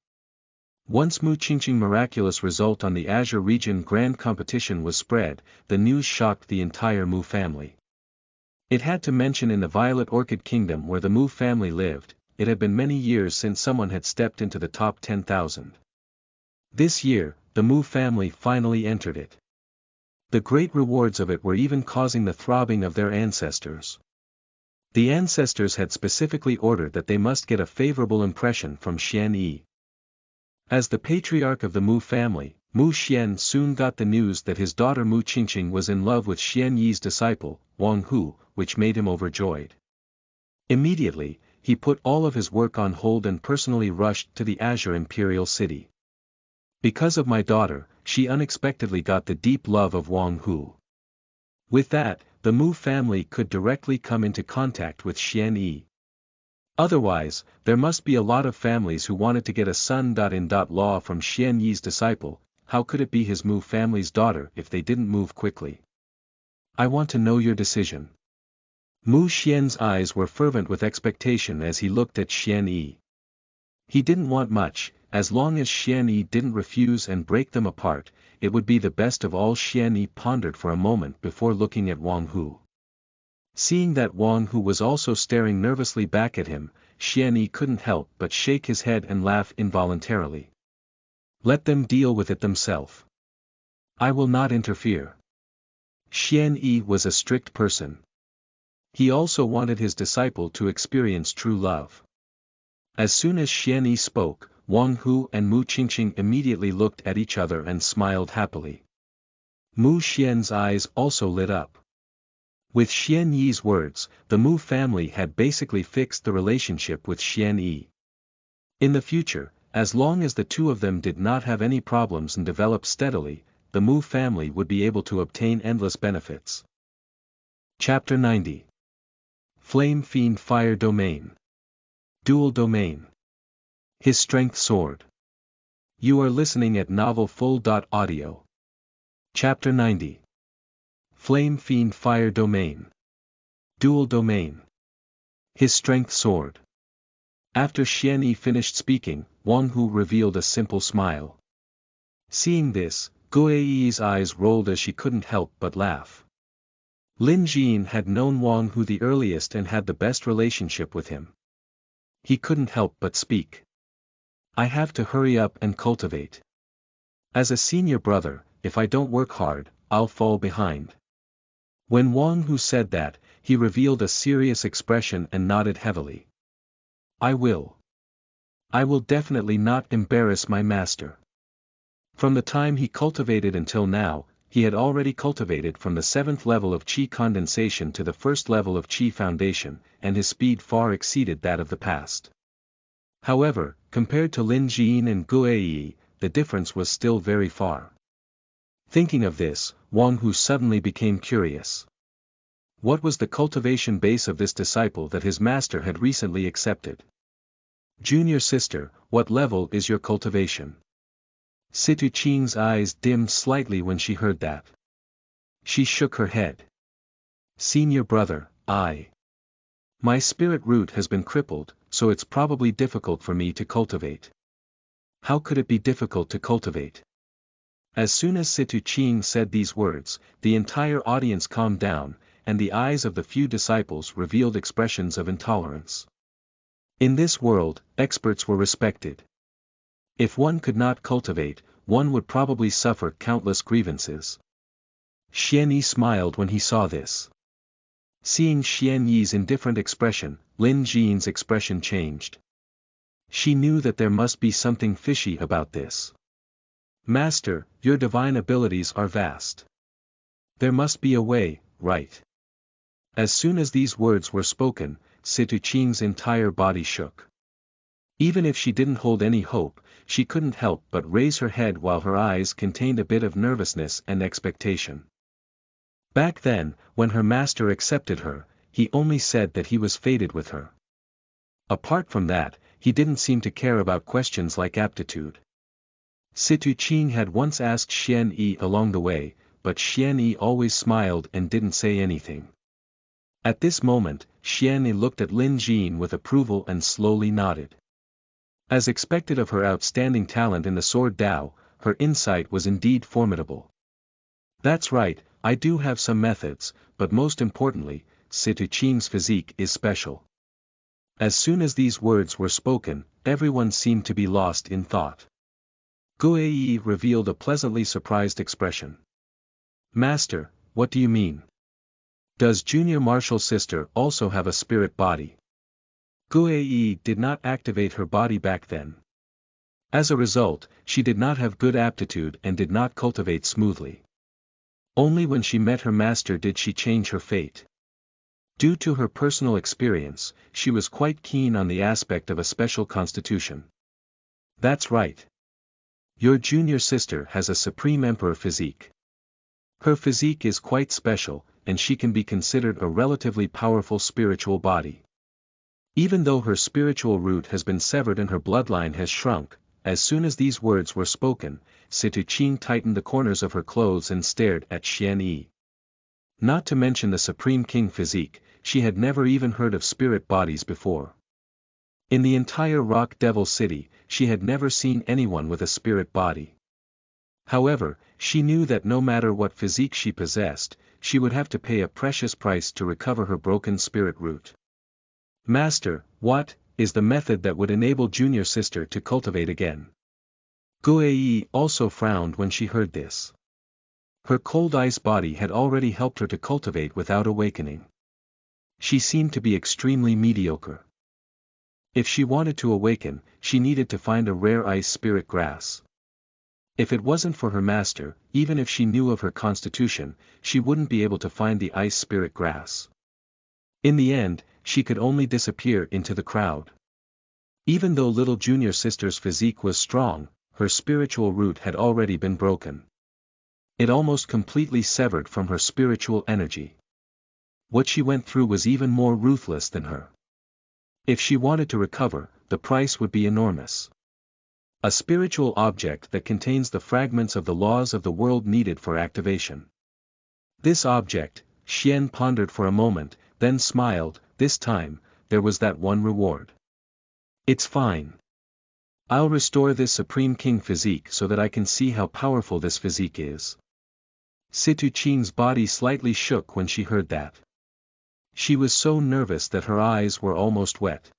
Once Mu Qingqing's miraculous result on the Azure Region Grand Competition was spread, the news shocked the entire Mu family. It had to mention in the Violet Orchid Kingdom where the Mu family lived, it had been many years since someone had stepped into the top 10,000. This year, the Mu family finally entered it. The great rewards of it were even causing the throbbing of their ancestors. The ancestors had specifically ordered that they must get a favorable impression from Xian Yi. As the patriarch of the Mu family, Mu Xian soon got the news that his daughter Mu Qingqing was in love with Xian Yi's disciple, Wang Hu, which made him overjoyed. Immediately, he put all of his work on hold and personally rushed to the Azure Imperial City. Because of my daughter, she unexpectedly got the deep love of Wang Hu. With that, the Mu family could directly come into contact with Xian Yi. Otherwise, there must be a lot of families who wanted to get a son-in-law from Xian Yi's disciple. How could it be his Mu family's daughter if they didn't move quickly? I want to know your decision. Mu Xian's eyes were fervent with expectation as he looked at Xian Yi. He didn't want much, as long as Xian Yi didn't refuse and break them apart, it would be the best of all. Xian Yi pondered for a moment before looking at Wang Hu. Seeing that Wang Hu was also staring nervously back at him, Xian Yi couldn't help but shake his head and laugh involuntarily. Let them deal with it themselves. I will not interfere. Xian Yi was a strict person. He also wanted his disciple to experience true love. As soon as Xian Yi spoke, Wang Hu and Mu Qingqing immediately looked at each other and smiled happily. Mu Xian's eyes also lit up. With Xian Yi's words, the Mu family had basically fixed the relationship with Xian Yi. In the future, as long as the two of them did not have any problems and developed steadily, the Mu family would be able to obtain endless benefits. Chapter 90. Flame Fiend Fire Domain. Dual Domain. His Strength Sword. You are listening at NovelFull.audio. Chapter 90. Flame Fiend Fire Domain. Dual Domain. His Strength Sword. After Xian Yi finished speaking, Wang Hu revealed a simple smile. Seeing this, Gue Yi's eyes rolled as she couldn't help but laugh. Lin Jin had known Wang Hu the earliest and had the best relationship with him. He couldn't help but speak. I have to hurry up and cultivate. As a senior brother, if I don't work hard, I'll fall behind. When Wang Hu said that, he revealed a serious expression and nodded heavily. I will. I will definitely not embarrass my master. From the time he cultivated until now, he had already cultivated from the 7th level of Qi condensation to the 1st level of Qi foundation, and his speed far exceeded that of the past. However, compared to Lin Jin and Gue Yi, the difference was still very far. Thinking of this, Wang Hu suddenly became curious. What was the cultivation base of this disciple that his master had recently accepted? Junior sister, what level is your cultivation? Situ Qing's eyes dimmed slightly when she heard that. She shook her head. Senior brother, my spirit root has been crippled, so it's probably difficult for me to cultivate. How could it be difficult to cultivate? As soon as Situ Qing said these words, the entire audience calmed down, and the eyes of the few disciples revealed expressions of intolerance. In this world, experts were respected. If one could not cultivate, one would probably suffer countless grievances. Xian Yi smiled when he saw this. Seeing Xian Yi's indifferent expression, Lin Jin's expression changed. She knew that there must be something fishy about this. Master, your divine abilities are vast. There must be a way, right? As soon as these words were spoken, Situ Qing's entire body shook. Even if she didn't hold any hope, she couldn't help but raise her head while her eyes contained a bit of nervousness and expectation. Back then, when her master accepted her, he only said that he was fated with her. Apart from that, he didn't seem to care about questions like aptitude. Situ Qing had once asked Xian Yi along the way, but Xian Yi always smiled and didn't say anything. At this moment, Xian Yi looked at Lin Jin with approval and slowly nodded. As expected of her outstanding talent in the sword Dao, her insight was indeed formidable. That's right, I do have some methods, but most importantly, Situ Qing's physique is special. As soon as these words were spoken, everyone seemed to be lost in thought. Gue Yi revealed a pleasantly surprised expression. Master, what do you mean? Does junior martial sister also have a spirit body? Gue Yi did not activate her body back then. As a result, she did not have good aptitude and did not cultivate smoothly. Only when she met her master did she change her fate. Due to her personal experience, she was quite keen on the aspect of a special constitution. That's right. Your junior sister has a Supreme Emperor physique. Her physique is quite special, and she can be considered a relatively powerful spiritual body. Even though her spiritual root has been severed and her bloodline has shrunk, as soon as these words were spoken, Situ Qing tightened the corners of her clothes and stared at Xian Yi. Not to mention the Supreme King physique, she had never even heard of spirit bodies before. In the entire Rock Devil City, she had never seen anyone with a spirit body. However, she knew that no matter what physique she possessed, she would have to pay a precious price to recover her broken spirit root. Master, what is the method that would enable junior sister to cultivate again? Gue Yi also frowned when she heard this. Her cold ice body had already helped her to cultivate without awakening. She seemed to be extremely mediocre. If she wanted to awaken, she needed to find a rare ice spirit grass. If it wasn't for her master, even if she knew of her constitution, she wouldn't be able to find the ice spirit grass. In the end, she could only disappear into the crowd. Even though little junior sister's physique was strong, her spiritual root had already been broken. It almost completely severed from her spiritual energy. What she went through was even more ruthless than her. If she wanted to recover, the price would be enormous. A spiritual object that contains the fragments of the laws of the world needed for activation. This object, Xian pondered for a moment, then smiled. This time, there was that one reward. It's fine. I'll restore this Supreme King physique so that I can see how powerful this physique is. Situ Qing's body slightly shook when she heard that. She was so nervous that her eyes were almost wet.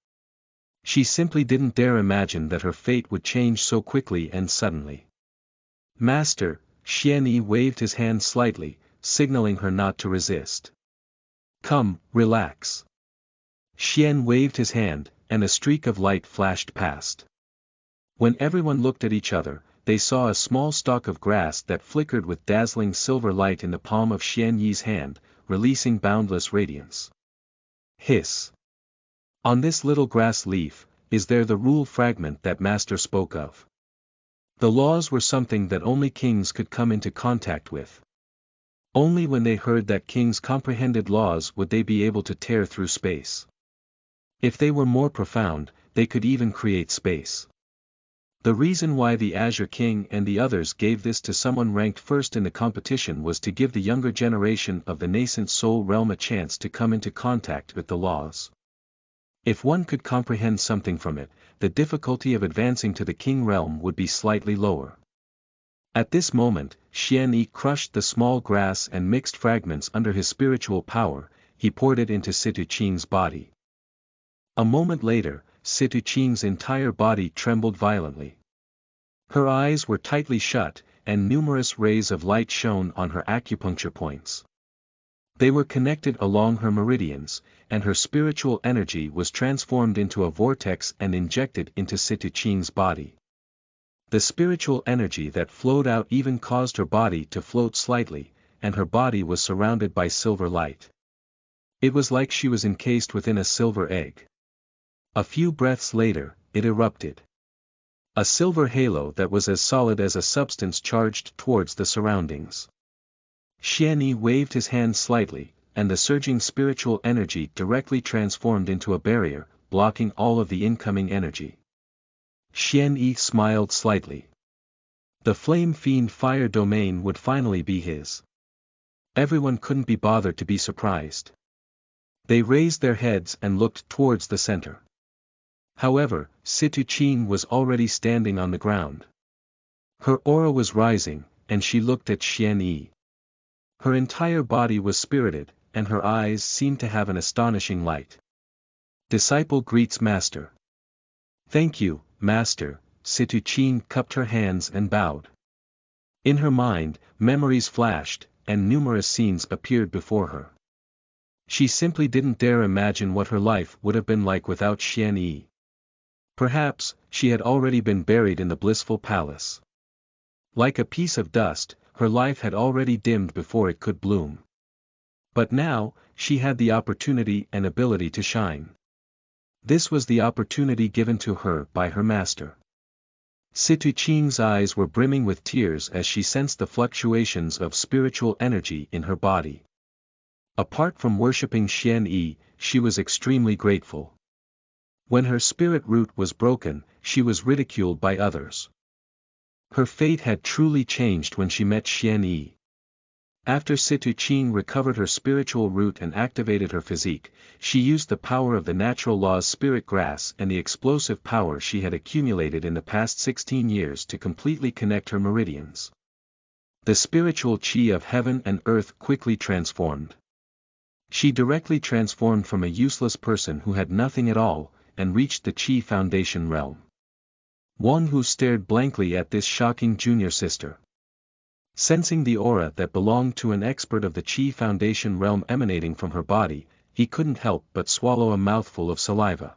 She simply didn't dare imagine that her fate would change so quickly and suddenly. Master, Xian Yi waved his hand slightly, signaling her not to resist. Come, relax. Xian waved his hand, and a streak of light flashed past. When everyone looked at each other, they saw a small stalk of grass that flickered with dazzling silver light in the palm of Xian Yi's hand, releasing boundless radiance. Hiss. On this little grass leaf, is there the rule fragment that Master spoke of? The laws were something that only kings could come into contact with. Only when they heard that kings comprehended laws would they be able to tear through space. If they were more profound, they could even create space. The reason why the Azure King and the others gave this to someone ranked first in the competition was to give the younger generation of the nascent soul realm a chance to come into contact with the laws. If one could comprehend something from it, the difficulty of advancing to the king realm would be slightly lower. At this moment, Xian Yi crushed the small grass and mixed fragments under his spiritual power. He poured it into Situ Qing's body. A moment later, Situ Qing's entire body trembled violently. Her eyes were tightly shut, and numerous rays of light shone on her acupuncture points. They were connected along her meridians, and her spiritual energy was transformed into a vortex and injected into Situ Qing's body. The spiritual energy that flowed out even caused her body to float slightly, and her body was surrounded by silver light. It was like she was encased within a silver egg. A few breaths later, it erupted. A silver halo that was as solid as a substance charged towards the surroundings. Xian Yi waved his hand slightly, and the surging spiritual energy directly transformed into a barrier, blocking all of the incoming energy. Xian Yi smiled slightly. The Flame Fiend Fire Domain would finally be his. Everyone couldn't be bothered to be surprised. They raised their heads and looked towards the center. However, Situ Qing was already standing on the ground. Her aura was rising, and she looked at Xian Yi. Her entire body was spirited, and her eyes seemed to have an astonishing light. Disciple greets Master. Thank you, Master. Situ Qing cupped her hands and bowed. In her mind, memories flashed, and numerous scenes appeared before her. She simply didn't dare imagine what her life would have been like without Xian Yi. Perhaps, she had already been buried in the blissful palace. Like a piece of dust, her life had already dimmed before it could bloom. But now, she had the opportunity and ability to shine. This was the opportunity given to her by her master. Situ Qing's eyes were brimming with tears as she sensed the fluctuations of spiritual energy in her body. Apart from worshipping Xian Yi, she was extremely grateful. When her spirit root was broken, she was ridiculed by others. Her fate had truly changed when she met Xian Yi. After Situ Qing recovered her spiritual root and activated her physique, she used the power of the natural law's spirit grass and the explosive power she had accumulated in the past 16 years to completely connect her meridians. The spiritual qi of heaven and earth quickly transformed. She directly transformed from a useless person who had nothing at all, and reached the Qi Foundation realm. Wang Hu stared blankly at this shocking junior sister. Sensing the aura that belonged to an expert of the Qi Foundation realm emanating from her body, he couldn't help but swallow a mouthful of saliva.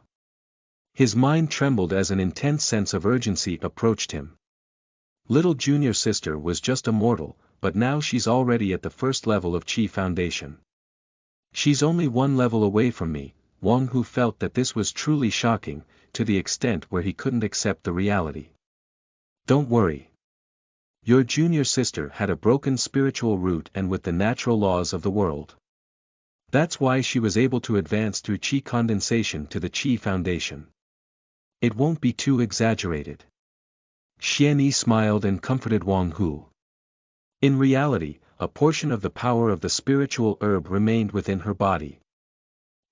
His mind trembled as an intense sense of urgency approached him. Little junior sister was just a mortal, but now she's already at the first level of Qi Foundation. She's only one level away from me. Wang Hu felt that this was truly shocking, to the extent where he couldn't accept the reality. Don't worry. Your junior sister had a broken spiritual root and with the natural laws of the world. That's why she was able to advance through Qi condensation to the Qi Foundation. It won't be too exaggerated. Xian Yi smiled and comforted Wang Hu. In reality, a portion of the power of the spiritual herb remained within her body.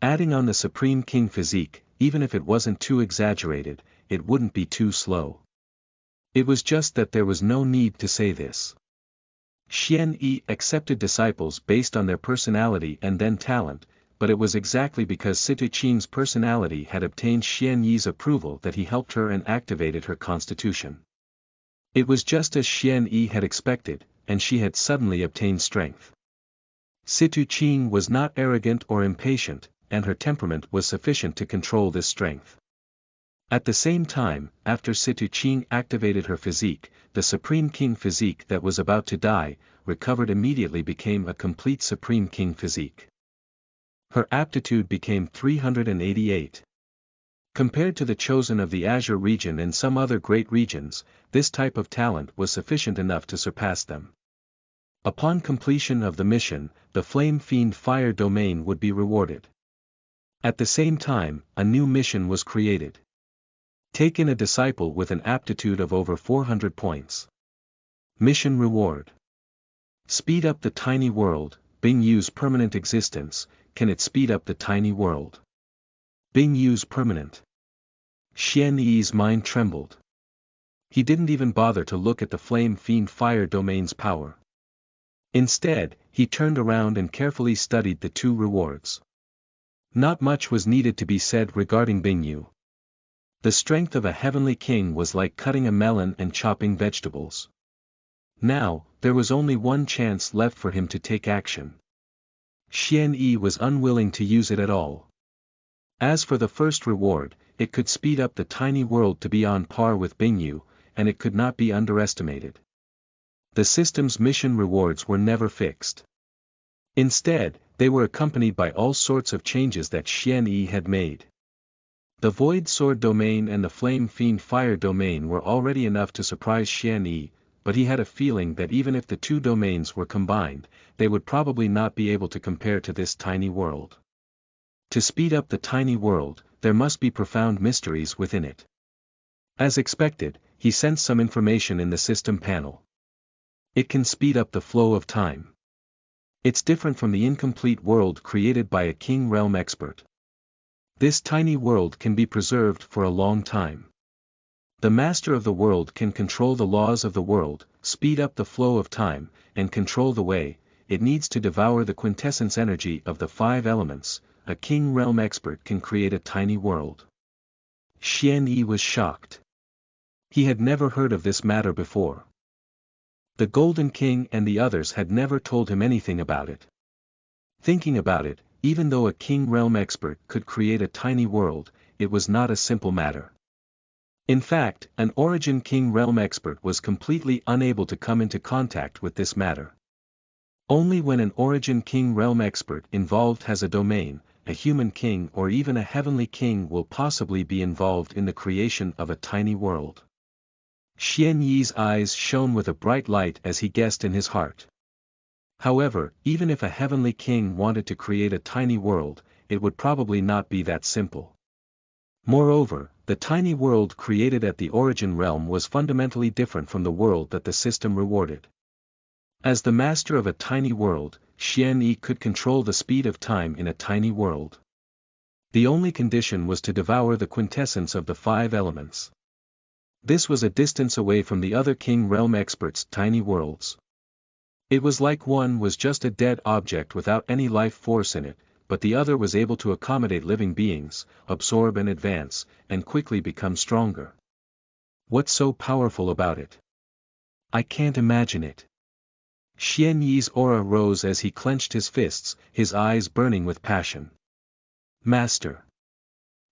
Adding on the Supreme King physique, even if it wasn't too exaggerated, it wouldn't be too slow. It was just that there was no need to say this. Xian Yi accepted disciples based on their personality and then talent, but it was exactly because Situ Qing's personality had obtained Xian Yi's approval that he helped her and activated her constitution. It was just as Xian Yi had expected, and she had suddenly obtained strength. Situ Qing was not arrogant or impatient, and her temperament was sufficient to control this strength. At the same time, after Situ Qing activated her physique, the Supreme King physique that was about to die, recovered immediately became a complete Supreme King physique. Her aptitude became 388. Compared to the chosen of the Azure region and some other great regions, this type of talent was sufficient enough to surpass them. Upon completion of the mission, the Flame Fiend Fire domain would be rewarded. At the same time, a new mission was created. Take in a disciple with an aptitude of over 400 points. Mission reward. Speed up the tiny world. Bing Yu's permanent existence. Can it speed up the tiny world? Bing Yu's permanent. Xian Yi's mind trembled. He didn't even bother to look at the Flame Fiend Fire domain's power. Instead, he turned around and carefully studied the two rewards. Not much was needed to be said regarding Bing Yu. The strength of a heavenly king was like cutting a melon and chopping vegetables. Now, there was only one chance left for him to take action. Xian Yi was unwilling to use it at all. As for the first reward, it could speed up the tiny world to be on par with Bing Yu, and it could not be underestimated. The system's mission rewards were never fixed. Instead, they were accompanied by all sorts of changes that Xian Yi had made. The Void Sword domain and the Flame Fiend Fire domain were already enough to surprise Xian Yi, but he had a feeling that even if the two domains were combined, they would probably not be able to compare to this tiny world. To speed up the tiny world, there must be profound mysteries within it. As expected, he sensed some information in the system panel. It can speed up the flow of time. It's different from the incomplete world created by a King Realm expert. This tiny world can be preserved for a long time. The master of the world can control the laws of the world, speed up the flow of time, and control the way it needs to devour the quintessence energy of the 5 elements. A King Realm expert can create a tiny world. Xian Yi was shocked. He had never heard of this matter before. The Golden King and the others had never told him anything about it. Thinking about it, even though a King Realm expert could create a tiny world, it was not a simple matter. In fact, an Origin King Realm expert was completely unable to come into contact with this matter. Only when an Origin King Realm expert involved has a domain, a human king or even a heavenly king will possibly be involved in the creation of a tiny world. Xian Yi's eyes shone with a bright light as he guessed in his heart. However, even if a heavenly king wanted to create a tiny world, it would probably not be that simple. Moreover, the tiny world created at the Origin realm was fundamentally different from the world that the system rewarded. As the master of a tiny world, Xian Yi could control the speed of time in a tiny world. The only condition was to devour the quintessence of the 5 elements. This was a distance away from the other King Realm experts' tiny worlds. It was like one was just a dead object without any life force in it, but the other was able to accommodate living beings, absorb and advance, and quickly become stronger. What's so powerful about it? I can't imagine it. Xian Yi's aura rose as he clenched his fists, his eyes burning with passion. Master.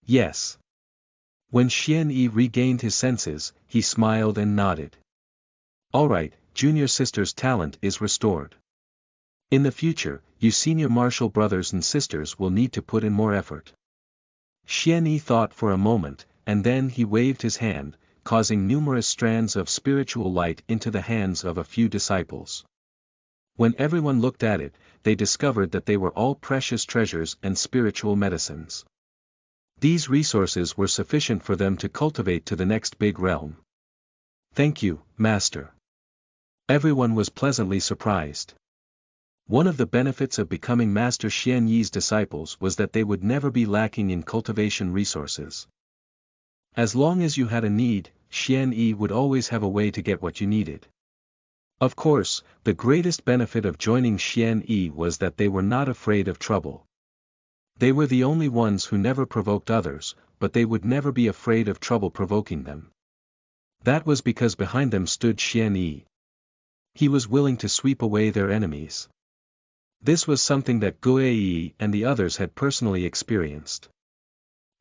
Yes. When Xian Yi regained his senses, he smiled and nodded. All right, junior sister's talent is restored. In the future, you senior martial brothers and sisters will need to put in more effort. Xian Yi thought for a moment, and then he waved his hand, causing numerous strands of spiritual light into the hands of a few disciples. When everyone looked at it, they discovered that they were all precious treasures and spiritual medicines. These resources were sufficient for them to cultivate to the next big realm. Thank you, Master. Everyone was pleasantly surprised. One of the benefits of becoming Master Xian Yi's disciples was that they would never be lacking in cultivation resources. As long as you had a need, Xian Yi would always have a way to get what you needed. Of course, the greatest benefit of joining Xian Yi was that they were not afraid of trouble. They were the only ones who never provoked others, but they would never be afraid of trouble provoking them. That was because behind them stood Xian Yi. He was willing to sweep away their enemies. This was something that Guo Yi and the others had personally experienced.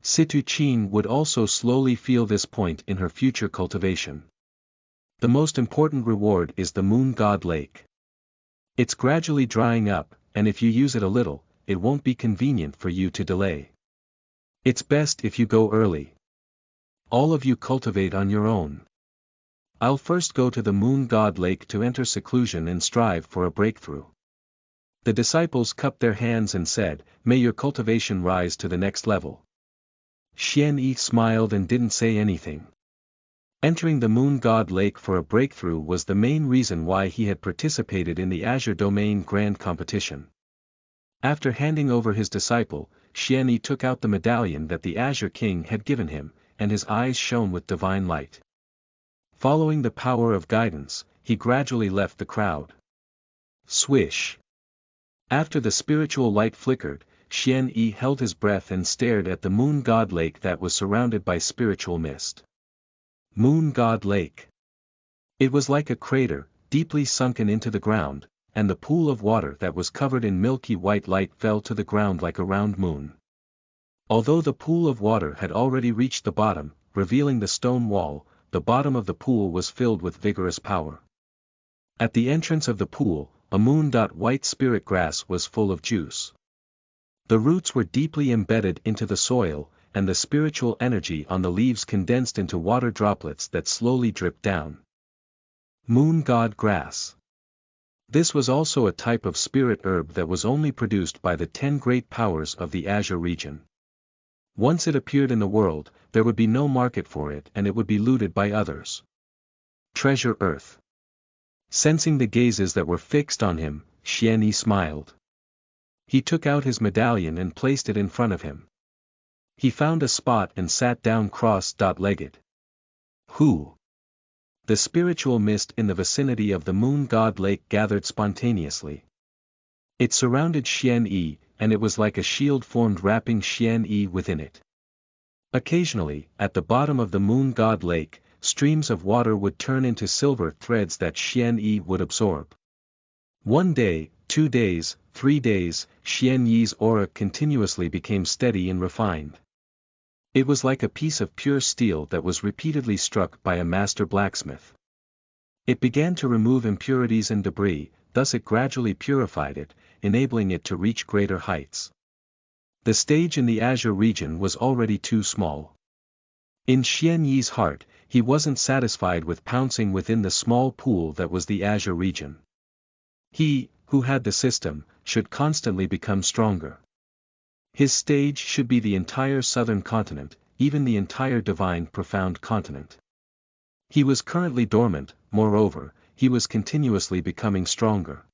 Situ Qin would also slowly feel this point in her future cultivation. The most important reward is the Moon God Lake. It's gradually drying up, and if you use it a little, it won't be convenient for you to delay. It's best if you go early. All of you cultivate on your own. I'll first go to the Moon God Lake to enter seclusion and strive for a breakthrough. The disciples cupped their hands and said, "May your cultivation rise to the next level." Xian Yi smiled and didn't say anything. Entering the Moon God Lake for a breakthrough was the main reason why he had participated in the Azure Domain Grand Competition. After handing over his disciple, Xian Yi took out the medallion that the Azure King had given him, and his eyes shone with divine light. Following the power of guidance, he gradually left the crowd. Swish! After the spiritual light flickered, Xian Yi held his breath and stared at the Moon God Lake that was surrounded by spiritual mist. Moon God Lake. It was like a crater, deeply sunken into the ground, and the pool of water that was covered in milky white light fell to the ground like a round moon. Although the pool of water had already reached the bottom, revealing the stone wall, the bottom of the pool was filled with vigorous power. At the entrance of the pool, a moon-white spirit grass was full of juice. The roots were deeply embedded into the soil, and the spiritual energy on the leaves condensed into water droplets that slowly dripped down. Moon God Grass. This was also a type of spirit herb that was only produced by the 10 great powers of the Azure region. Once it appeared in the world, there would be no market for it and it would be looted by others. Treasure Earth. Sensing the gazes that were fixed on him, Xian Yi smiled. He took out his medallion and placed it in front of him. He found a spot and sat down cross-legged. Who? The spiritual mist in the vicinity of the Moon God Lake gathered spontaneously. It surrounded Xian Yi, and it was like a shield formed wrapping Xian Yi within it. Occasionally, at the bottom of the Moon God Lake, streams of water would turn into silver threads that Xian Yi would absorb. 1 day, 2 days, 3 days, Xian Yi's aura continuously became steady and refined. It was like a piece of pure steel that was repeatedly struck by a master blacksmith. It began to remove impurities and debris, thus it gradually purified it, enabling it to reach greater heights. The stage in the Azure region was already too small. In Xian Yi's heart, he wasn't satisfied with pouncing within the small pool that was the Azure region. He, who had the system, should constantly become stronger. His stage should be the entire southern continent, even the entire divine profound continent. He was currently dormant, moreover, he was continuously becoming stronger.